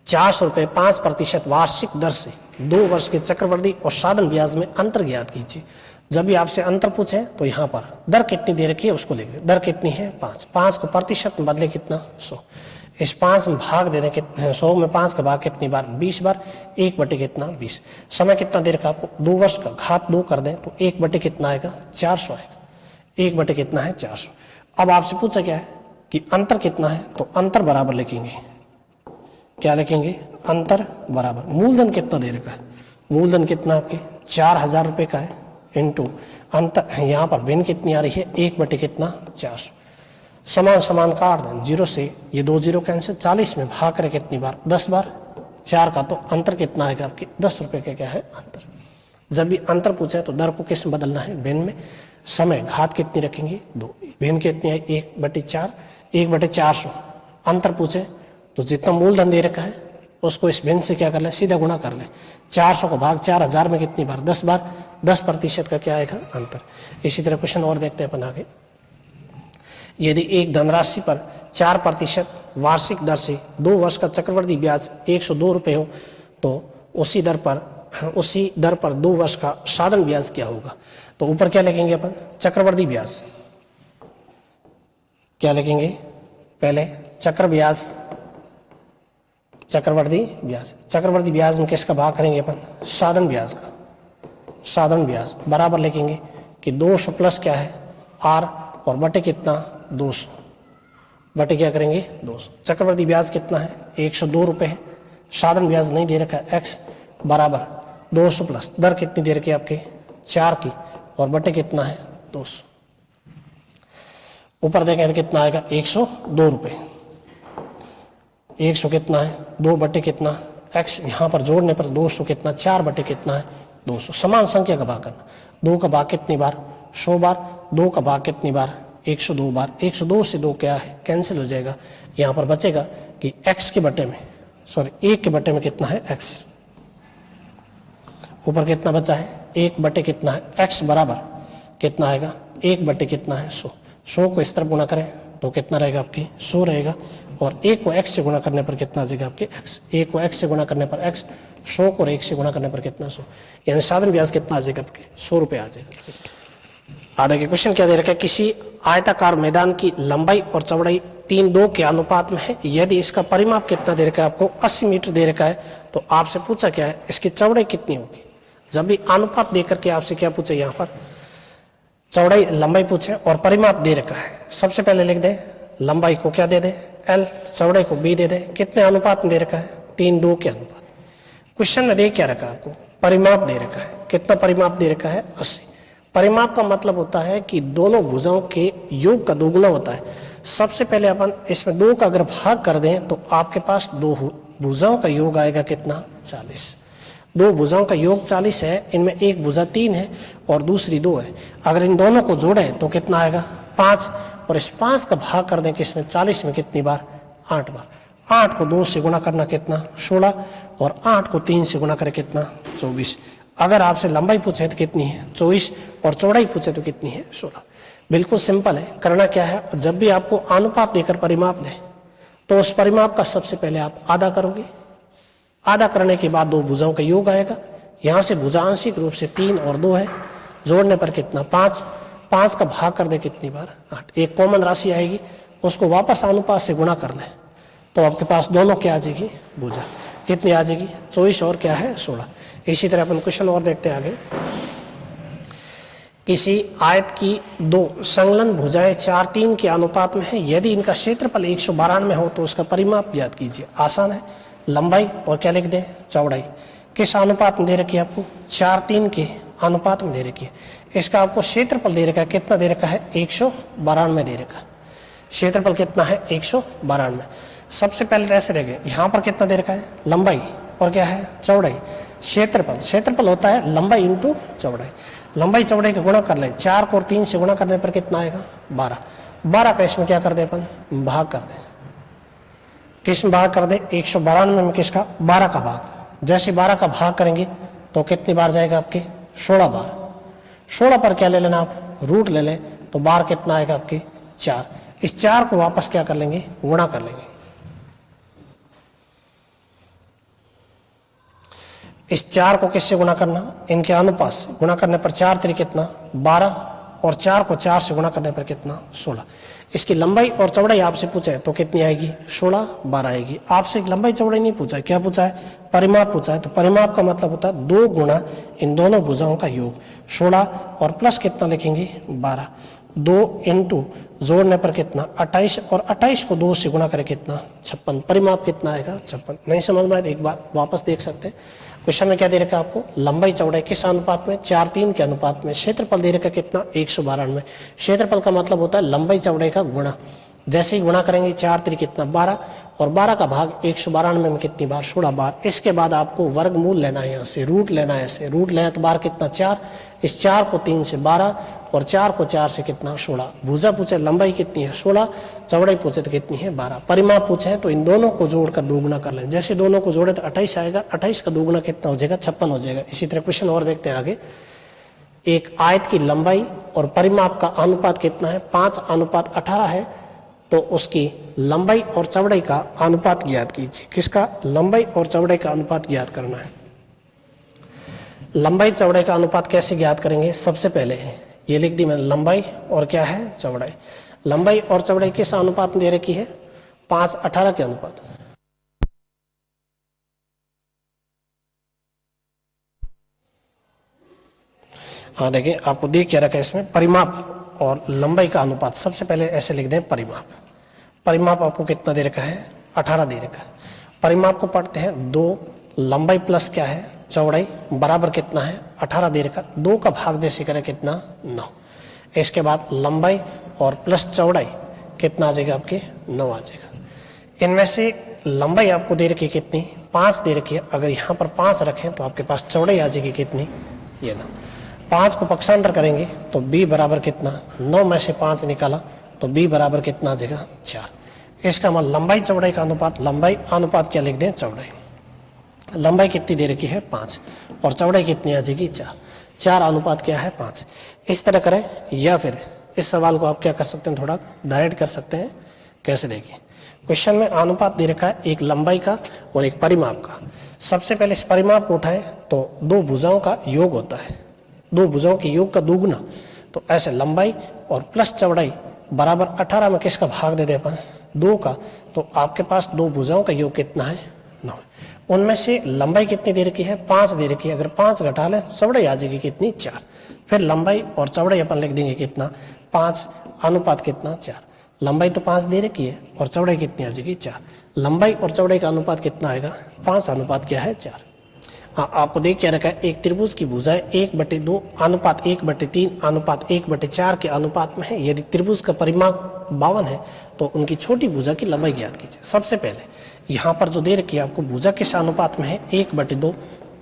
400 रुपये 5% वार्षिक दर से 2 वर्ष के चक्रवर्ती और साधन ब्याज में अंतर ज्ञात कीजिए। जब भी आपसे अंतर पूछे तो यहाँ पर दर कितनी दे रखी है उसको लिख दें, दर कितनी है 5 को प्रतिशत में बदले कितना 100, इस 5 में भाग दे दें कितने 100 में 5 का भाग कितनी बार 20 बार, 1 बटे कितना 20, समय कितना दे रखा आपको 2 वर्ष का, घात 2 कर दें तो 1 बटे कितना आएगा 400 आएगा, 1 बटे कितना है 400। अब आपसे पूछा क्या है कि अंतर कितना है तो अंतर बराबर लिखेंगे, क्या लिखेंगे अंतर बराबर, मूलधन कितना दे रखा है, मूलधन कितना आपके 4000 रुपये का है, इंटू अंतर यहाँ पर भिन्न कितनी आ रही है 1 बटे कितना 400, समान समान काट दें 0 से ये 2 0 कैंसिल, 40 में भाग करें कितनी बार 10 बार 4 का, तो अंतर कितना आएगा आपके 10 रुपये का क्या है अंतर। जब भी अंतर पूछे तो दर को किस में बदलना है भिन्न में, समय घात कितनी रखेंगे 2, भिन्न कितनी है 1 बटे 4 1 बटे 400, अंतर पूछे तो जितना मूलधन दे रखा है उसको इस भिन्न से क्या कर ले सीधा गुणा कर ले, 400 का भाग 4000 में कितनी बार 10 बार, 10% का क्या आएगा अंतर। इसी तरह क्वेश्चन और देखते हैं अपन आगे, यदि एक धनराशि पर 4% वार्षिक दर से 2 वर्ष का चक्रवर्ती ब्याज 102 रुपये हो तो उसी दर पर 2 वर्ष का साधन ब्याज क्या होगा। तो ऊपर क्या लिखेंगे अपन चक्रवर्ती ब्याज, क्या लिखेंगे पहले चक्रवर्ती ब्याज में किसका भाग करेंगे अपन साधन ब्याज का, साधन ब्याज बराबर लिखेंगे कि 200 प्लस क्या है आर और बटे कितना 200, बटे क्या करेंगे 200, चक्रवर्ती ब्याज कितना है 102 रुपये है, साधन ब्याज नहीं दे रखा है x बराबर 200 प्लस दर कितनी दे रखी है आपके 4 की और बटे कितना है 200, ऊपर देखें तो कितना आएगा 102 रुपये, 100 कितना है 2 बटे कितना x, यहाँ पर जोड़ने पर 200 कितना 4 बटे कितना है 200, समान संख्या का भाग करना, 2 का भाग कितनी बार 100 बार, 2 का भाग कितनी बार 102 बार, 102 से 2 क्या है कैंसिल हो जाएगा, यहाँ पर बचेगा कि x के बटे में 1 के बटे में कितना है x, ऊपर कितना बचा है 1 बटे कितना है x बराबर कितना आएगा 1 बटे कितना है 100 को इस तरफ गुणा करें तो कितना रहेगा आपकी 100 रहेगा, और 1 को x से गुणा करने पर कितना आ जाएगा आपके x, 1 को x से गुणा करने पर x, 100 को 1 से गुणा करने पर कितना 100, यानी साधन ब्याज कितना आ जाएगा आपके 100 रुपये आ जाएगा। आगे के क्वेश्चन क्या दे रखा है, किसी आयताकार मैदान की लंबाई और चौड़ाई 3:2 के अनुपात में है, यदि इसका परिमाप कितना दे रखा है आपको 80 मीटर दे रखा है तो आपसे पूछा क्या है इसकी चौड़ाई कितनी होगी। जब भी अनुपात दे करके आपसे क्या पूछे, यहाँ पर चौड़ाई लंबाई पूछे और परिमाप दे रखा है, सबसे पहले लिख दे लंबाई को क्या दे दे L, चौड़ाई को B दे दे, कितने अनुपात में दे रखा है 3:2 के अनुपात। क्वेश्चन में दे क्या रखा है आपको परिमाप दे रखा है, कितना परिमाप दे रखा है 80। परिमाप का मतलब होता है कि दोनों भुजाओं के योग का दोगुना होता है। सबसे पहले अपन इसमें 2 का अगर भाग कर दें तो आपके पास 2 भुजाओं का योग आएगा कितना 40, दो भुजाओं का योग 40 है, इनमें एक भुजा 3 है और दूसरी 2 है। अगर इन दोनों को जोड़े तो कितना आएगा 5, और इस 5 का भाग कर दें किसमें 40 में कितनी बार 8 बार। 8 को 2 से गुणा करना कितना 16, और 8 को 3 से गुणा करें कितना 24। अगर आपसे लंबाई पूछे तो कितनी है 24, और चौड़ाई पूछे तो कितनी है 16। बिल्कुल सिंपल है। करना क्या है, जब भी आपको अनुपात देकर परिमाप दे तो उस परिमाप का सबसे पहले आप आधा करोगे। आधा करने के बाद दो भुजाओं का योग आएगा। यहाँ से भुजा आंशिक रूप से 3 और 2 है, जोड़ने पर कितना 5। 5 का भाग कर दे कितनी बार 8। एक कॉमन राशि आएगी, उसको वापस अनुपात से गुणा कर ले तो आपके पास दोनों क्या आ जाएगी भुजा कितनी आ जाएगी 24 और क्या है 16। इसी तरह अपन क्वेश्चन और देखते हैं आगे। किसी आयत की दो संलग्न भुजाएं 4, 3 के अनुपात में है। यदि इनका क्षेत्रफल 192 हो तो उसका परिमाप ज्ञात कीजिए। आसान है। लंबाई और क्या लिख दें चौड़ाई किस अनुपात में दे रखी है आपको 4, 3 के अनुपात में दे रखी है। इसका आपको क्षेत्रफल दे रखा है, कितना दे रखा है 192 दे रखा है। क्षेत्रफल कितना है 192। सबसे पहले तो ऐसे रहेगा, यहाँ पर कितना दे रखा है लंबाई और क्या है चौड़ाई। क्षेत्रफल होता है लंबाई इंटू चौड़ाई। लंबाई चौड़ाई का गुणा कर ले, 4 को 3 से गुणा करने पर कितना आएगा 12। 12 का इसमें क्या कर दे अपन भाग कर दे। किस में भाग कर दे 192 में किसका 12 का भाग। जैसे 12 का भाग करेंगे तो कितनी बार जाएगा आपके 16 बार। 16 पर क्या ले लेना आप रूट ले लें तो बार कितना आएगा आपके 4। इस 4 को वापस क्या कर लेंगे गुणा कर लेंगे। इस 4 को किससे गुणा करना इनके अनुपात से। गुणा करने पर 4 3 कितना 12, और 4 को 4 से गुणा करने पर कितना 16। इसकी लंबाई और चौड़ाई आपसे पूछा है तो कितनी आएगी 16 12 आएगी। आपसे लंबाई चौड़ाई नहीं पूछा है, क्या पूछा है परिमाप पूछा है। तो परिमाप का मतलब होता है 2 गुणा इन दोनों भुजाओं का योग 16 और प्लस कितना लिखेंगे 12। 2 इंटू जोड़ने पर कितना 28, और 28 को 2 से गुणा करें कितना 56। परिमाप कितना आएगा 56। नहीं समझ में आए एक बार वापस देख सकते हैं। क्वेश्चन में क्या दे रखा है आपको लंबाई चौड़ाई किस अनुपात में 4, 3 के अनुपात में। क्षेत्रफल दे रखा कितना 192। क्षेत्रफल का मतलब होता है लंबाई चौड़ाई का गुणा। जैसे ही गुणा करेंगे 4 3 कितना 12, और 12 का भाग 192 में कितनी बार 16 बार। इसके बाद आपको वर्गमूल लेना है, यहाँ से रूट लेना है। ऐसे रूट लेना तो बार कितना 4। इस 4 को 3 से 12, और 4 को 4 से कितना 16। भुजा पूछे लंबाई कितनी है 16, चौड़ाई पूछे तो कितनी है 12। परिमाप पूछे तो इन दोनों को जोड़कर दोगुना कर लें। जैसे दोनों को जोड़े तो 28 आएगा, 28 का दोगुना कितना हो जाएगा 56 हो जाएगा। इसी तरह क्वेश्चन और देखते हैं आगे। एक आयत की लंबाई और परिमाप का अनुपात कितना है 5:18 है, तो उसकी लंबाई और चौड़ाई का अनुपात ज्ञात कीजिए। किसका लंबाई और चौड़ाई का अनुपात ज्ञात करना है। लंबाई चौड़ाई का अनुपात कैसे ज्ञात करेंगे, सबसे पहले ये लिख दी मैंने लंबाई और क्या है चौड़ाई। लंबाई और चौड़ाई किस अनुपात में दे रखी है 5:18 के अनुपात। हाँ देखिए आपको देख क्या रखा है इसमें परिमाप और लंबाई का अनुपात। सबसे पहले ऐसे लिख दें परिमाप। परिमाप आपको कितना दे रखा है 18 दे रखा है। परिमाप को पढ़ते हैं 2 लंबाई प्लस क्या है चौड़ाई बराबर कितना है 18 दे रखा। 2 का भाग जैसे करें कितना 9। इसके बाद लंबाई और प्लस चौड़ाई कितना आ जाएगा आपके 9 आ जाएगा। इनमें से लंबाई आपको दे रखी है कितनी 5 दे रखी है। अगर यहाँ पर 5 रखें तो आपके पास चौड़ाई आ जाएगी कितनी ये 9। 5 को पक्षांतर करेंगे तो b बराबर कितना 9 में से 5 निकाला तो b बराबर कितना आ जाएगा 4। इसका मतलब लंबाई चौड़ाई का अनुपात, लंबाई अनुपात क्या लिख दें चौड़ाई। लंबाई कितनी दे रखी है 5 और चौड़ाई कितनी आ जाएगी 4। 4 अनुपात क्या है 5। इस तरह करें, या फिर इस सवाल को आप क्या कर सकते हैं थोड़ा डायरेक्ट कर सकते हैं। कैसे देखिए क्वेश्चन में अनुपात दे रखा है एक लंबाई का और एक परिमाप का। सबसे पहले इस परिमाप को उठाए तो 2 भुजाओं का योग होता है, 2 भुजाओं के योग का दोगुना। तो ऐसे लंबाई और प्लस चौड़ाई बराबर 18 में किसका भाग दे दे अपन 2 का, तो आपके पास 2 भुजाओं का योग कितना है 9। उनमें से लंबाई कितनी दे रखी है 5 दे रखी है। अगर 5 घटा लें तो चौड़ाई आ जाएगी कितनी 4। फिर लंबाई और चौड़ाई अपन लिख देंगे कितना 5 अनुपात कितना 4। लंबाई तो 5 दे रखी है और चौड़ाई कितनी आ जाएगी 4। लंबाई और चौड़ाई का अनुपात कितना आएगा 5 अनुपात क्या है 4। हाँ आपको देख क्या रखा है एक त्रिभुज की भुजाएं 1/2 अनुपात 1/3 अनुपात 1/4 के अनुपात में है। यदि त्रिभुज का परिमाप 52 है तो उनकी छोटी भुजा की लंबाई ज्ञात कीजिए। सबसे पहले यहाँ पर जो दे रखी है आपको भुजा किस अनुपात में है 1/2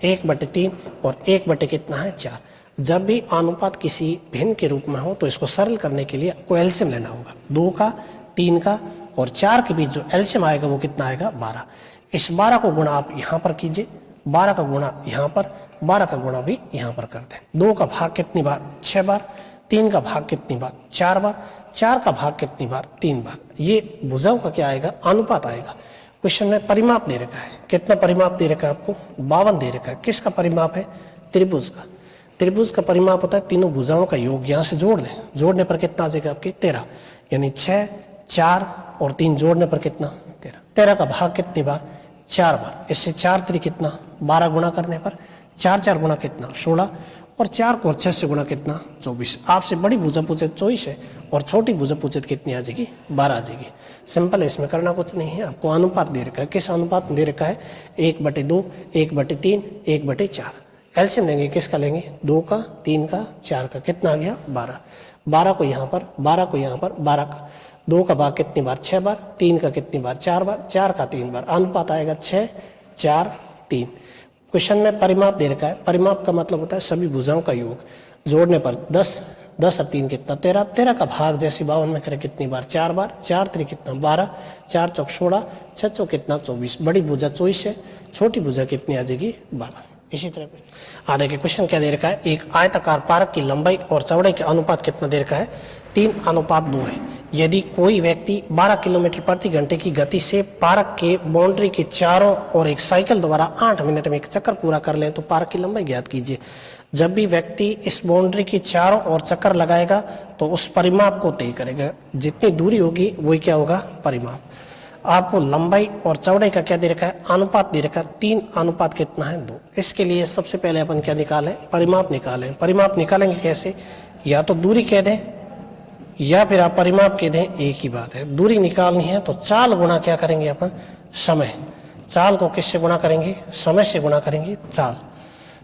1/3 और 1/ कितना है 4। जब भी अनुपात किसी भिन्न के रूप में हो तो इसको सरल करने के लिए आपको एलसीएम लेना होगा। 2 का, 3 का और 4 के बीच जो एलसीएम आएगा वो कितना आएगा 12। इस 12 को गुणा आप यहाँ पर कीजिए, 12 का गुणा यहाँ पर, 12 का गुणा भी यहाँ पर कर दें। 2 का भाग कितनी बार 6 बार, 3 का भाग कितनी बार 4 बार, 4 का भाग कितनी बार 3 बार। ये भुजाओं का क्या आएगा अनुपात आएगा। क्वेश्चन में परिमाप दे रखा है, कितना परिमाप दे रखा है आपको 52 दे रखा है। किसका परिमाप है त्रिभुज का। त्रिभुज का परिमाप होता है तीनों भुजाओं का योग। यहाँ से जोड़ दें, जोड़ने पर कितना आ जाएगा आपकी 13, यानी 6, 4 और 3 जोड़ने पर कितना 13। 13 का भाग कितनी बार 4 बार। इससे 4 3 कितना 12 गुणा करने पर 4 4 गुणा कितना 16 और 4 को 6 से गुणा कितना 24। आपसे बड़ी भुजा पूछे 24 है और छोटी भुजा पूछे कितनी आ जाएगी 12 आ जाएगी। सिंपल है, इसमें करना कुछ नहीं है। आपको अनुपात दे रखा है, किस अनुपात दे रखा है 1/2, 1/3, 1/4। एलसीएम लेंगे, किसका लेंगे 2 का, 3 का, 4 का, कितना आ गया 12। 12 को यहाँ पर, 12 को यहाँ पर, 12 का 2 का भाग कितनी बार 6 बार, 3 का कितनी बार 4 बार, 4 का 3 बार। अनुपात आएगा 6, 4, 3। क्वेश्चन में परिमाप दे रखा है। परिमाप का मतलब होता है सभी भुजाओं का योग। जोड़ने पर 10, 10 और 3 कितना 13, 13 का भाग जैसे 52 में करें कितनी बार 4 बार, 4 3 कितना 12, 4 चौक 16, 6 चौक कितना 24। बड़ी भुजा 24 है, छोटी भुजा कितनी आ जाएगी 12। इसी तरह आगे के क्वेश्चन क्या दे रखा है, एक आयताकार पार्क की लंबाई और चौड़ाई के अनुपात कितना दे रखा है 3:2 है। यदि कोई व्यक्ति 12 किलोमीटर प्रति घंटे की गति से पार्क के बाउंड्री के चारों और एक साइकिल द्वारा 8 मिनट में एक चक्कर पूरा कर ले तो पार्क की लंबाई ज्ञात कीजिए। जब भी व्यक्ति इस बाउंड्री के चारों ओर चक्कर लगाएगा तो उस परिमाप को तय करेगा। जितनी दूरी होगी वही क्या होगा परिमाप। आपको लंबाई और चौड़ाई का क्या दे रखा है अनुपात दे रखा है 3:2 कितना है 2। इसके लिए सबसे पहले अपन क्या निकालें परिमाप निकालें। परिमाप निकालेंगे कैसे, या तो दूरी कह दें या फिर आप परिमाप कह दें, एक ही बात है। दूरी निकालनी है तो चाल गुणा क्या करेंगे अपन समय। चाल को किससे गुणा करेंगे समय से गुणा करेंगे।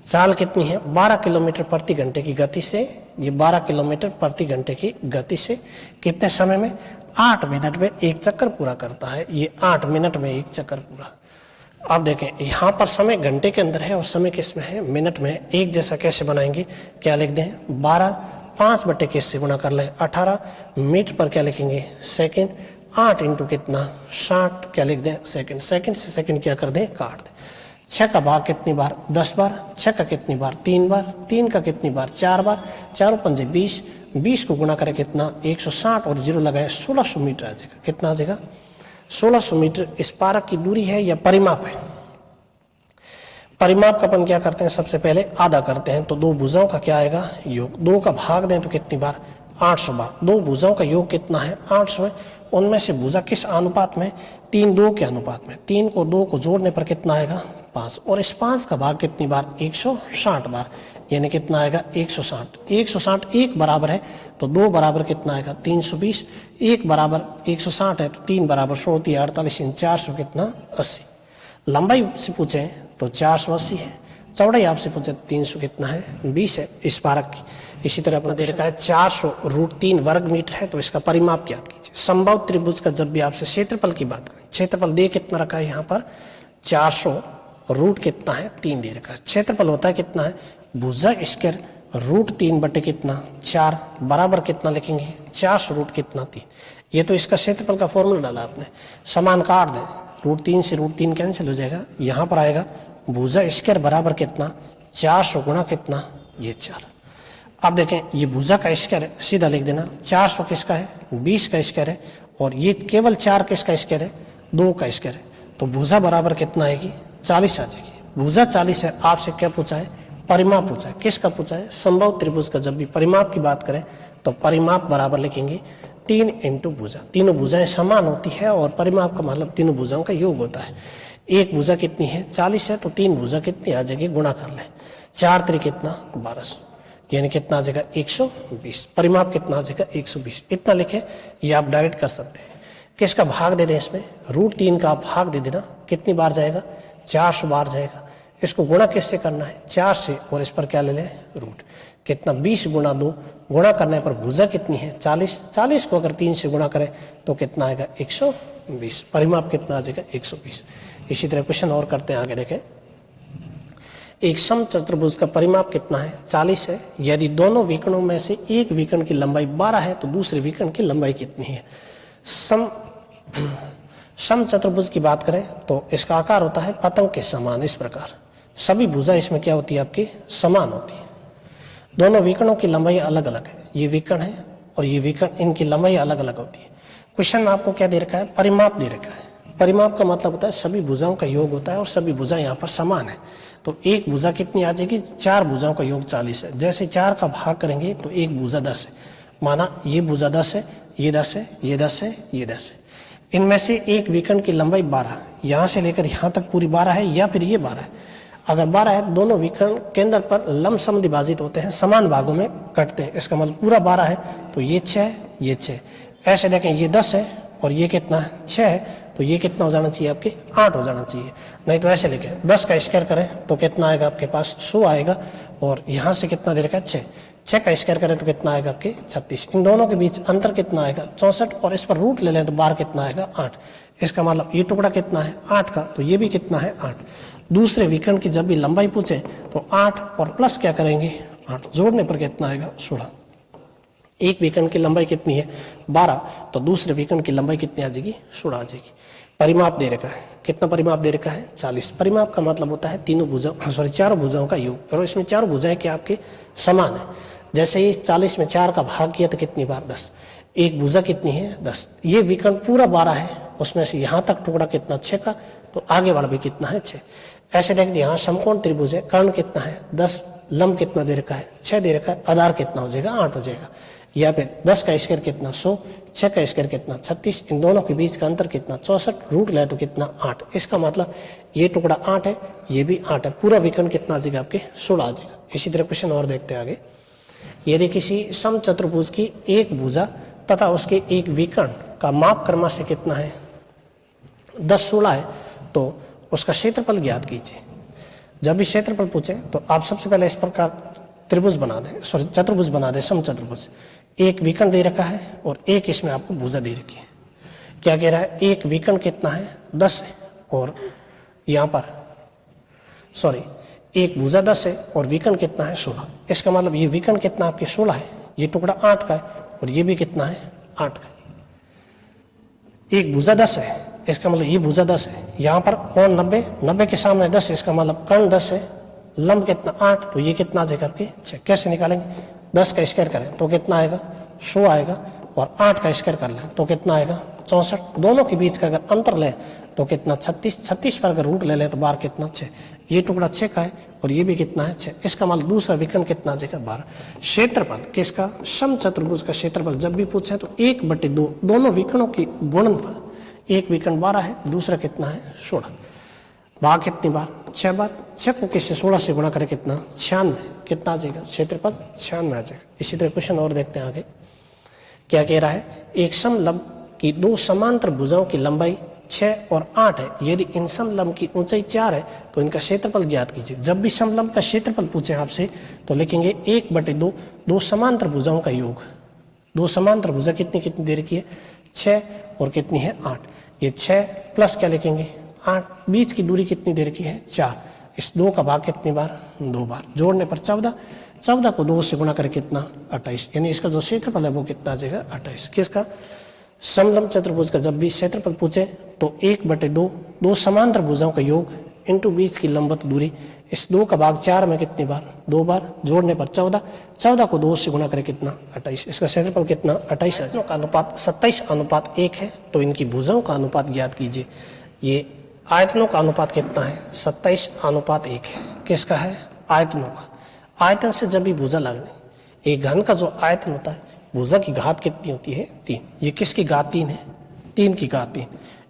चाल कितनी है 12 किलोमीटर प्रति घंटे की गति से, ये 12 किलोमीटर प्रति घंटे की गति से कितने समय में 8 मिनट में एक चक्कर पूरा करता है। ये 8 मिनट में एक चक्कर पूरा। अब देखें यहाँ पर समय घंटे के अंदर है और समय किस में है मिनट में। एक जैसा कैसे बनाएंगे, क्या लिख दें 12 5 बटे किस से गुणा कर लें 18 मीटर पर क्या लिखेंगे सेकंड। 8 इंटू कितना 60 क्या लिख दें सेकंड। सेकंड से सेकंड क्या कर दें काट दें। 6 का भाग कितनी बार 10 बार, 6 का कितनी बार 3 बार, 3 का कितनी बार 4 बार, 4 पंजे 20, 20 को गुणा करें कितना 160 और 0 लगाए 1600 मीटर आ जाएगा। कितना आ जाएगा 1600 मीटर इस पार्क की दूरी है या परिमाप है। परिमाप का अपन क्या करते हैं सबसे पहले आधा करते हैं तो 2 भुजाओं का क्या आएगा योग। 2 का भाग दें तो कितनी बार 800 बार। 2 भुजाओं का योग कितना है 800 है। उनमें से भुजा किस अनुपात में 3:2 के अनुपात में। 3 को 2 को जोड़ने पर कितना आएगा 5 और इस 5 का भाग कितनी बार 160 बार, यानी कितना आएगा 160। 160 1 बराबर है तो 2 बराबर कितना आएगा 320। 1 बराबर 160 है तो 3 बराबर 16 48 400 कितना 80। लंबाई से पूछे तो 480 है। चौड़ाई आपसे पूछे 300 कितना है 20 है इस पार्क की। इसी तरह अपना दे रखा है 400√3 वर्ग मीटर है तो इसका परिमाप ज्ञात कीजिए। समबाहु त्रिभुज का जब भी आपसे क्षेत्रफल की बात करें, क्षेत्रफल दे कितना रखा है यहाँ पर 400 रूट कितना है 3 दे रखा है। क्षेत्रफल होता है कितना है भुजा स्क्वायर √3 बटे कितना 4 बराबर कितना लिखेंगे 400 रूट कितना 3। ये तो इसका क्षेत्रफल का फॉर्मूला डाला आपने। समान काट दें √3 से √3 कैंसिल हो जाएगा। यहाँ पर आएगा भुजा स्क्वायर बराबर कितना 400 गुणा कितना ये 4। अब देखें ये भुजा का स्क्वायर है सीधा लिख देना 400 किसका है 20 का स्क्वायर है और ये केवल 4 किसका स्क्वायर है 2 का स्क्वायर है तो भुजा बराबर कितना आएगी 40 आ जाएगी। भुजा 40 है। आपसे क्या पूछा है परिमाप पूछा है। किसका पूछा है समबाहु त्रिभुज का। जब भी परिमाप की बात करें तो परिमाप बराबर लिखेंगे 3 इंटू भुजा। तीनों भुजाएं समान होती है और परिमाप का मतलब तीनों भुजाओं का योग होता है। एक भुजा कितनी है 40 है तो 3 भुजा कितनी आ जाएगी गुणा कर लें 4 3 कितना 1200 यानी कितना आ जाएगा 120। परिमाप कितना आ जाएगा 120। इतना लिखे ये आप डायरेक्ट कर सकते हैं। किसका भाग दे दें इसमें √3 का भाग दे देना कितनी बार जाएगा 400 बार जाएगा। इसको गुणा किससे करना है 4 से और इस पर क्या ले लें रूट कितना 20 गुणा 2 गुणा करने पर भुजा कितनी है 40। 40 को अगर 3 से गुणा करें तो कितना आएगा 120। परिमाप कितना आ जाएगा 120। इसी तरह क्वेश्चन और करते हैं आगे देखें। एक समचतुर्भुज का परिमाप कितना है? 40 है। यदि दोनों विकर्णों में से एक विकर्ण की लंबाई 12 है तो दूसरे विकर्ण की लंबाई कितनी है? समचतुर्भुज की बात करें तो इसका आकार होता है पतंग के समान। इस प्रकार सभी भुजा इसमें क्या होती है? आपकी समान होती है। दोनों विकर्णों की लंबाई अलग अलग है। ये विकर्ण है और ये विकर्ण, इनकी लंबाई अलग अलग होती है। क्वेश्चन में आपको क्या दे रखा है? परिमाप दे रखा है। परिमाप का मतलब होता है सभी भुजाओं का योग होता है और सभी भुजा यहाँ पर समान है। तो एक भुजा कितनी आ जाएगी? 4 भुजाओं का योग 40 है। जैसे 4 का भाग करेंगे तो एक भुजा 10 है। माना ये भुजा 10 है, ये 10 है, ये 10 है, ये 10 है। इनमें से एक विकर्ण की लंबाई 12, यहाँ से लेकर यहाँ तक पूरी 12 है या फिर ये 12 है। अगर 12 है, दोनों विकर्ण केंद्र पर लंबसम विभाजित होते हैं, समान भागों में कटते हैं। इसका मतलब पूरा 12 है तो ये 6, ये 6। ऐसे देखें ये 10 है और ये कितना है? 6 है। तो ये कितना हो जाना चाहिए? आपके 8 हो जाना चाहिए। नहीं तो ऐसे लिखे 10 का स्क्वायर करें तो कितना आएगा? आपके पास 100 आएगा। और यहाँ से कितना दे रखा है? 6 का स्क्वायर करें तो कितना आएगा? आपके 36। इन दोनों के बीच अंतर कितना आएगा? 64। और इस पर रूट ले लें तो बाहर कितना आएगा? 8। इसका मतलब ये टुकड़ा कितना है? 8 का। तो ये भी कितना है? 8। दूसरे विकर्ण की जब भी लंबाई पूछे तो 8 और प्लस क्या करेंगे? 8 जोड़ने पर कितना आएगा? 16। एक विकर्ण की लंबाई कितनी है? 12। तो दूसरे विकर्ण की लंबाई कितनी आ जाएगी? 16 आ जाएगी। परिमाप दे रखा है। कितना परिमाप दे रखा है? 40। परिमाप का मतलब होता है चारों भुजाओं का योग। और इसमें चारों भुजाएं क्या आपके समान है। जैसे ही 40 में 4 का भाग किया तो कितनी बार? 10। एक भुजा कितनी है? 10। ये विकर्ण पूरा 12 है, उसमें से यहाँ तक टुकड़ा कितना? 6 का। तो आगे वाला भी कितना है? 6। ऐसे देखते यहाँ समकोण त्रिभुज है। कर्ण कितना है? 10। लंब कितना दे रखा है? 6 दे रखा है। आधार कितना हो जाएगा? 8 हो जाएगा। या फिर 10 का स्क्वायर कितना? 100। 6 का स्क्वायर कितना? 36। इन दोनों के बीच का अंतर कितना? 64। रूट ले तो कितना? 8। इसका मतलब ये टुकड़ा 8 है, ये भी 8 है। पूरा विकर्ण कितना आ जाएगा? आपके 16 आ जाएगा। इसी तरह क्वेश्चन और देखते हैं आगे। यदि किसी समचतुर्भुज की एक भुजा तथा उसके एक विकर्ण का माप क्रमशः कितना है? 10, 16 है तो उसका क्षेत्रफल ज्ञात कीजिए। जब भी क्षेत्रफल पूछे तो आप सबसे पहले इस प्रकार त्रिभुज बना दें, सॉरी चतुर्भुज बना दें, समचतुर्भुज। एक विकर्ण दे रखा है और एक इसमें आपको भुजा दे रखी है। क्या कह रहा है? एक विकर्ण कितना है? 10 है और यहाँ पर एक भुजा 10 है और विकर्ण कितना है? 16। इसका मतलब ये विकर्ण कितना आपके 16 है, ये टुकड़ा 8 का है और ये भी कितना है? 8 का। एक भुजा 10 है, इसका मतलब ये भुजा 10 है। यहाँ पर कोण 90, 90 के सामने 10, इसका मतलब कर्ण 10 है। लंब कितना? 8। तो ये कितना आ जाएगा? आपके 6। कैसे निकालेंगे? 10 का स्क्वायर करें तो कितना आएगा? 100 आएगा। और 8 का स्क्वायर कर लें तो कितना आएगा? 64। दोनों के बीच का अगर अंतर लें तो कितना? 36। 36 पर अगर रूट ले लें तो बाहर कितना? 6। ये टुकड़ा 6 का है और ये भी कितना है? 6। इसका मतलब दूसरा विकर्ण कितना आ जाएगा? 12। क्षेत्रफल किसका? समचतुर्भुज का क्षेत्रफल जब भी पूछे तो 1/2 दोनों विकर्णों की गुणनफल। एक विकर्ण 12 है, दूसरा कितना है? 16। भाग कितनी बार? 6 बार। 6 को किससे? 16 से गुणा करें कितना? 96। कितना आ जाएगा? क्षेत्रफल 96 आ जाएगा। इसी तरह क्वेश्चन और देखते हैं आगे। क्या कह रहा है? एक समलंब की 2 समांतर भुजाओं की लंबाई 6 और 8 है। यदि इन समलंब की ऊंचाई 4 है तो इनका क्षेत्रफल ज्ञात कीजिए। जब भी समलंब का क्षेत्रफल पूछे आपसे तो लिखेंगे 1/2 दो समांतर भुजाओं का योग। 2 समांतर भुजा कितनी कितनी दे रखी है? 6 और कितनी है? 8। ये 6 प्लस क्या लिखेंगे? 8। बीच की दूरी कितनी दे रखी है? 4। इस 2 का भाग कितनी बार? 2 बार। जोड़ने पर 14। 14 को 2 से गुणा करें कितना? 28। यानी इसका जो क्षेत्रफल है वो कितना आ जाएगा? 28। किसका? समलंब चतुर्भुज का जब भी क्षेत्रफल पूछे तो 1/2 दो समांतर भुजाओं का योग इंटू बीच की लंबवत दूरी। इस 2 का भाग 4 में कितनी बार? 2 बार। जोड़ने पर 14। 14 को 2 से गुणा करें कितना? 28। इसका क्षेत्रफल कितना? 28 है। का अनुपात 27:1 है। तो इनकी भुजाओं का अनुपात ज्ञात कीजिए। ये आयतनों का अनुपात कितना है? 27:1 है। किसका है? आयतनों का। आयतन से जब भी भुजा लगनी, एक घन का जो आयतन होता है, भुजा की घात कितनी होती है? 3। ये किसकी घात 3 है? 3 की घात 3।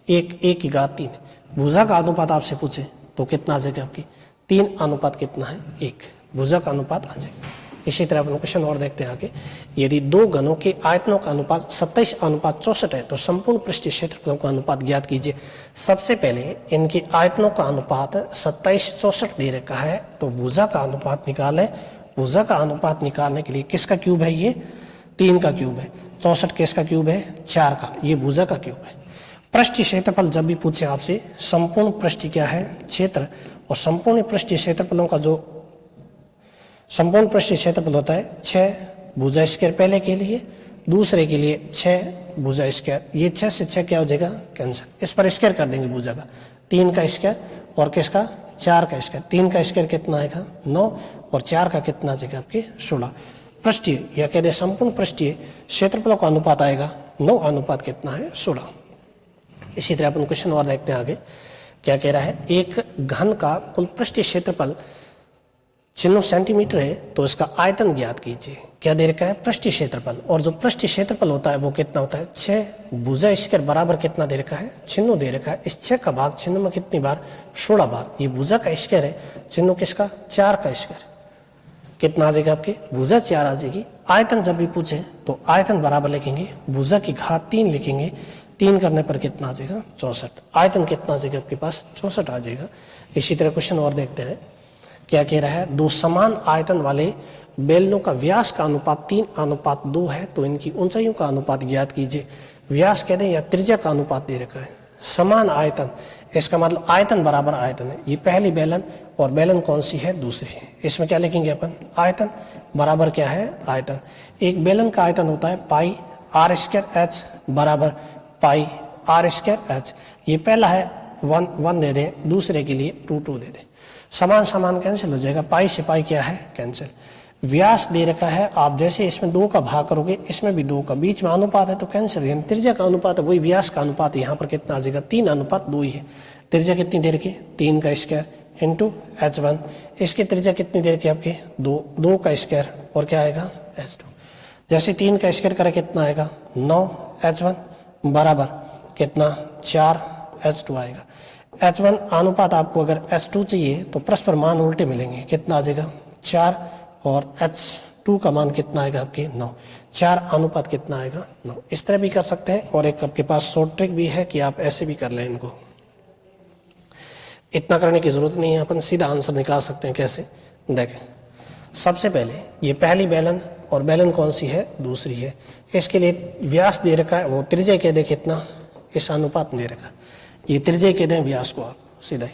एक की घात 3 है। भुजा का अनुपात आपसे पूछे तो कितना आ जाएगा? आपकी 3 अनुपात कितना है? 1। भुजा का अनुपात आ जाएगा। इसी तरह अपन क्वेश्चन और देखते हैं आगे। यदि 2 घनों के आयतनों का अनुपात 27:64 है तो संपूर्ण पृष्ठीय क्षेत्रफलों का अनुपात ज्ञात कीजिए। सबसे पहले इनके आयतनों का अनुपात 27:64 दे रखा है तो भुजा का अनुपात निकालें। भुजा का अनुपात निकालने के लिए किसका क्यूब है? ये 3 का क्यूब है। 64 किसका क्यूब है? 4 का। ये भुजा का क्यूब है। पृष्ठीय क्षेत्रफल जब भी पूछे आपसे, संपूर्ण पृष्ठ क्या है? क्षेत्र, और संपूर्ण पृष्ठीय क्षेत्रफलों का जो संपूर्ण पृष्ठीय क्षेत्रफल होता है 6 भुजा स्क्वायर पहले के लिए, दूसरे के लिए 6 भुजा स्क्वायर। ये 6 से 6 क्या हो जाएगा, कैंसिल। इस पर स्क्वायर कर देंगे भुजा का, 3 का स्क्वायर और किसका 4 का स्क्वायर। 3 का स्क्वायर कितना आएगा 9 और 4 का कितना आ जाएगा आपके 16। पृष्ठीय या कह दे संपूर्ण पृष्ठीय क्षेत्रफलों का अनुपात आएगा 9 अनुपात कितना है 16। इसी तरह अपन क्वेश्चन और देखते हैं आगे क्या कह रहा है। एक घन का कुल पृष्ठीय क्षेत्रफल 96 सेंटीमीटर है तो इसका आयतन ज्ञात कीजिए। क्या दे रखा है, पृष्ठीय क्षेत्रफल, और जो पृष्ठीय क्षेत्रफल होता है वो कितना होता है 6 भुजा स्क्वायर बराबर कितना दे रखा है, चिन्ह दे रखा है। इस 6 का भाग चिन्ह में कितनी बार, 16 बार। ये भुजा का स्क्वायर है, चिन्ह किसका 4 का स्क्वायर, कितना आ जाएगा आपके भुजा 4 आ जाएगी। आयतन जब भी पूछे तो आयतन बराबर लिखेंगे, भुजा की घात 3 लिखेंगे, 3 करने पर कितना आ जाएगा 64। आयतन कितना आ जाएगा आपके पास 64 आ जाएगा। इसी तरह क्वेश्चन और देखते हैं क्या कह रहा है। दो समान आयतन वाले बेलनों का व्यास का अनुपात 3:2 है तो इनकी ऊंचाइयों का अनुपात ज्ञात कीजिए। व्यास कह दें या त्रिज्या का अनुपात दे रखा है। समान आयतन, इसका मतलब आयतन बराबर आयतन है। ये पहली बेलन और बेलन कौन सी है, दूसरी। इसमें क्या लिखेंगे अपन, आयतन बराबर क्या है आयतन। एक बेलन का आयतन होता है पाई आर स्क्वायर एच बराबर पाई आर स्क्वायर एच। ये पहला है 1 दे दे, दूसरे के लिए 2 दे दे। समान समान कैंसिल हो जाएगा, पाई से पाई क्या है कैंसिल। व्यास दे रखा है, आप जैसे इसमें 2 का भाग करोगे इसमें भी 2 का, बीच में अनुपात है तो कैंसिल। यानी त्रिज्या का अनुपात है वही व्यास का अनुपात है। यहाँ पर कितना आ जाएगा 3:2 ही है। त्रिज्या कितनी दे रखी है 3 का स्क्वायर इंटू h1। इसकी त्रिज्या कितनी दे रखी है आपके 2 का स्क्वायर और क्या आएगा h2। जैसे 3 का स्क्वायर करें कितना आएगा 9 h1 बराबर कितना 4 h2 आएगा। h1 अनुपात आपको अगर h2 चाहिए तो परस्पर मान उल्टे मिलेंगे, कितना आ जाएगा 4 और h2 का मान कितना आएगा आपके 9। 4 अनुपात कितना आएगा 9। इस तरह भी कर सकते हैं और एक आपके पास शॉर्ट ट्रिक भी है कि आप ऐसे भी कर लें इनको। इतना करने की जरूरत नहीं है, अपन सीधा आंसर निकाल सकते हैं। कैसे देखें, सबसे पहले ये पहली बेलन और बेलन कौन सी है दूसरी है। इसके लिए व्यास दे रखा है, वो त्रिज्या कह दे कितना, इस अनुपात में दे रखा है। ये त्रिज्या कह दें व्यास को आप सीधा ही।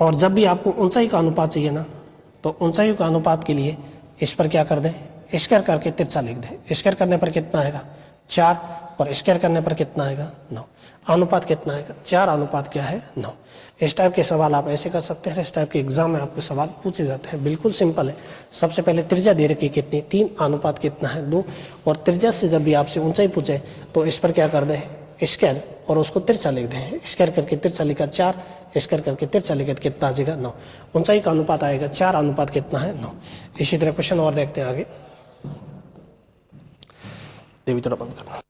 और जब भी आपको ऊंचाई का अनुपात चाहिए ना तो ऊंचाई का अनुपात के लिए इस पर क्या कर दें, स्क्वायर करके तिरछा लिख दें। स्क्वायर करने पर कितना आएगा 4 और स्क्वायर करने पर कितना आएगा 9। अनुपात कितना आएगा 4 अनुपात क्या है 9। इस टाइप के सवाल आप ऐसे कर सकते हैं। इस टाइप के एग्जाम में आपके सवाल पूछे जाते हैं, बिल्कुल सिंपल है। सबसे पहले त्रिज्या दे रखी कितनी 3 अनुपात कितना है 2, और त्रिज्या से जब भी आपसे ऊंचाई पूछे तो इस पर क्या कर दें स्क्वायर और उसको तिरछा लिख दें। स्क्वायर करके तिरछा लिखा 4, स्क्वायर करके तिरछा लिखा कितना आ जाएगा 9। ऊंचाई का अनुपात आएगा 4 अनुपात कितना है 9। इसी तरह क्वेश्चन और देखते हैं आगे। देवी थोड़ा बंद करना।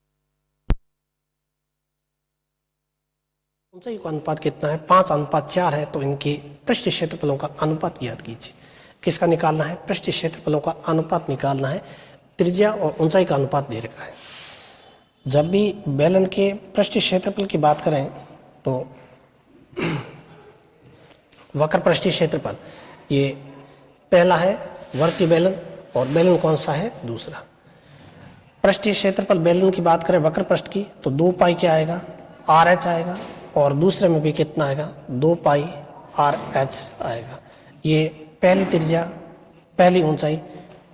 ऊंचाई का अनुपात कितना है 5:4 है तो इनके पृष्ठीय क्षेत्रफलों का अनुपात ज्ञात कीजिए। किसका निकालना है, पृष्ठीय क्षेत्रफलों का अनुपात निकालना है। त्रिज्या और ऊंचाई का अनुपात दे रखा है। जब भी बेलन के पृष्ठीय क्षेत्रफल की बात करें तो वक्र पृष्ठीय क्षेत्रफल ये पहला है वर्तीय बेलन और बेलन कौन सा है दूसरा। पृष्ठीय क्षेत्रफल बेलन की बात करें वक्र पृष्ठ की तो 2 पाई क्या आएगा RH आएगा, और दूसरे में भी कितना आएगा 2 पाई RH आएगा। ये पहली त्रिज्या पहली ऊंचाई,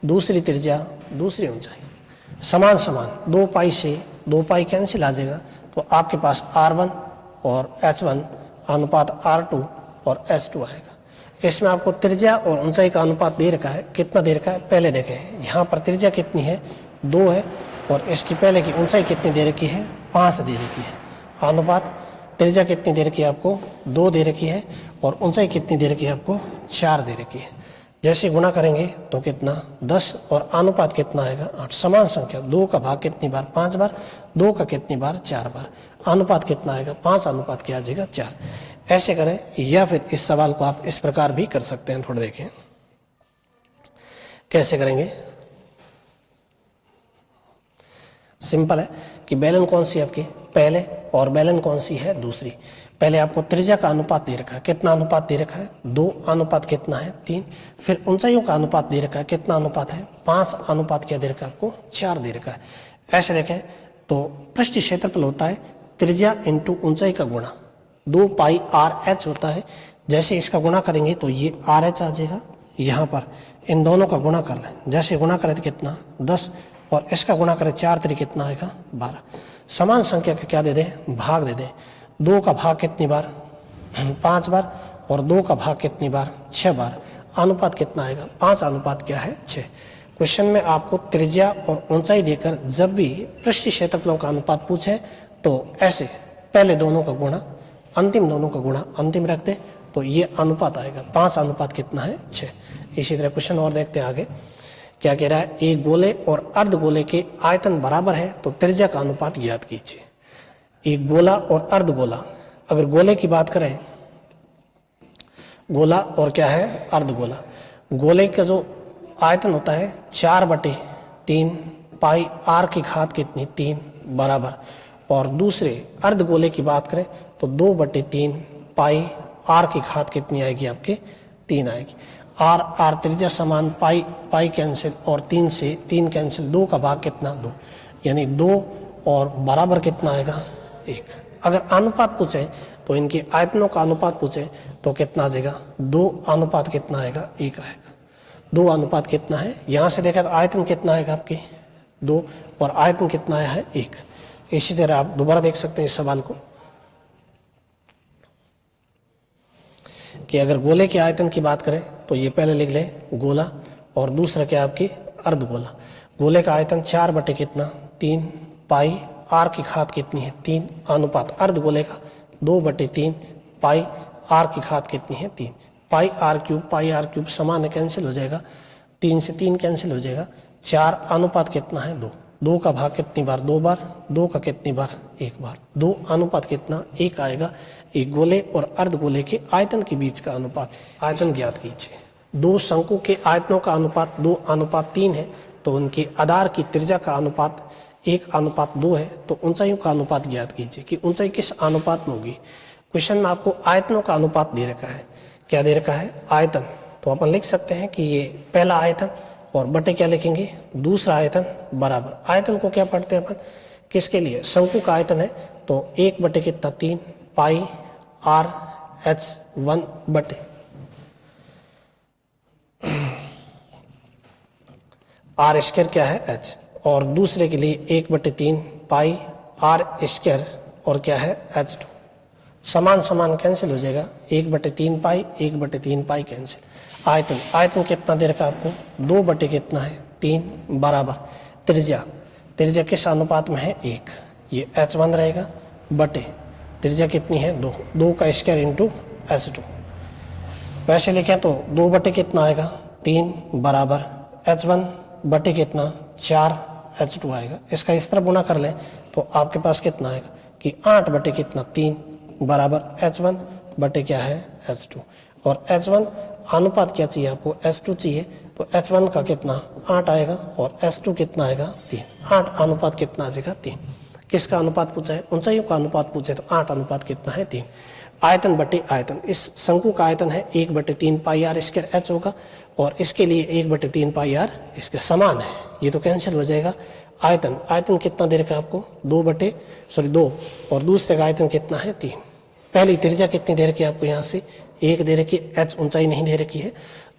दूसरी त्रिज्या दूसरी ऊंचाई, समान समान 2 पाई से 2 पाई कैंसिल आ जाएगा तो आपके पास R1 और H1 अनुपात R2 और H2 आएगा। इसमें आपको त्रिज्या और ऊंचाई का अनुपात दे रखा है। कितना दे रखा है पहले देखें, यहाँ पर त्रिज्या कितनी है 2 है और इसकी पहले की ऊंचाई कितनी दे रखी है 5 दे रखी है। अनुपात त्रिज्या कितनी दे रखी है आपको 2 दे रखी है और ऊंचाई कितनी दे रखी है आपको 4 दे रखी है। जैसे गुणा करेंगे तो कितना 10 और अनुपात कितना आएगा 8। समान संख्या 2 का भाग कितनी बार 5 बार, 2 का कितनी बार 4 बार। अनुपात कितना आएगा 5 अनुपात क्या आ जाएगा 4। ऐसे करें या फिर इस सवाल को आप इस प्रकार भी कर सकते हैं। थोड़ा देखें कैसे करेंगे। सिंपल है कि बेलन कौन सी है आपकी पहले और बेलन कौन सी है दूसरी। पहले आपको त्रिज्या का अनुपात दे रखा है, कितना अनुपात दे रखा है 2 अनुपात कितना है 3। फिर ऊंचाइयों का अनुपात दे रखा है, कितना अनुपात है 5 अनुपात क्या दे रखा है आपको 4 दे रखा है। ऐसे देखें तो पृष्ठीय क्षेत्रफल होता है त्रिज्या इंटू ऊंचाई का गुणा 2 पाई RH होता है। जैसे इसका गुणा करेंगे तो ये RH आ जाएगा, यहाँ पर इन दोनों का गुणा कर लें, जैसे गुणा करें तो कितना 10 और इसका गुणा करें 4 तरी कितना आएगा 12। समान संख्या का क्या दे दें भाग दे दें, 2 का भाग कितनी बार 5 बार और 2 का भाग कितनी बार 6 बार, अनुपात कितना आएगा 5 अनुपात क्या है 6। क्वेश्चन में आपको त्रिज्या और ऊंचाई देकर जब भी पृष्ठ क्षेत्रफलों का अनुपात पूछे तो ऐसे पहले दोनों का गुणा अंतिम दोनों का गुणा अंतिम रख दे तो ये अनुपात आएगा 5 अनुपात कितना है 6। इसी तरह क्वेश्चन और देखते हैं आगे क्या कह रहा है, एक गोले और अर्धगोले के आयतन बराबर है तो त्रिज्या का अनुपात ज्ञात कीजिए। एक गोला और अर्धगोला, अगर गोले की बात करें गोला और क्या है अर्धगोला, गोले का जो आयतन होता है 4/3 पाई r की घात कितनी 3 बराबर, और दूसरे अर्धगोले की बात करें तो 2/3 पाई r की घात कितनी आएगी आपके 3 आएगी। r त्रिज्या समान पाई कैंसिल और 3 से 3 कैंसिल, 2 का भाग कितना 2, यानी 2 और बराबर कितना आएगा 1। अगर अनुपात पूछे तो इनके आयतनों का अनुपात पूछे तो कितना आ जाएगा 2 अनुपात कितना आएगा 1 आएगा। 2 अनुपात कितना है, यहाँ से देखा तो आयतन कितना आएगा आपके 2 और आयतन कितना आया है 1। इसी तरह आप दोबारा देख सकते हैं इस सवाल को कि अगर गोले के आयतन की बात करें तो ये पहले लिख लें गोला और दूसरा क्या आपकी अर्धगोला। गोले का आयतन 4/3 पाई r की घात कितनी है 3 अनुपात अर्धगोले का 2/3 पाई r की घात कितनी है 3, पाई r क्यूब समान है कैंसिल हो जाएगा, 3 से 3 कैंसिल हो जाएगा, 4 अनुपात कितना है 2, 2 का भाग कितनी बार 2 बार, 2 का कितनी बार 1 बार, 2 अनुपात कितना 1 आएगा। एक गोले और अर्धगोले के आयतन के बीच का अनुपात, आयतन ज्ञात कीजिए। 2 शंकु के आयतनों का अनुपात 2:3 है तो उनके आधार की त्रिज्या का अनुपात 1:2 है, तो ऊंचाइयों का अनुपात ज्ञात कीजिए कि ऊंचाई किस अनुपात में होगी। क्वेश्चन में आपको आयतनों का अनुपात दे रखा है, क्या दे रखा है आयतन, तो अपन लिख सकते हैं कि ये पहला आयतन और बटे क्या लिखेंगे दूसरा आयतन बराबर। आयतन को क्या पढ़ते हैं अपन किसके लिए, शंकु का आयतन है तो 1/3 पाई RH1 बटे r स्क्वायर क्या है h, और दूसरे के लिए 1/3 पाई r स्क्वायर और क्या है h2, समान समान कैंसिल हो जाएगा, 1/3 पाई 1/3 पाई कैंसिल। आयतन, आयतन कितना दे रखा आपको 2 कितना है 3 बराबर, त्रिज्या, त्रिज्या किस अनुपात में है 1, ये h1 रहेगा बटे त्रिज्या कितनी है 2, 2 का स्क्वायर इंटू h2। वैसे लिखें तो 2 कितना आएगा 3 बराबर h1 बटे कितना 4 h2 आएगा। इसका इस तरह गुणा कर लें तो आपके पास कितना आएगा कि 8 कितना 3 बराबर h1 बटे क्या है h2, और h1 अनुपात क्या चाहिए आपको h2 चाहिए, तो h1 का कितना 8 आएगा और h2 कितना आएगा 3, 8 अनुपात कितना आ जाएगा 3। किसका अनुपात पूछा है, ऊंचाइयों का अनुपात पूछे तो 8 अनुपात कितना है 3। आयतन बटे आयतन, इस शंकु का आयतन है 1/3 पाई r स्क्वायर h होगा और इसके लिए 1/3 पाई r इसके समान है, ये तो कैंसिल हो जाएगा। आयतन, आयतन कितना दे रखा है आपको 2 और दूसरे का आयतन कितना है 3। पहली त्रिज्या कितनी दे रखी है आपको यहाँ से 1 दे रखी है, h ऊंचाई नहीं दे रखी है।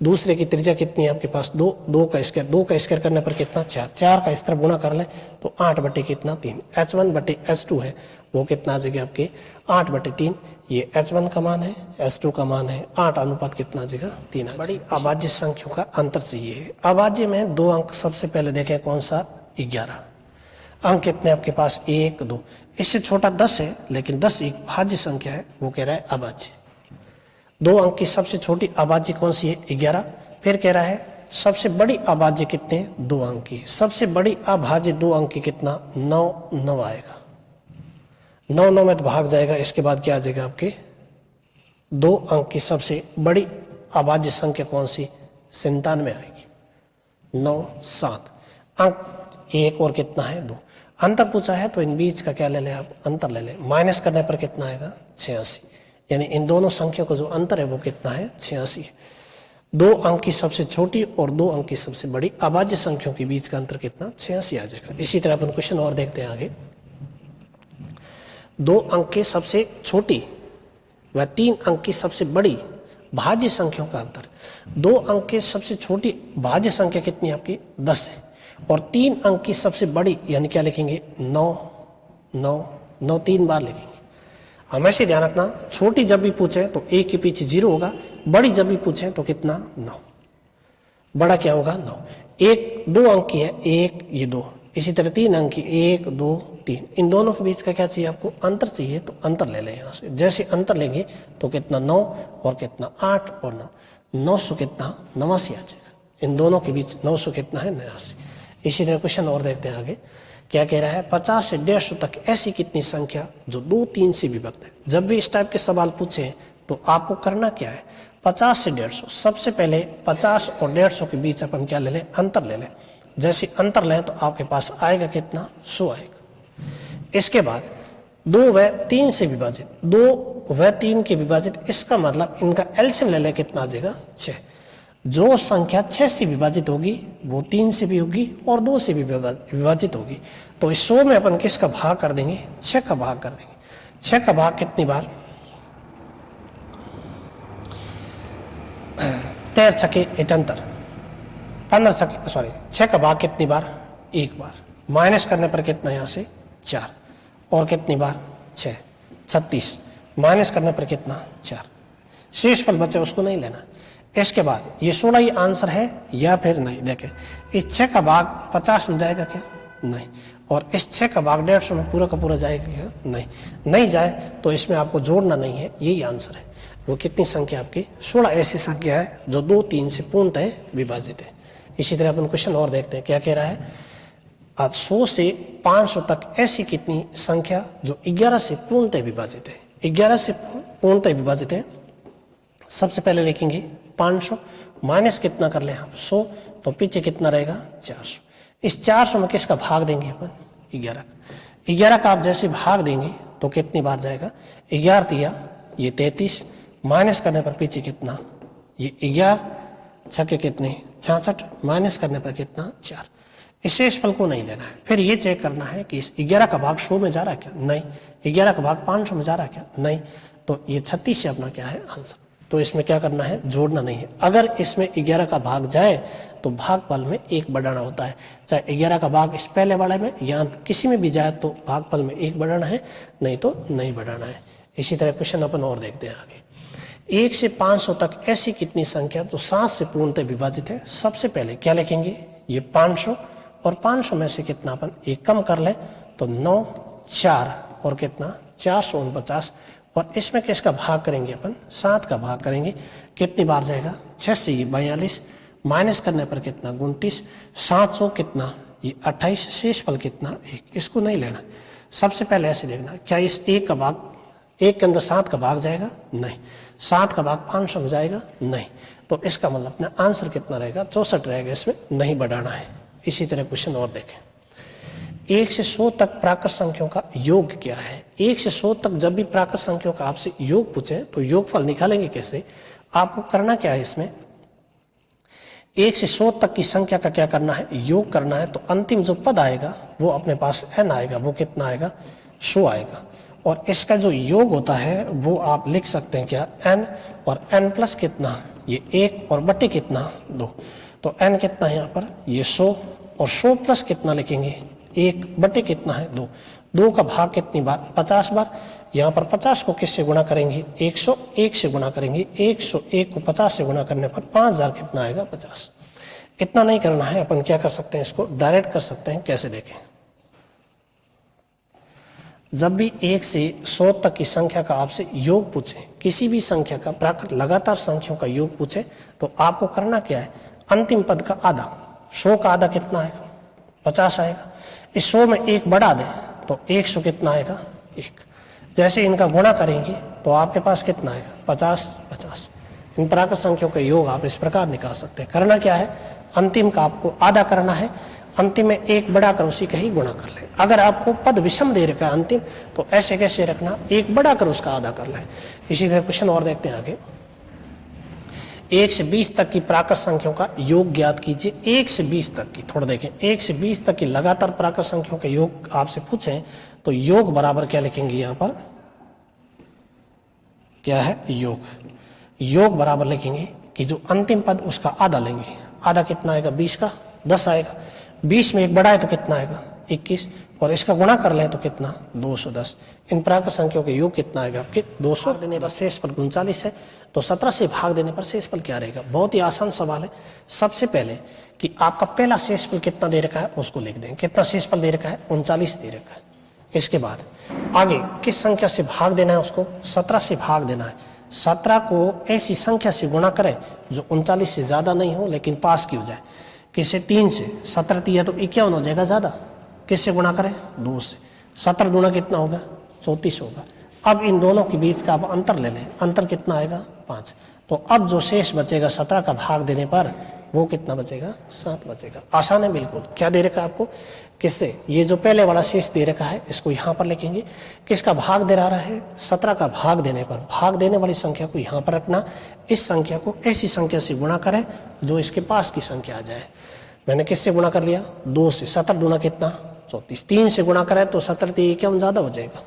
दूसरे की त्रिज्या कितनी है आपके पास 2, 2 का स्क्वायर करने पर कितना 4, 4 का इस तरह गुणा कर ले तो 8 कितना 3, h1 बटे h2 है वो कितना आ जाएगा आपके 8/3, ये h1 का मान है h2 का मान है 8 अनुपात कितना आ जाएगा 3। बड़ी अभाज्य संख्याओं का अंतर चाहिए। अभाज्य में 2 अंक सबसे पहले देखें कौन सा 11, अंक कितने आपके पास 1 2, इससे छोटा 10 है लेकिन 10 एक भाज्य संख्या है, वो कह रहा है अभाज्य। 2 अंक की सबसे छोटी अभाज्य कौन सी है 11, फिर कह रहा है सबसे बड़ी अभाज्य कितने 2 अंक की, सबसे बड़ी अभाज्य 2 अंक की कितना 9 आएगा, 9 में तो भाग जाएगा, इसके बाद क्या आ जाएगा आपके 2 अंक की सबसे बड़ी अभाज्य संख्या कौन सी 97 आएगी, 9 7 अंक 1 और कितना है 2। अंतर पूछा है तो इन बीच का क्या ले लें आप अंतर ले लें, माइनस करने पर कितना आएगा 86, यानी इन दोनों संख्याओं का जो अंतर है वो कितना है 86। 2 अंक की सबसे छोटी और 2 अंक की सबसे बड़ी अभाज्य संख्याओं के बीच का अंतर कितना 86 आ जाएगा। इसी तरह अपन क्वेश्चन और देखते हैं आगे। 2 अंक की सबसे छोटी व 3 अंक की सबसे बड़ी भाज्य संख्याओं का अंतर। 2 अंक की सबसे छोटी भाज्य संख्या कितनी है आपकी 10 है, और 3 अंक की सबसे बड़ी यानी क्या लिखेंगे 9 9 9 3 बार लिखेंगे। हमेशा ध्यान रखना, छोटी जब भी पूछे तो 1 के पीछे 0 होगा, बड़ी जब भी पूछे तो कितना 9, बड़ा क्या होगा 9। 1 2 अंक की है 1 ये 2, इसी तरह 3 अंक की 1 2 3, इन दोनों के बीच का क्या चाहिए आपको अंतर चाहिए, तो अंतर ले लें यहाँ से। जैसे अंतर लेंगे तो कितना 9 और कितना 8 और 9, 900 कितना 89 आ जाएगा। इन दोनों के बीच 900 कितना है 89। इसी तरह क्वेश्चन और देखते हैं आगे क्या कह रहा है। 50 से 150 तक ऐसी कितनी संख्या जो 2 3 से विभक्त है। जब भी इस टाइप के सवाल पूछे तो आपको करना क्या है, 50 से 150, सबसे पहले 50 और 150 के बीच अपन क्या ले लें अंतर ले लें। जैसे अंतर लें तो आपके पास आएगा कितना 100 आएगा। इसके बाद 2 व 3 से विभाजित, 2 व 3 के विभाजित, इसका मतलब इनका एलसीएम ले लें कितना आ जाएगा 6। जो संख्या 6 से विभाजित होगी वो 3 से भी होगी और 2 से भी विभाजित होगी। तो इस 100 में अपन किसका भाग कर देंगे 6 का भाग कर देंगे। 6 का भाग कितनी बार 13 छके 78, 15 छके 6 का भाग कितनी बार 1 बार, माइनस करने पर कितना यहाँ से 4, और कितनी बार 6 36, माइनस करने पर कितना 4, शेष फल बचे उसको नहीं लेना। इसके बाद ये 16 ही आंसर है या फिर नहीं। देखें इस 6 का भाग 50 में जाएगा क्या नहीं, और इस 6 का भाग 150 में पूरा का पूरा जाएगा क्या नहीं, नहीं जाए तो इसमें आपको जोड़ना नहीं है, यही आंसर है। वो कितनी संख्या आपकी 16 ऐसी संख्या है जो 2 3 से पूर्णतः विभाजित है। इसी तरह अपन क्वेश्चन और देखते हैं क्या कह रहा है। आज 100 से 500 तक ऐसी कितनी संख्या जो 11 से पूर्णतः विभाजित है। 11 से पूर्णतः विभाजित है। सबसे पहले लिखेंगे 500, माइनस कितना कर लें हम 100, तो पीछे कितना रहेगा 400। इस 400 में किसका भाग देंगे अपन 11 का। 11 का आप जैसे भाग देंगे तो कितनी बार जाएगा 11 दिया ये 33, माइनस करने पर पीछे कितना ये 11 छके कितने 66, माइनस करने पर कितना 4। इस शेषफल को नहीं लेना है। फिर ये चेक करना है कि इस 11 का भाग 100 में जा रहा है क्या नहीं, 11 का भाग 500 में जा रहा है क्या नहीं, तो ये 36 से अपना क्या है आंसर। तो इसमें क्या करना है जोड़ना नहीं है। अगर इसमें 11 का भाग जाए तो भागफल में 1 बढ़ाना होता है, चाहे 11 का भाग इस पहले वाले में या किसी में भी जाए तो भागफल में 1 बढ़ाना है, नहीं तो नहीं बढ़ाना है। इसी तरह क्वेश्चन अपन और देखते हैं आगे। 1 से 500 तक ऐसी कितनी संख्या जो 7 से पूर्णतः विभाजित है। सबसे पहले क्या लिखेंगे ये 500, और 500 में से कितना अपन 1 कम कर ले तो 9 4 और कितना 449, और इसमें किसका भाग करेंगे अपन 7 का भाग करेंगे। कितनी बार जाएगा 6 से ये 42, माइनस करने पर कितना 29, 700 कितना ये 28, शेषफल कितना 1। इसको नहीं लेना। सबसे पहले ऐसे देखना क्या इस 1 का भाग 1 के अंदर 7 का भाग जाएगा नहीं, 7 का भाग 500 में जाएगा नहीं, तो इसका मतलब अपना आंसर कितना रहेगा 64 रहेगा, इसमें नहीं बढ़ाना है। इसी तरह क्वेश्चन और देखें। 1 से 100 तक प्राकृत संख्याओं का योग क्या है। 1 से 100 तक जब भी प्राकृत संख्याओं का आपसे योग पूछे तो योगफल निकालेंगे कैसे। आपको करना क्या है इसमें 1 से 100 तक की संख्या का क्या करना है योग करना है। तो अंतिम जो पद आएगा वो अपने पास n आएगा, वो कितना आएगा 100 आएगा, और इसका जो योग होता है वो आप लिख सकते हैं क्या n, और n प्लस कितना ये 1 और बटे कितना 2, तो n कितना है यहाँ पर ये 100, और 100 प्लस कितना लिखेंगे 1 बटे कितना है 2, 2 का भाग कितनी बार 50 बार। यहाँ पर 50 को किससे गुणा करेंगे 101 से गुणा करेंगे। 101 को 50 से गुणा करने पर 5000 कितना आएगा 50। इतना नहीं करना है, अपन क्या कर सकते हैं इसको डायरेक्ट कर सकते हैं। कैसे देखें, जब भी 1 से 100 तक की संख्या का आपसे योग पूछे, किसी भी संख्या का प्राकृत लगातार संख्याओं का योग पूछे, तो आपको करना क्या है अंतिम पद का आधा, 100 का आधा कितना आएगा 50 आएगा। इस 100 में 1 बढ़ा दें तो 100 कितना आएगा 1। जैसे इनका गुणा करेंगे तो आपके पास कितना आएगा 50 50। इन प्राकृत संख्याओं का योग आप इस प्रकार निकाल सकते हैं। करना क्या है अंतिम का आपको आधा करना है, अंतिम में 1 बढ़ाकर उसी का ही गुणा कर ले। अगर आपको पद विषम दे रखा है अंतिम, तो ऐसे कैसे रखना 1 बढ़ाकर उसका आधा कर ले। इसी तरह क्वेश्चन और देखते हैं आगे। 1 से 20 तक की प्राकृत संख्याओं का योग ज्ञात कीजिए। 1 से 20 तक की थोड़ा देखें, 1 से 20 तक की लगातार प्राकृत संख्याओं का योग आपसे पूछें तो योग बराबर क्या लिखेंगे यहाँ पर क्या है योग। योग बराबर लिखेंगे कि जो अंतिम पद उसका आधा लेंगे। आधा कितना आएगा? 20 का 10 आएगा। 20 में एक बड़ा है तो कितना आएगा? 21, और इसका गुणा कर लें तो कितना? 210। इन प्राकृत संख्याओं के योग कितना आएगा आपके? 200 देने पर शेष फल 39 है, तो 17 से भाग देने पर शेष फल क्या रहेगा? बहुत ही आसान सवाल है। सबसे पहले कि आपका पहला शेष फल कितना दे रखा है उसको लिख दें। कितना शेष फल दे रखा है? 39 दे रखा है। इसके बाद आगे किस संख्या से भाग देना है उसको? 17 से भाग देना है। 17 को ऐसी संख्या से गुणा करें जो 39 से ज्यादा नहीं हो लेकिन पास की हो जाए। किसे? 3 से। 17 दिया तो 51 हो जाएगा ज्यादा। किससे गुणा करें? 2 से। 17 गुणा कितना होगा? 34 होगा। अब इन दोनों के बीच का आप अंतर ले लें। अंतर कितना आएगा? 5। तो अब जो शेष बचेगा 17 का भाग देने पर वो कितना बचेगा? 7 बचेगा। आसान है बिल्कुल। क्या दे रखा है आपको? किससे? ये जो पहले वाला शेष दे रखा है इसको यहाँ पर लिखेंगे। किसका भाग दे रहा है? 17 का भाग देने पर। भाग देने वाली संख्या को यहाँ पर रखना। इस संख्या को ऐसी संख्या से गुणा करें जो इसके पास की संख्या आ जाए। मैंने किससे गुणा कर लिया? 2 से। 17 गुणा कितना? 34। 3 से गुणा करें तो 17 क्या ज्यादा हो जाएगा।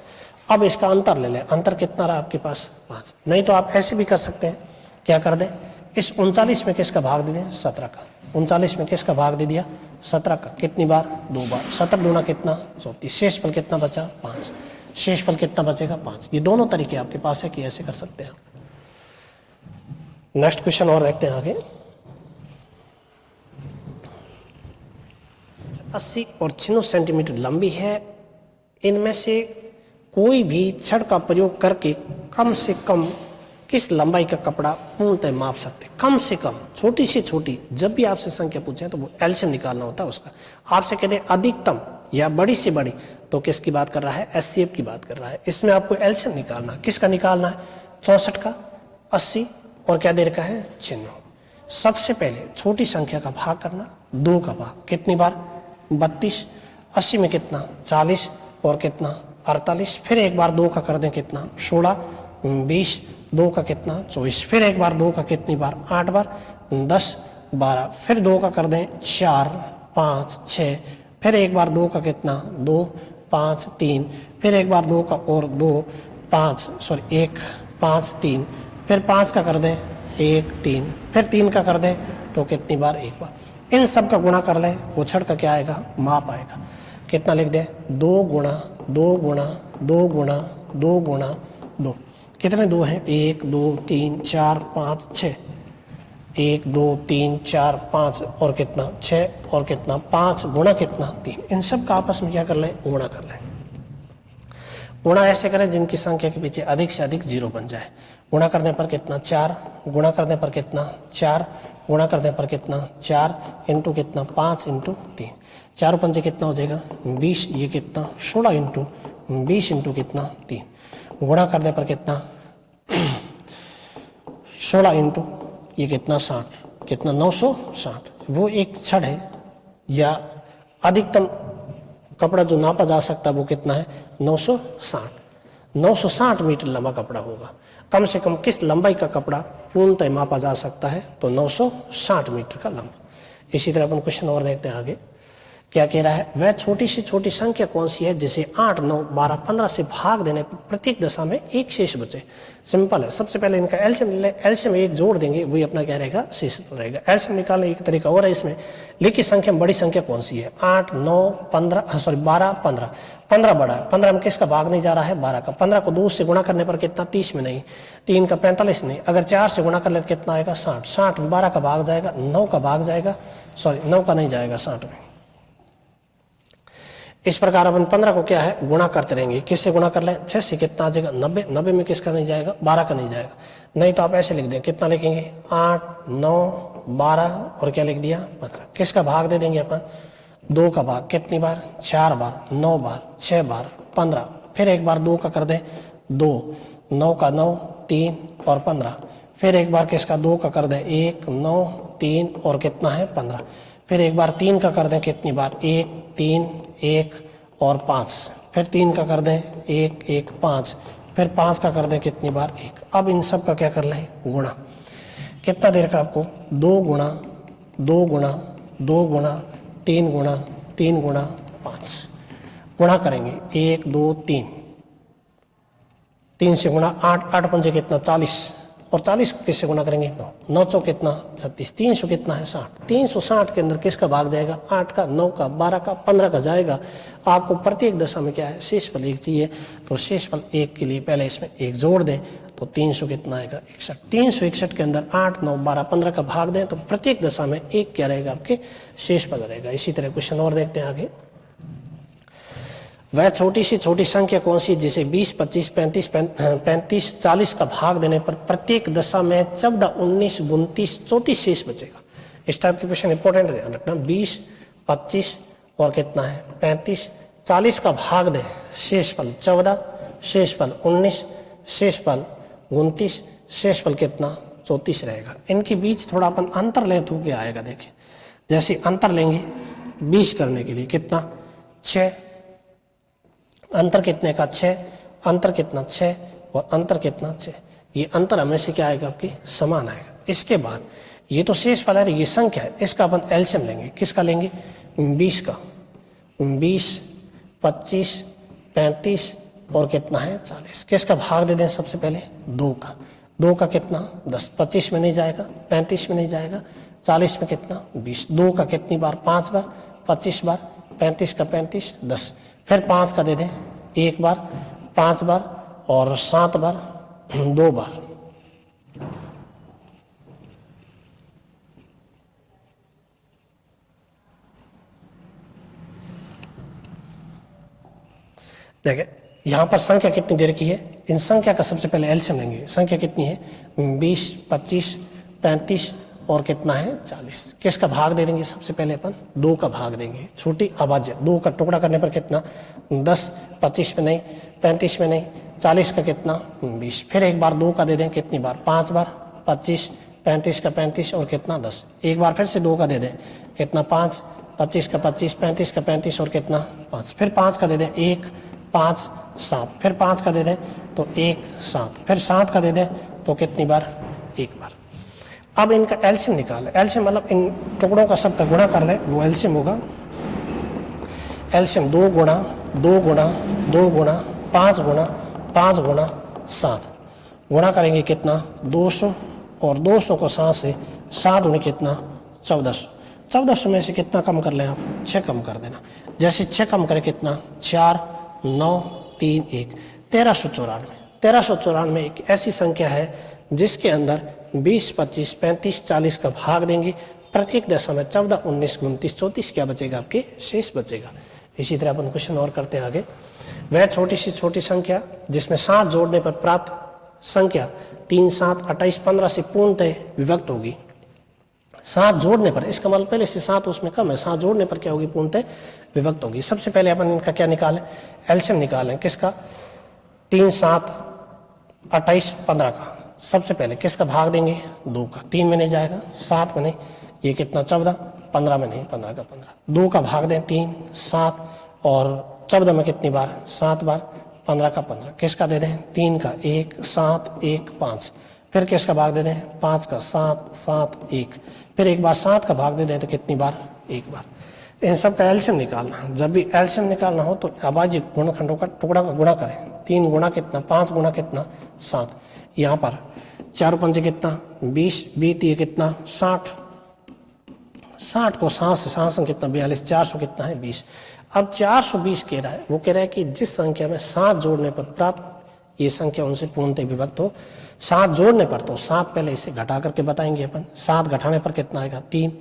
अब इसका अंतर ले लें। अंतर कितना रहा आपके पास? 5। नहीं तो आप ऐसे भी कर सकते हैं। क्या कर दें? इस 39 में किसका भाग दे दें? 17 का। 39 में किसका भाग दे दिया? 17 का। कितनी बार? 2 बार। 17 गुणा कितना? 34। शेष फल कितना बचा? 5। शेष फल कितना बचेगा? 5। ये दोनों तरीके आपके पास है कि ऐसे कर सकते हैं। नेक्स्ट क्वेश्चन और देखते हैं आगे। 80 और 96 सेंटीमीटर लंबी है। इनमें से कोई भी छड़ का प्रयोग करके कम से कम किस लंबाई का कपड़ा पूर्णतः माप सकते हैं? कम से कम, छोटी से छोटी। जब भी आपसे संख्या पूछे तो वो एलसीएम निकालना होता है उसका। आपसे कहते हैं अधिकतम या बड़ी से बड़ी, तो किसकी बात कर रहा है? एचसीएफ की बात कर रहा है। इसमें आपको एलसीएम निकालना। किसका निकालना है? 64 का, 80 और क्या दे रखा है? 96। सबसे पहले छोटी संख्या का भाग करना। 2 का भाग कितनी बार? 32। 80 में कितना? 40 और कितना? 48। फिर एक बार 2 का कर दें कितना? 16। 20। 2 का कितना? 24। फिर एक बार 2 का कितनी बार? 8 बार। 10, 12। फिर 2 का कर दें 4, 5, 6। फिर एक बार 2 का कितना? 2, 5, 3। फिर एक बार 2 का और 2, 5, 1, 5, 3। फिर 5 का कर दें 1, 3। फिर 3 का कर दें तो कितनी बार? 1 बार। इन सब का गुणा कर लें, वो छड़ का क्या आएगा? माप आएगा। कितना लिख दें? 2 गुणा 2 गुणा 2 गुणा 2 गुणा 2। कितने 2 हैं? 1, 2, 3, 4, 5, 6। 1, 2, 3, 4, 5 और कितना? 6 और कितना? 5 गुणा कितना? 3। इन सब का आपस में क्या कर लें? गुणा कर लें। गुणा ऐसे करें जिनकी संख्या के पीछे अधिक से अधिक 0 बन जाए। गुणा करने पर कितना? 4। गुणा करने पर कितना? 4। गुणा करने पर कितना? 4 इंटू कितना? 5 इंटू 3। 4 पंजे कितना हो जाएगा? 20। ये कितना? 16 इंटू 20 इंटू कितना? 3। गुणा करने पर कितना? 16 इंटू ये कितना? 60। कितना? 960। वो एक छड़ है या अधिकतम कपड़ा जो नापा जा सकता है वो कितना है? 960। 960 मीटर लंबा कपड़ा होगा। कम से कम किस लंबाई का कपड़ा पूर्णतः मापा जा सकता है? तो 960 मीटर का लंबा। इसी तरह अपन क्वेश्चन और देखते हैं आगे। क्या कह रहा है? वह छोटी से छोटी संख्या कौन सी है जिसे 8, 9, 12, 15 से भाग देने पर प्रत्येक दशा में एक शेष बचे? सिंपल है। सबसे पहले इनका एलसीएम ले लें। एलसीएम एक जोड़ देंगे, वही अपना क्या रहेगा? शेष रहेगा। एलसीएम निकालने एक तरीका और है इसमें। लिखिए संख्या में बड़ी संख्या कौन सी है? 8, 9, 15, 12, 15। 15 बड़ा है। 15 में किसका भाग नहीं जा रहा है? 12 का। 15 को 2 से गुणा करने पर कितना? 30 में नहीं। 3 का 45 नहीं। अगर 4 से गुणा कर ले तो कितना आएगा? 60। 60 में 12 का भाग जाएगा, 9 का भाग जाएगा, 9 का नहीं जाएगा 60 में। इस प्रकार अपन 15 को क्या है? गुणा करते रहेंगे। किससे गुणा कर लें? 6 से कितना आ जाएगा? 90। 90 में किसका नहीं जाएगा? 12 का नहीं जाएगा। नहीं तो आप ऐसे लिख दें। कितना लिखेंगे? 8, 9, 12 और क्या लिख दिया? 15। किसका भाग दे देंगे अपन? 2 का भाग कितनी बार? 4 बार, 9 बार, 6 बार, 15। फिर एक बार 2 का कर दें 2, 9 का 9, 3 और 15। फिर एक बार किसका? 2 का कर दें 1, 9, 3 और कितना है? 15। फिर एक बार 3 का कर दें कितनी बार? 1, 3, 1 और 5। फिर 3 का कर दें 1, 1, 5। फिर 5 का कर दें कितनी बार? 1। अब इन सब का क्या कर लें? गुणा। कितना देर का आपको? 2 गुणा 2 गुणा 2 गुणा 3 गुणा 3 गुणा 5। गुणा करेंगे 1, 2, 3। 3 से गुणा 8, 8 पंजे कितना? 40। और 40 को किससे गुना करेंगे 9, 9 चौ कितना 36, 300 कितना है 60, 360 के अंदर किसका भाग जाएगा 8 का, 9 का, 12 का, 15 का जाएगा। आपको प्रत्येक दशा में क्या है शेषफल 1 चाहिए, तो शेषफल 1 के लिए पहले इसमें 1 जोड़ दें तो 300 कितना आएगा 61, 361 के अंदर 8, 9, 12, 15 का भाग दें तो प्रत्येक दशा में 1 क्या रहेगा आपके शेषफल रहेगा। इसी तरह क्वेश्चन और देखते हैं आगे। वह छोटी से छोटी संख्या कौन सी जिसे 20, 25, 35, 40 का भाग देने पर प्रत्येक दशा में 14, 19, 29, 34 शेष बचेगा। इस टाइप के क्वेश्चन इंपॉर्टेंट ध्यान रखना। 20, 25 और कितना है 35, 40 का भाग दें शेषफल 14, शेषफल 19, शेषफल 29, शेषफल कितना 34 रहेगा। इनके बीच थोड़ा अपन अंतर ले तो क्या आएगा देखिए। जैसे अंतर लेंगे 20 करने के लिए कितना 6, अंतर कितने का 6, अंतर कितना 6 और अंतर कितना 6, ये अंतर हमें से क्या आएगा आपकी समान आएगा। इसके बाद ये तो शेषफल है, ये संख्या है, इसका अपन एलसीएम लेंगे। किसका लेंगे 20 का, 20, 25, 35 और कितना है 40। किसका भाग दे दें सबसे पहले 2 का, 2 का कितना 10, 25 में नहीं जाएगा, 35 में नहीं जाएगा, 40 में कितना 20, 2 का कितनी बार 5 बार, 25 बार, 35 का 35, 10, फिर 5 का दे दें 1 बार, 5 बार और 7 बार 2 बार। देखिए यहां पर संख्या कितनी दे रखी है, इन संख्या का सबसे पहले एलसीएम लेंगे। संख्या कितनी है 20, 25, 35 और कितना है 40। किसका भाग दे देंगे सबसे पहले अपन 2 का भाग देंगे। छोटी अभाज्य 2 का टुकड़ा करने पर कितना 10, 25 में नहीं, 35 में नहीं, 40 का कितना 20। फिर एक बार 2 का दे दें कितनी बार 5 बार, 25, 35 का 35 और कितना 10। एक बार फिर से 2 का दे दें कितना 5, 25 का 25, 35 का 35 और कितना 5। फिर 5 का दे दें 1, 5, 7, फिर 5 का दे दें तो 1, 7, फिर 7 का दे दें तो कितनी बार 1 बार। अब इनका एलसीएम निकालें। एलसीएम मतलब इन टुकड़ों का सबका गुणा कर लें, वो एलसीएम होगा। एलसीएम 2 गुणा 2 गुणा 2 गुणा 5 गुणा 5 गुणा 7 गुणा करेंगे कितना 200 और 200 को 7 से 7 गुणे कितना 1400। 1400 में से कितना कम कर लें आप 6 कम कर देना। जैसे 6 कम करें कितना 4, 9, 3, 1, 1394। 1394 एक ऐसी संख्या है जिसके अंदर 20, 25, 35, 40 का भाग देंगे। प्रत्येक दशा में 14, 19, 29, 34 क्या बचेगा आपके शेष बचेगा। इसी तरह अपन क्वेश्चन और करते हैं आगे। वह छोटी से छोटी संख्या जिसमें 7 जोड़ने पर प्राप्त संख्या 3, 7, 28, 15 से पूर्णतः विभक्त होगी। 7 जोड़ने पर, इसका मतलब पहले से 7 उसमें कम है, 7 जोड़ने पर क्या होगी पूर्णतः विभक्त होगी। सबसे पहले अपन इनका क्या निकालें एलसीएम निकालें। किसका 3, 7, 28, 15 का। सबसे पहले किसका भाग देंगे 2 का, 3 में नहीं जाएगा, 7 में नहीं, ये कितना 14, 15 में नहीं, 15 का 15। 2 का भाग दें 3, 7 और 14 में कितनी बार 7 बार, 15 का 15। किसका दे दें 3 का 1, 7, 1, 5। फिर किसका भाग दे दें 5 का 7, 7, 1। फिर एक बार 7 का भाग दे दें तो कितनी बार 1 बार। इन सब का एलसीएम निकालना। जब भी एलसीएम निकालना हो तो अभाज्य गुणनखंडों का टुकड़ा का गुणा करें। 3 गुणा कितना 5 गुणा कितना 7। यहाँ पर 4 पंजे कितना 20, 20 ये कितना 60, 60 को 7 से 7 कितना 42, 400 कितना है 20। अब 420 कह रहा है, वो कह रहा है कि जिस संख्या में 7 जोड़ने पर प्राप्त ये संख्या उनसे पूर्णतः विभक्त हो। 7 जोड़ने पर तो 7 पहले इसे घटा करके बताएंगे अपन। 7 घटाने पर कितना आएगा 3,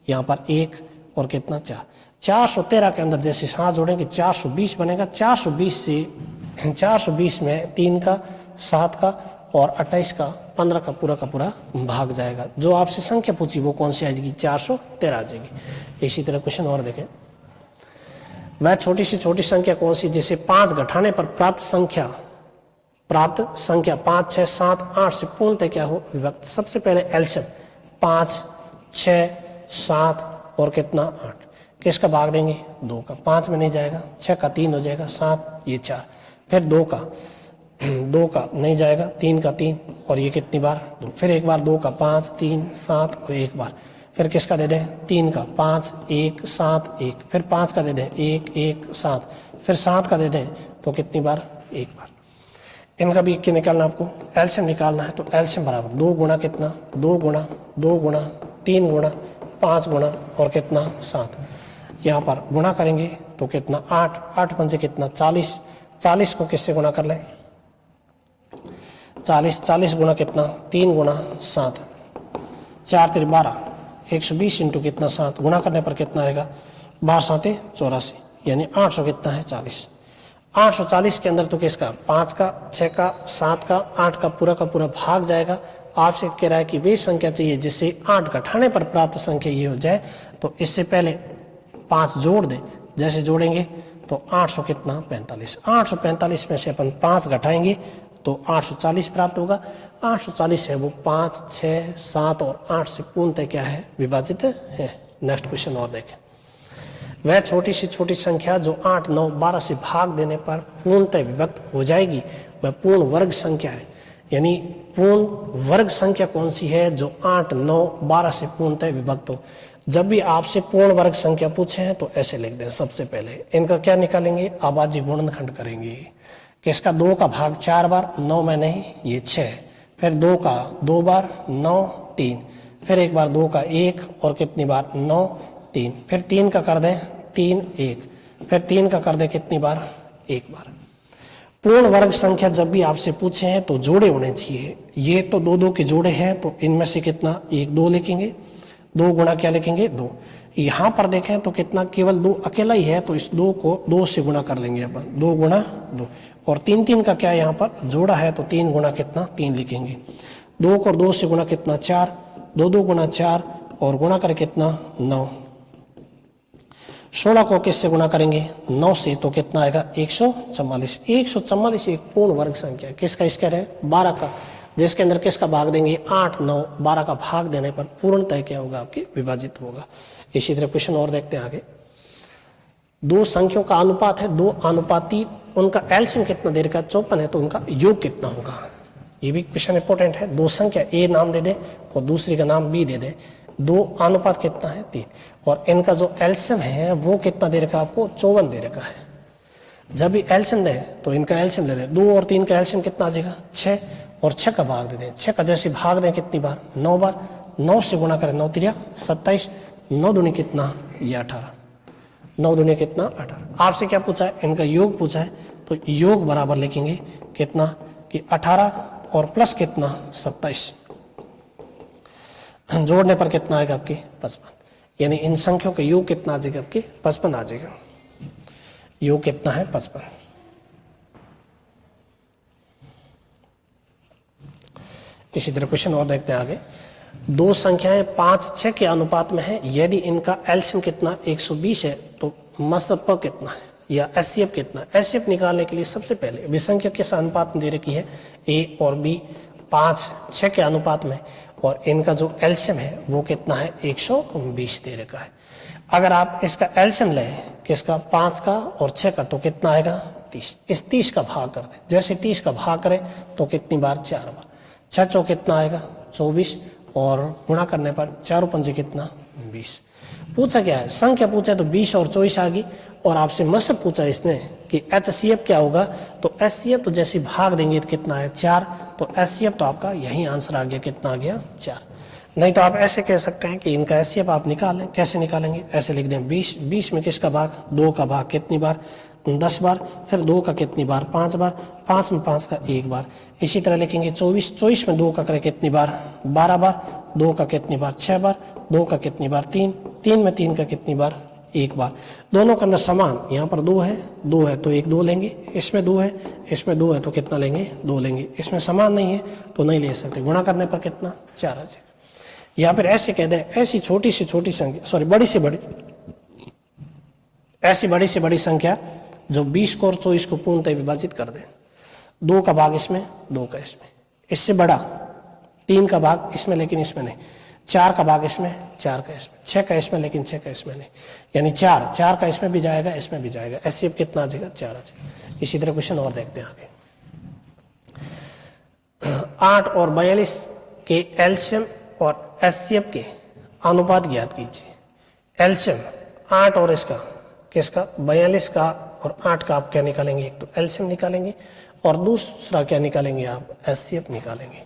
यहाँ पर 1 और कितना 4। 413 के अंदर जैसे 7 जोड़ेंगे 420 बनेगा। 420 में 3 का 7 का और 28 का 15 का पूरा भाग जाएगा। जो आपसे संख्या पूछी वो कौन सी आ जाएगी 413 आ जाएगी। इसी तरह क्वेश्चन और देखें। वह छोटी से छोटी संख्या कौन सी जिसे 5 घटाने पर प्राप्त संख्या 5, 6, 7, 8 से पूर्णतः क्या हो विभक्त। सबसे पहले एलसीएम 5, 6, 7 और कितना 8। किसका भाग देंगे 2 का, 5 में नहीं जाएगा, 6 का 3 हो जाएगा, 7 ये 4। फिर 2 का नहीं जाएगा, 3 का 3 और ये कितनी बार 2। फिर एक बार 2 का 5, 3, 7 और एक बार। फिर किसका दे दें 3 का 5, 1, 7, 1। फिर 5 का दे दें 1, 1, 7। फिर 7 का दे दें तो कितनी बार 1 बार। इनका भी क्या निकालना आपको, एलसीएम निकालना है। तो एलसीएम बराबर 2 गुणा कितना, 2 गुणा 2 गुणा 3 गुणा 5 गुणा और कितना 7। यहाँ पर गुणा करेंगे तो कितना 8, 8 पंजे कितना 40, 40 को किससे गुणा कर लें 40, 40 गुणा कितना 3 गुणा 7, 4 3 12, 120 इंटू कितना 7, गुणा करने पर कितना आएगा 12 7 84, यानी 800 कितना है 40। 840 के अंदर तो किसका 5 का 6 का 7 का 8 का पूरा भाग जाएगा। आपसे कह रहा है कि वे संख्या चाहिए जिससे 8 घटाने पर प्राप्त संख्या ये हो जाए। तो इससे पहले 5 जोड़ दे, जैसे जोड़ेंगे तो 800 कितना 45, 845 में से अपन 5 घटाएंगे तो 840 प्राप्त होगा। 840 है वो 5 6 7 और 8 से पूर्णतः क्या है विभाजित है। नेक्स्ट क्वेश्चन और देखें, वह छोटी से छोटी संख्या जो 8 9 12 से भाग देने पर पूर्णतः विभक्त हो जाएगी वह पूर्ण वर्ग संख्या है। यानी पूर्ण वर्ग संख्या कौन सी है जो 8 9 12 से पूर्णतः विभक्त हो। जब भी आपसे पूर्ण वर्ग संख्या पूछे हैं तो ऐसे लिख दें। सबसे पहले इनका क्या निकालेंगे, आबादी गुणनखंड करेंगे। किसका 2 का भाग 4 बार, 9 में नहीं ये 6, फिर 2 का 2 बार 9 3, फिर एक बार 2 का 1 और कितनी बार 9 3, फिर 3 का कर दें 3 1, फिर 3 का कर दें कितनी बार 1 बार। पूर्ण वर्ग संख्या जब भी आपसे पूछे हैं तो जोड़े होने चाहिए। ये तो 2 2 के जोड़े हैं तो इनमें से कितना 1 2 लिखेंगे, 2 गुणा क्या लिखेंगे 2। यहाँ पर देखें तो कितना केवल 2 अकेला ही है तो इस 2 को 2 से गुणा कर लेंगे अपन, 2 गुणा 2। और 3 3 का क्या यहाँ पर जोड़ा है तो 3 गुणा कितना 3 लिखेंगे। 2 को 2 से गुणा कितना 4, 2 2 गुणा 4 और गुणा कर कितना 9। 16 को किससे गुणा करेंगे 9 से तो कितना आएगा 144। 144 एक पूर्ण वर्ग संख्या किसका इसका है 12 का, जिसके अंदर किसका भाग देंगे 8 9 12 का भाग देने पर पूर्णतः क्या होगा आपके विभाजित होगा। इसी तरह क्वेश्चन और देखते हैं आगे। 2 संख्याओं का अनुपात है, 2 अनुपाती, उनका एलसीएम कितना दे रखा है 54 है तो उनका योग कितना होगा। ये भी क्वेश्चन इंपॉर्टेंट है। 2 संख्या ए नाम दे दे और दूसरी का नाम बी दे दे, 2 अनुपात कितना है 3 और इनका जो एलसीएम है वो कितना दे रखा है आपको 54 दे रखा है। जब भी एलसीएम ले तो इनका एलसीएम ले लें, 2 और 3 का एलसीएम कितना आ जाएगा 6 और 6 का भाग दे दें। 6 का जैसे भाग दें कितनी बार 9 बार, 9 से गुणा करें 9 3 27, 9 दूनी कितना ये 18, 9 दूनी कितना 18। आपसे क्या पूछा है इनका योग पूछा है तो योग बराबर लिखेंगे कितना कि 18 और प्लस कितना 27, जोड़ने पर कितना आएगा आपके 55। यानी इन संख्याओं का योग कितना आ जाएगा आपके 55 आ जाएगा। योग कितना है 55। इसी तरह क्वेश्चन और देखते हैं आगे। 2 संख्याएं 5 6 के अनुपात में है, यदि इनका एलसीएम कितना 120 है तो मसप कितना है या एचसीएफ कितना। एचसीएफ निकालने के लिए सबसे पहले विसंख्यक किस अनुपात में दे रखी है ए और बी 5 6 के अनुपात में और इनका जो एलसीएम है वो कितना है 120 दे रखा है। अगर आप इसका एलसीएम लें किसका 5 का और 6 का तो कितना आएगा 30। इस 30 का भाग कर दें, जैसे 30 का भाग करें तो कितनी बार 4 बार, 6 चौ कितना आएगा 24 और गुणा करने पर 4 पंजे कितना 20। पूछा क्या है संख्या पूछा तो 20 और 24 आ गई और आपसे मसब पूछा इसने कि एचसीएफ क्या होगा तो एचसीएफ तो जैसे भाग देंगे तो कितना है 4 तो एचसीएफ तो आपका यही आंसर आ गया कितना आ गया 4। नहीं तो आप ऐसे कह सकते हैं कि इनका एचसीएफ आप निकालें। कैसे निकालेंगे ऐसे लिख दें 20 20 में किसका भाग 2 का भाग कितनी बार 10 बार, फिर 2 का कितनी बार 5 बार, 5 में 5 का 1 बार। इसी तरह लिखेंगे 24 24 में 2 का करें कितनी बार 12 बार, 2 का कितनी बार 6 बार, 2 का कितनी बार 3, 3 में 3 का कितनी बार 1 बार। दोनों के अंदर समान, यहाँ पर 2 है तो 1 2 लेंगे, इसमें 2 है इसमें 2 है तो कितना लेंगे 2 लेंगे। इसमें समान नहीं है तो नहीं ले सकते, गुणा करने पर कितना 4 आ जाएगा। या फिर ऐसे कह दें ऐसी छोटी से छोटी संख्या बड़ी से बड़ी ऐसी बड़ी से बड़ी संख्या जो 20 को और 24 को पूर्णतः विभाजित कर दें। 2 का भाग इसमें 2 का इसमें, इससे बड़ा 3 का भाग इसमें लेकिन इसमें नहीं, 4 का भाग इसमें 4 का इसमें, 6 का इसमें लेकिन 6 का इसमें नहीं, यानी 4 का इसमें भी जाएगा इसमें भी जाएगा। एचसीएफ कितना आ जाएगा 4 आ जाएगा। इसी तरह क्वेश्चन और देखते हैं आगे। 8 और 42 के एलसीएम और एचसीएफ के अनुपात ज्ञात कीजिए। एलसीएम 8 और इसका किसका 42 का और 8 का आप क्या निकालेंगे, एक तो एलसीएम निकालेंगे और दूसरा क्या निकालेंगे आप, एचसीएफ निकालेंगे।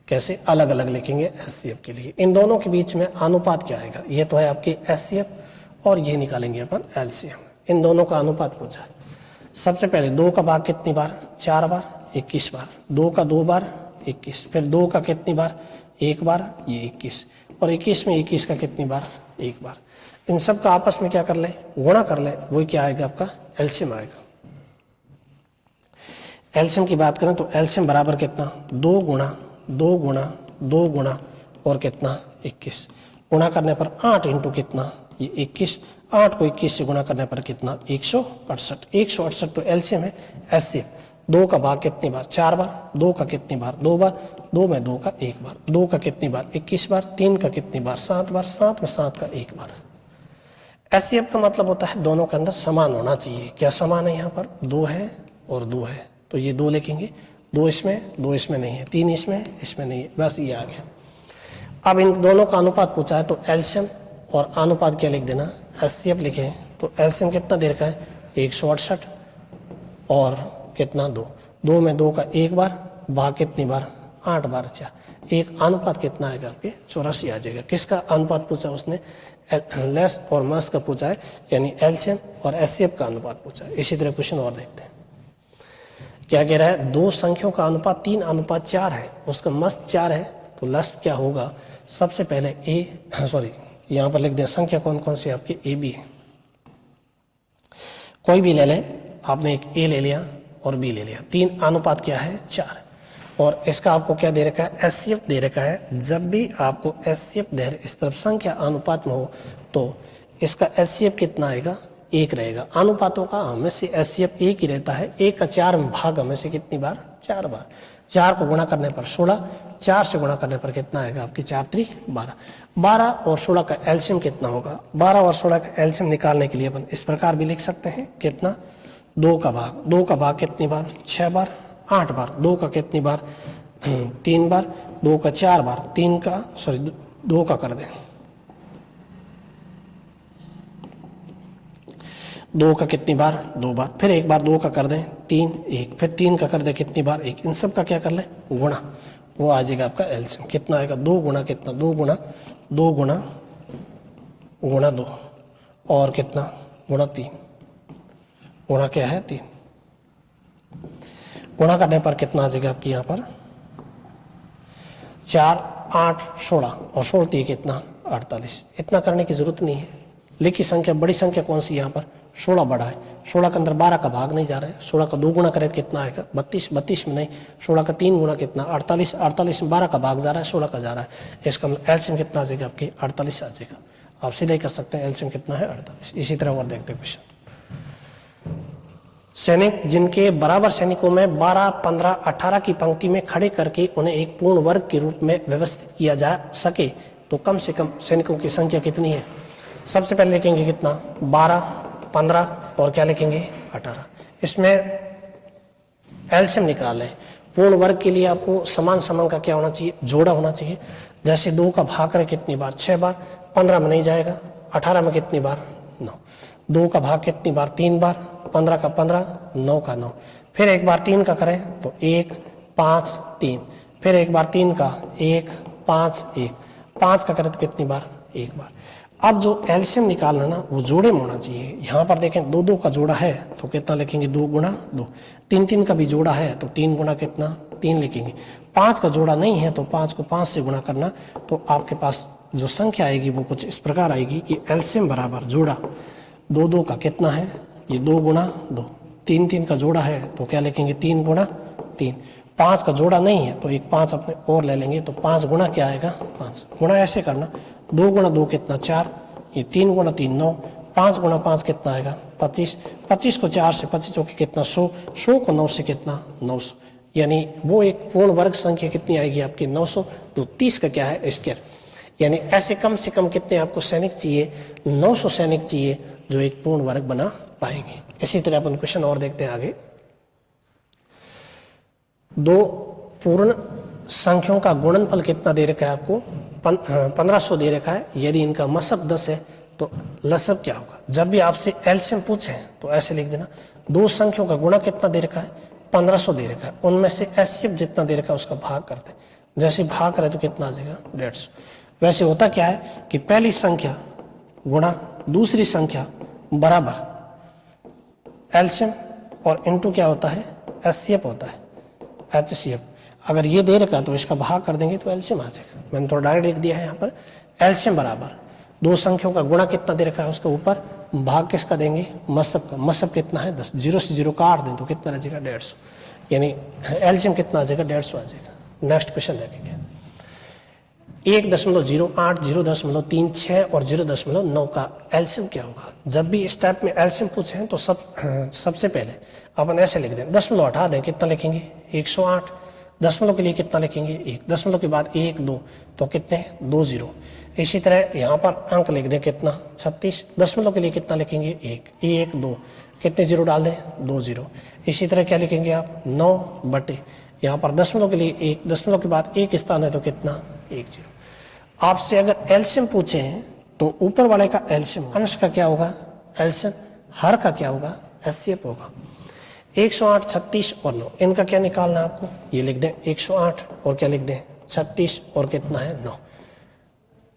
कैसे, अलग अलग लिखेंगे एचसीएफ के लिए। इन दोनों के बीच में अनुपात क्या आएगा, ये तो है आपके एचसीएफ और ये निकालेंगे अपन एलसीएम। इन दोनों का अनुपात पूछा है। सबसे पहले 2 का भाग कितनी बार, 4 बार, 21 बार। 2 का 2 बार 21, फिर 2 का कितनी बार, 1 बार, ये 21, और 21 में 21 का कितनी बार, 1 बार। इन सब का आपस में क्या कर ले, गुणा कर ले, वही क्या आएगा आपका एलसीएम आएगा। एलसीएम की बात करें तो एलसीएम बराबर कितना, 2 गुणा 2 गुणा 2 गुणा और कितना 21, गुणा करने पर 8 इंटू कितना, ये 21, 8 को 21 से गुणा करने पर कितना, 168। 168 तो एलसीएम है। एचसीएफ 2 का भाग कितनी बार, 4 बार, 2 का कितनी बार, 2 बार, 2 में 2 का 1 बार, 2 का कितनी बार, 21 बार, 3 का कितनी बार, 7 बार, 7 में 7 का 1 बार। एचसीएफ का मतलब होता है दोनों के अंदर समान होना चाहिए। क्या समान है, यहाँ पर 2 है और 2 है, तो ये 2 लिखेंगे, 2 इसमें नहीं है, 3 इसमें नहीं है, बस ये आ गया। अब इन दोनों का अनुपात पूछा है तो एलसीएम और अनुपात क्या लिख देना, एचसीएफ लिखें तो एलसीएम कितना दे रखा है, 168 और कितना 2, 2 में 2 का 1 बार, भाग कितनी बार, 8 बार, 4, एक अनुपात कितना आएगा आपके 84 आ जाएगा। किसका अनुपात पूछा उसने, लेस और मास का पूछा है, यानी एलसीएम और एचसीएफ का अनुपात पूछा है। इसी तरह क्वेश्चन और देखते हैं, क्या कह रहा है, 2 संख्याओं का अनुपात 3:4 है, उसका मस्त 4 है, तो लस्त क्या होगा। सबसे पहले यहाँ पर लिख दें संख्या कौन कौन सी आपकी, ए बी है, कोई भी ले लें, आपने एक ए ले लिया और बी ले लिया, 3 अनुपात क्या है 4, और इसका आपको क्या दे रखा है, एचसीएफ दे रखा है। जब भी आपको एचसीएफ दे इस तरफ संख्या अनुपात में हो तो इसका एचसीएफ कितना आएगा, 1 रहेगा। अनुपातों का हमेशा एचसीएफ 1 ही रहता है। 1 का 4 में भाग हमेशा कितनी बार, 4 बार। 4 को गुणा करने पर 16, 4 से गुणा करने पर कितना आएगा आपकी 4 3 12, 12 और 16 का एलसीएम कितना होगा। 12 और 16 का एलसीएम निकालने के लिए अपन इस प्रकार भी लिख सकते हैं, कितना, 2 का भाग, 2 का भाग कितनी बार, 6 बार, 8 बार, 2 का कितनी बार, 3 बार, 2 का 4 बार, 2 का कर दें, 2 का कितनी बार, 2 बार, फिर एक बार 2 का कर दें 3, 1, फिर 3 का कर दें कितनी बार, 1। इन सब का क्या कर लें, गुणा, वो आ जाएगा आपका एलसीएम। कितना आएगा, 2 गुणा कितना, 2 गुणा 2 गुणा गुणा 2 और कितना गुणा 3, गुणा क्या है 3, गुणा करने पर कितना आ जाएगा आपकी यहाँ पर 4 8 16 और 16 कितना 48। इतना करने की जरूरत नहीं है। लिखी संख्या बड़ी संख्या कौन सी यहाँ पर, 16 बड़ा है। 16 के अंदर 12 का भाग नहीं जा रहा है। 16 का 2 गुणा करें तो कितना आएगा 32, 32 में नहीं। 16 का 3 गुणा कितना 48, 48 में 12 का भाग जा रहा है, 16 का जा रहा है। इसका एलसीएम कितना आ जाएगा आपकी 48 आ जाएगा। आप सीधे कर सकते हैं एलसीएम कितना है 48। इसी तरह और देखते हैं क्वेश्चन। सैनिक जिनके बराबर सैनिकों में 12, 15, 18 की पंक्ति में खड़े करके उन्हें एक पूर्ण वर्ग के रूप में व्यवस्थित किया जा सके तो कम से कम सैनिकों की संख्या कितनी है। सबसे पहले लिखेंगे कितना 12, 15 और क्या लिखेंगे 18। इसमें एलसीएम निकालें। पूर्ण वर्ग के लिए आपको समान समान का क्या होना चाहिए, जोड़ा होना चाहिए। जैसे 2 का भाग करें कितनी बार 6 बार, 15 में नहीं जाएगा, 18 में कितनी बार 9। 2 का भाग कितनी बार 3 बार, 15 का 15, 9 का 9। फिर एक बार 3 का करें तो 1 5 3, फिर एक बार 3 का 1 5 1, 5 का करें तो कितनी बार 1 बार। अब जो एलसीएम निकालना ना वो जोड़े में होना चाहिए। यहाँ पर देखें 2 2 का जोड़ा है तो कितना लिखेंगे 2 गुणा 2। 3 3 का भी जोड़ा है तो 3 गुणा कितना 3 लिखेंगे। 5 का जोड़ा नहीं है तो 5 को 5 से गुणा करना, तो आपके पास जो संख्या आएगी वो कुछ इस प्रकार आएगी कि एलसीएम बराबर जोड़ा 2 2 का कितना है, ये 2 गुणा 2। 3 3 का जोड़ा है तो क्या लिखेंगे 3 गुणा 3। 5 का जोड़ा नहीं है तो एक 5 अपने और ले लेंगे तो 5 गुणा क्या आएगा 5। गुणा ऐसे करना 2 गुणा 2 कितना 4, ये 3 गुणा 3 9, 5 गुणा 5 कितना आएगा 25। 25 को 4 से 25 चौके कितना 100, 100 को 9 से कितना 900, यानी वो एक पूर्ण वर्ग संख्या कितनी आएगी आपकी 900। तो 30 का क्या है स्क्वायर, यानी ऐसे कम से कम कितने आपको सैनिक चाहिए 900 सैनिक चाहिए जो एक पूर्ण वर्ग बना पाएंगे। इसी तरह अपन क्वेश्चन और देखते हैं आगे। 2 पूर्ण संख्याओं का गुणनफल कितना दे रखा है आपको 1500 दे रखा है। यदि इनका मसब 10 है तो लसब क्या होगा। जब भी आपसे एलसीएम पूछे तो ऐसे लिख देना 2 संख्याओं का गुणा कितना दे रखा है 1500 दे रखा है, उनमें से एचसीएफ जितना दे रखा है उसका भाग कर दें। जैसे भाग करें तो कितना आ जाएगा 150। वैसे होता क्या है कि पहली संख्या गुणा दूसरी संख्या बराबर एलसीएम और इनटू क्या होता है एचसीएफ होता है, एचसीएफ। अगर ये दे रखा है तो इसका भाग कर देंगे तो एलसीएम आ जाएगा। मैंने थोड़ा डायरेक्ट लिख दिया है यहाँ पर, एलसीएम बराबर दो संख्याओं का गुणा कितना दे रखा है उसके ऊपर भाग किसका देंगे मसब का। मसब कितना है 10, 0 से 0 काट दें तो कितना रह जाएगा 150, यानी एलसीएम कितना आ जाएगा 150 आ जाएगा। नेक्स्ट क्वेश्चन देखेंगे 1.08, 0.36 और 0.9 का एलसीएम क्या होगा। जब भी इस टाइप में एलसीएम पूछे तो सबसे पहले अपन ऐसे लिख दें, दशमलव हटा दें, कितना लिखेंगे 108, दशमलव के लिए कितना लिखेंगे 1, दशमलव के बाद 1 2 तो कितने 2 0। इसी तरह यहाँ पर अंक लिख दें कितना 36, दशमलव के लिए कितना लिखेंगे 1 2 कितने 0 डाल दें 2 0। इसी तरह क्या लिखेंगे आप 9 बटे यहाँ पर दशमलव के लिए 1, दशमलव के बाद 1 स्थान है तो कितना 1 0। आपसे अगर एलसीएम पूछे तो ऊपर वाले का एलसीएम अंश का क्या होगा एलसीएम, हर का क्या होगा एचसीएफ होगा। 108, 36 और 9 इनका क्या निकालना है आपको, ये लिख दें 108 और क्या लिख दें 36 और कितना है 9।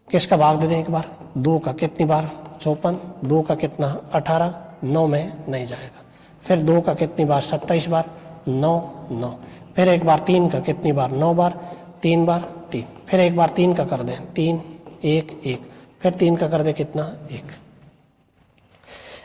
किसका भाग दे दें एक बार, 2 का कितनी बार 54, 2 का कितना 18, 9 में नहीं जाएगा। फिर 2 का कितनी बार 27 बार 9 9, फिर एक बार 3 का कितनी बार 9 बार 3 बार 3, फिर एक बार 3 का कर दें 3 1 1, फिर 3 का कर दें कितना 1।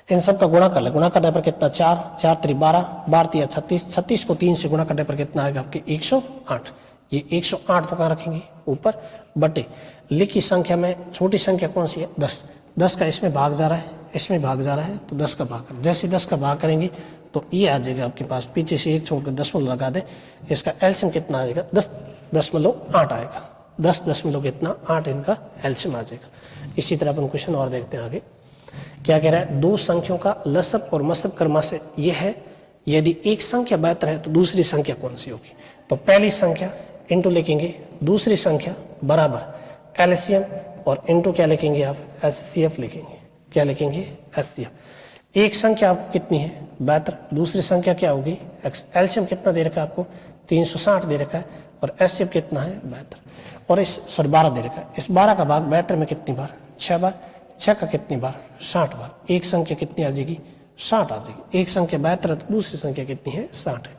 इन सब का गुणा कर ले, गुणा करने पर कितना 4 4 3 12, 12 3 36, 36 को 3 से गुणा करने पर कितना आएगा आपके 108। ये 108 तो कहाँ रखेंगे ऊपर, बटे लिखी संख्या में छोटी संख्या कौन सी है 10, 10 का इसमें भाग जा रहा है, इसमें भाग जा रहा है तो 10 का भाग कर, जैसे 10 का भाग करेंगे तो ये आ जाएगा आपके पास, पीछे से 1 छोड़कर दशमलव लगा दे, इसका एलसीएम कितना आ जाएगा 10.8 आएगा, 10 कितना 8 इनका एलसीएम आ जाएगा। इसी तरह अपन क्वेश्चन और देखते हैं आगे क्या कह रहा है, दो संख्याओं का लसब और मसब क्रम से ये है, यदि एक संख्या बेहतर है तो दूसरी संख्या कौन सी होगी। तो पहली संख्या इंटू लिखेंगे दूसरी संख्या बराबर एलसीएम और इंटू क्या लिखेंगे आप एचसीएफ लिखेंगे, क्या लिखेंगे एचसीएफ। एक संख्या आपको कितनी है बेहतर, दूसरी संख्या क्या होगी एलसीएम कितना दे रखा है आपको 360 दे रखा है और एचसीएफ कितना है बेहतर, और इस 12 दे रखा है। इस 12 का भाग बेहतर में कितनी बार 6 बार, 6 का कितनी बार 60 बार, एक संख्या कितनी आ जाएगी 60 आ जाएगी। एक संख्या बेहतर है तो दूसरी संख्या कितनी है 60 है।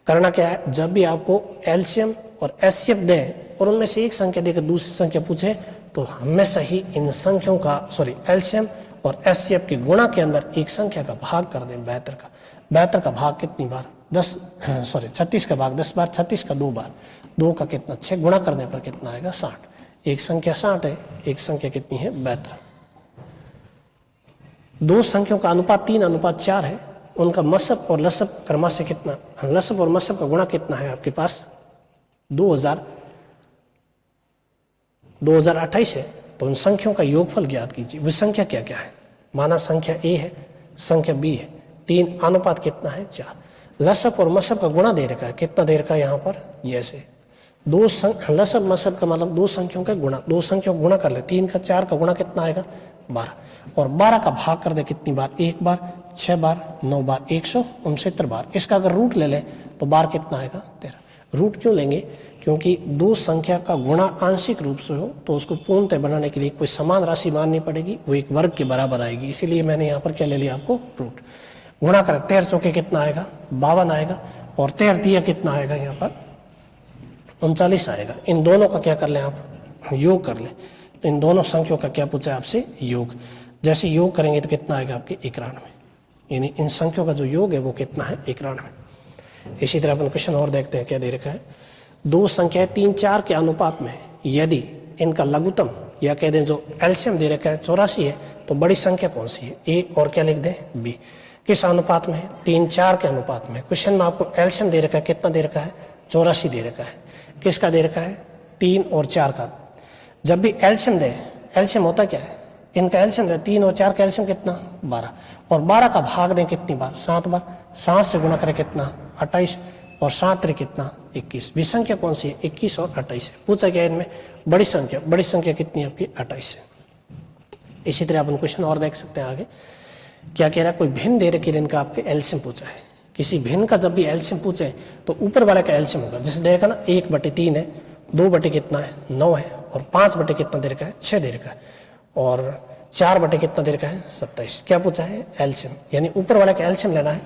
करना क्या है, जब भी आपको एलसीएम और एचसीएफ दें और उनमें से एक संख्या देकर दूसरी संख्या पूछे तो हमेशा ही इन संख्याओं का एलसीएम और एचसीएफ के गुणा के अंदर एक संख्या का भाग कर दें बेहतर का। बेहतर का भाग कितनी बार 36 का भाग 10 बार, 36 का 2 बार, 2 का कितना 6, गुणा करने पर कितना आएगा 60। एक संख्या 60 है, एक संख्या कितनी है बेहतर। दो संख्याओं का अनुपात 3:4 है, उनका मसब और लसब क्रम से कितना, लसब और मसब का गुणा कितना है आपके पास 2028 है। तो उन संख्याओं का योगफल ज्ञात कीजिए। वे संख्या क्या क्या है, माना संख्या ए है, संख्या बी है, 3 अनुपात कितना है 4। लसब और मसब का गुणा दे रखा है, कितना दे रखा है यहाँ पर ये ऐसे लसब मसब का मतलब दो संख्याओं का गुणा, दो संख्याओं का गुणा कर ले, 3 का 4 का गुणा कितना आएगा 12, और 12 का भाग कर दे कितनी बार 1 बार, 6 बार, 9 बार, 169 बार। इसका अगर रूट ले ले तो बार कितना आएगा 13। रूट क्यों लेंगे, क्योंकि दो संख्या का गुणा आंशिक रूप से हो तो उसको पूर्णतः बनाने के लिए कोई समान राशि माननी पड़ेगी, वो एक वर्ग के बराबर आएगी, इसीलिए मैंने यहाँ पर क्या ले लिया आपको रूट। गुणा करें 13 चौके कितना आएगा 52 आएगा, और 13 दिया कितना आएगा यहाँ पर 39 आएगा। इन दोनों का क्या कर लें आप योग कर लें, तो इन दोनों संख्याओं का क्या पूछा है आपसे योग। जैसे योग करेंगे तो कितना आएगा आपके 91, यानी इन संख्याओं का जो योग है वो कितना है 91। इसी तरह अपन क्वेश्चन और देखते हैं क्या दे रखा है, दो संख्याएं 3 4 के अनुपात में यदि इनका लघुत्तम या कह दें जो एलसीएम दे रखा है 84 है, तो बड़ी संख्या कौन सी है ए और क्या लिख दें बी। किस अनुपात में है 3 4 के अनुपात में। क्वेश्चन में आपको एलसीएम दे रखा है, कितना दे रखा है 84 दे रखा है, किसका दे रखा है 3 और 4 का। जब भी एलसीएम दे, एलसीएम होता क्या है, इनका एलसीएम दे 3 और 4 का एलसीएम कितना 12, और 12 का भाग दें कितनी बार 7 बार, 7 से गुणा करें कितना 28, और 7 कितना 21। विसंख्या कौन सी है 21 और 28 है। पूछा गया इनमें बड़ी संख्या, बड़ी संख्या कितनी है आपकी 28 है। इसी तरह अपन क्वेश्चन और देख सकते हैं आगे क्या कह रहा है, कोई भिन्न दे रखी इनका आपके एलसीएम पूछा है, किसी भिन्न का जब भी एलसीएम पूछे तो ऊपर वाले का एलसीएम होगा। जैसे देखा ना 1/3 है, 2 कितना है 9 है, और 5 कितना दे रखा है 6 दे रखा है, और 4 कितना दे रखा है 27। क्या पूछा है एलसीएम, यानी ऊपर वाले का एलसीएम लेना है।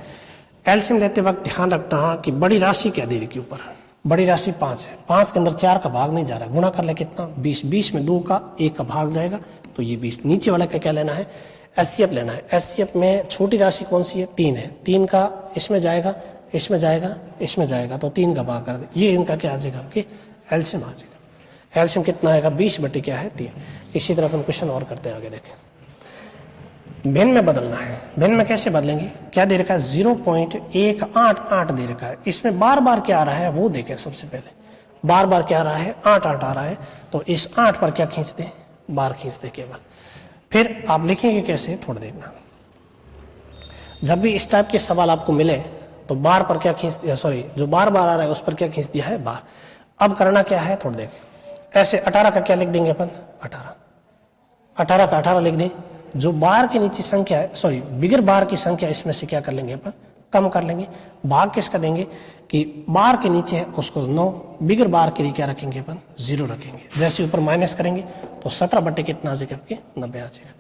एलसीएम लेते वक्त ध्यान रखना कि बड़ी राशि क्या दे रखी ऊपर, बड़ी राशि 5 है, 5 के अंदर 4 का भाग नहीं जा रहा है, गुणा कर ले कितना 20, 20 में 2 का 1 का भाग जाएगा तो ये 20। नीचे वाला का क्या लेना है एचसीएफ लेना है। एचसीएफ में छोटी राशि कौन सी है 3 है, 3 का इसमें जाएगा, इसमें जाएगा, इसमें जाएगा तो 3 का भाग कर दे, ये इनका क्या आ जाएगा आपके एलसीएम आ जाएगा। एलसीएम कितना आएगा 20 बटे क्या है 3। इसी तरह अपन क्वेश्चन और करते हैं आगे देखें। भिन्न में बदलना है, भिन्न में कैसे बदलेंगे, क्या दे रखा है 0.188 दे रखा है, इसमें बार बार क्या आ रहा है वो देखें। सबसे पहले बार बार क्या आ रहा है 8 आ रहा है, तो इस 8 पर क्या खींच दें बार खींच दे केवल। फिर आप लिखेंगे कैसे थोड़ा देखना, जब भी इस टाइप के सवाल आपको मिले तो बार पर क्या खींच दिया, सॉरी जो बार बार आ रहा है उस पर क्या खींच दिया है बार। अब करना क्या है थोड़ा देखें, ऐसे 18 का क्या लिख देंगे अपन 18 का 18 लिख दें। जो बार के नीचे संख्या है, सॉरी बिगर बार की संख्या, इसमें से क्या कर लेंगे अपन कम कर लेंगे। भाग किसका देंगे कि बार के नीचे है उसको 9, बिगर बार के लिए क्या रखेंगे अपन 0 रखेंगे। जैसे ऊपर माइनस करेंगे तो 17 बटे कितना आ जाएगा आपके 90 आ जाएगा।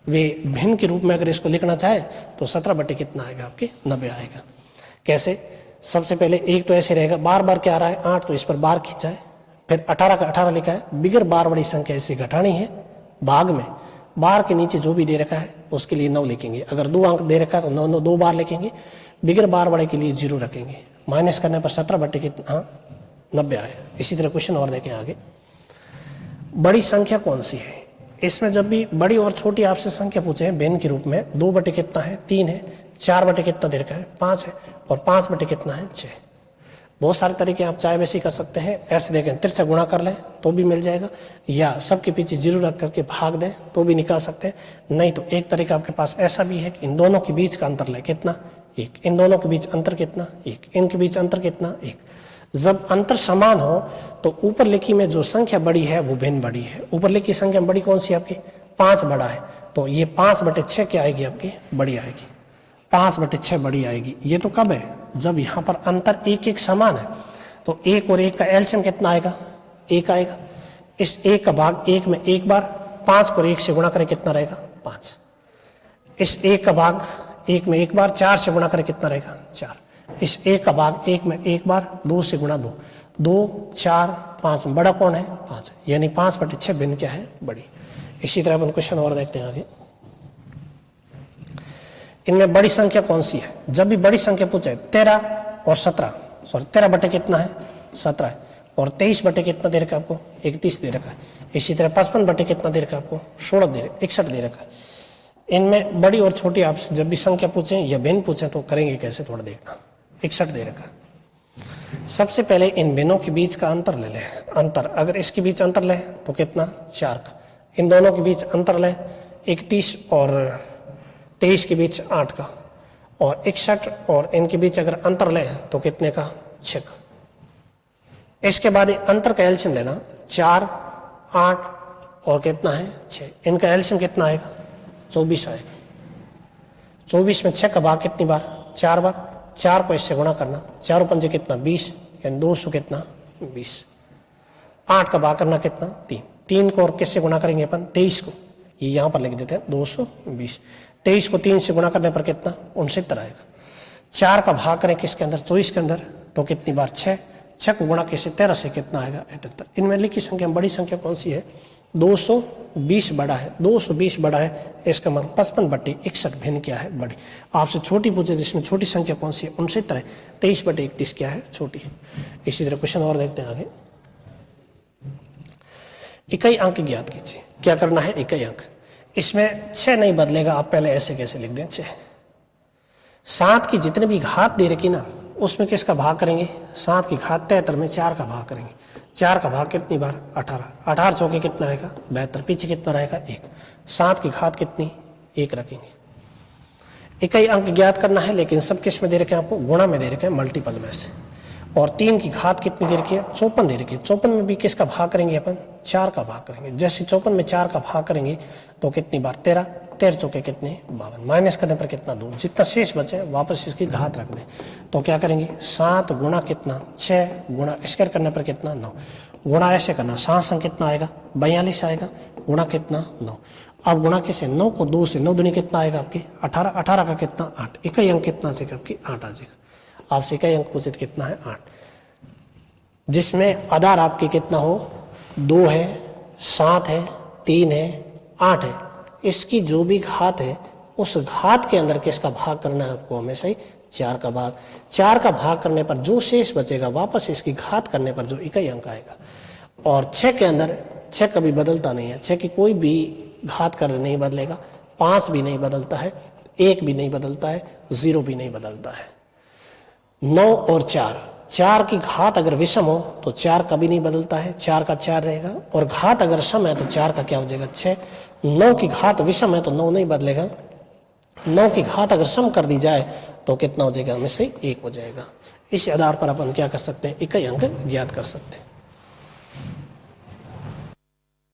वे भिन्न के रूप में अगर इसको लिखना चाहे तो 17 बटे कितना आएगा आपके 90 आएगा। कैसे, सबसे पहले एक तो ऐसे रहेगा, बार बार क्या आ रहा है 8 तो इस पर बार खींचा है, फिर 18 का 18 लिखा है, बिगर बार वाली संख्या इसे घटानी है, भाग में बार के नीचे जो भी दे रखा है उसके लिए 9 लिखेंगे। अगर 2 अंक दे रखा है तो 9 2 बार लिखेंगे, बिगर बार वाले के लिए 0 रखेंगे। माइनस करने पर 17 बटे कितना 90 आए। इसी तरह क्वेश्चन और देखें आगे। बड़ी संख्या कौन सी है, इसमें जब भी बड़ी और छोटी आपसे संख्या पूछे भिन्न के रूप में, 2 बटे कितना है 3 है, 4 बटे कितना दे रखा है 5 है, और 5 बटे कितना है 6। बहुत सारे तरीके आप चाहे वैसे ही कर सकते हैं। ऐसे देखें तिरछा गुणा कर लें तो भी मिल जाएगा, या सबके पीछे 0 रख करके भाग दें तो भी निकाल सकते हैं। नहीं तो एक तरीका आपके पास ऐसा भी है कि इन दोनों के बीच का अंतर लें कितना 1, इन दोनों के बीच अंतर कितना 1, इनके बीच अंतर कितना 1। जब अंतर समान हो तो ऊपर लिखी में जो संख्या बड़ी है वो भिन्न बड़ी है। ऊपर लिखी संख्या बड़ी कौन सी आपकी 5 बड़ा है, तो ये 5 बटे 6 क्या आएगी आपकी बड़ी आएगी, 5 बटे 6 बड़ी आएगी। ये तो कब है जब यहाँ पर अंतर 1 1 समान है, तो 1 और 1 का एलसीएम कितना आएगा 1 आएगा। इस 1 का भाग 1 में 1 बार, 5 को 1 से गुणा करें कितना रहेगा 5। इस 1 का भाग 1 में 1 बार, 4 से गुणा करें कितना रहेगा 4। इस 1 का भाग 1 में 1 बार, 2 से गुणा 2, 2 4 5 बड़ा कौन है 5, यानी 5 बटे 6 भिन्न क्या है बड़ी। इसी तरह अपन क्वेश्चन और देखते हैं आगे। इनमें बड़ी संख्या कौन सी है, जब भी बड़ी संख्या पूछे 13 और 17, सॉरी 13 बटे कितना है 17 है, और 23 बटे कितना दे रखा है आपको 31 दे रखा है। इसी तरह 55 बटे कितना दे रखा है आपको 16 दे रखा, 61 दे रखा है। इनमें बड़ी और छोटी आपसे जब भी संख्या पूछे या भिन्न पूछे तो करेंगे कैसे थोड़ा देखना। 61 दे रखा है। सबसे पहले इन भिन्नों के बीच का अंतर ले लें। अंतर अगर इसके बीच अंतर लें तो कितना 4 का, इन दोनों के बीच अंतर लें 31 और 23 के बीच 8 का, और 61 और इनके बीच अगर अंतर लें तो कितने का 6 का। इसके बाद अंतर का एलसीएम लेना 4 8 और कितना है 6, इनका एलसीएम कितना आएगा 24 आएगा। 24 में 6 का भाग कितनी बार 4 बार, 4 को इससे गुणा करना, 4 पंजे कितना 20, यानी 200 कितना 20। 8 का भाग करना कितना 3, 3 को और किससे गुणा करेंगे अपन 23 को, ये यहाँ पर लिख देते हैं 220। 23 को 3 से गुणा करने पर कितना 69 आएगा। 4 का भाग करें किसके अंदर 24 के अंदर तो कितनी बार 6, 6 को गुणा किससे 13 से कितना आएगा 78। इनमें लिखी संख्या बड़ी संख्या कौन सी है 220 बड़ा है, 220 बड़ा है, इसका मतलब 55 बटे 61 भिन्न क्या है बड़ी। आपसे छोटी पूछे जिसमें छोटी संख्या कौन सी है 69 है, 23 बटे 31 क्या है छोटी। इसी तरह क्वेश्चन और देखते हैं आगे। इकाई अंक ज्ञात कीजिए। क्या करना है इकाई अंक, इसमें 6 नहीं बदलेगा, आप पहले ऐसे कैसे लिख दें 6। 7 की जितने भी घात दे रखी ना उसमें किसका भाग करेंगे 7 की घात 73 में 4 का भाग करेंगे। 4 का भाग कितनी बार 18, 18 चौके कितना रहेगा 72, पीछे कितना रहेगा 1। 7 की घात कितनी 1 रखेंगे। इकाई अंक ज्ञात करना है, लेकिन सब किस में दे रखे हैं आपको गुणा में दे रखे हैं मल्टीपल में से। और 3 की घात कितनी दे रखी है 54 दे रखी है। 54 में भी किसका भाग करेंगे अपन 4 का भाग करेंगे। जैसे 54 में 4 का भाग करेंगे तो कितनी बार 13, 13 चौके कितने 52, माइनस करने पर कितना 2, जितना शेष बचे वापस इसकी घात रख दें। तो क्या करेंगे 7 गुणा कितना 6 गुणा स्क्वायर करने पर कितना 9, गुणा ऐसे करना 7 संग कितना आएगा 42 आएगा, गुणा कितना 9। अब गुणा कैसे 9 को 2 से 9 दूनी कितना आएगा आपकी 18, 18 का कितना 8, इकाई अंक कितना आ जाएगा आपकी 8 आ जाएगा। आपसे इकाई अंक पूछे कितना है 8, जिसमें आधार आपके कितना हो 2 है 7 है 3 है 8 है। इसकी जो भी घात है उस घात के अंदर किसका भाग करना है आपको हमेशा ही 4 का भाग। 4 का भाग करने पर जो शेष बचेगा वापस इसकी घात करने पर जो इकाई अंक आएगा। और 6 के अंदर 6 कभी बदलता नहीं है, 6 की कोई भी घात कर नहीं बदलेगा, 5 भी नहीं बदलता है, 1 भी नहीं बदलता है, 0 भी नहीं बदलता है। 9 और 4 की घात अगर विषम हो तो 4 कभी नहीं बदलता है, 4 का 4 रहेगा। और घात अगर सम है तो 4 का क्या हो जाएगा 6। 9 की घात विषम है तो 9 नहीं बदलेगा, 9 की घात अगर सम कर दी जाए तो कितना हो जाएगा हमें से 1 हो जाएगा। इस आधार पर अपन क्या कर सकते हैं इकाई अंक ज्ञात कर सकते हैं।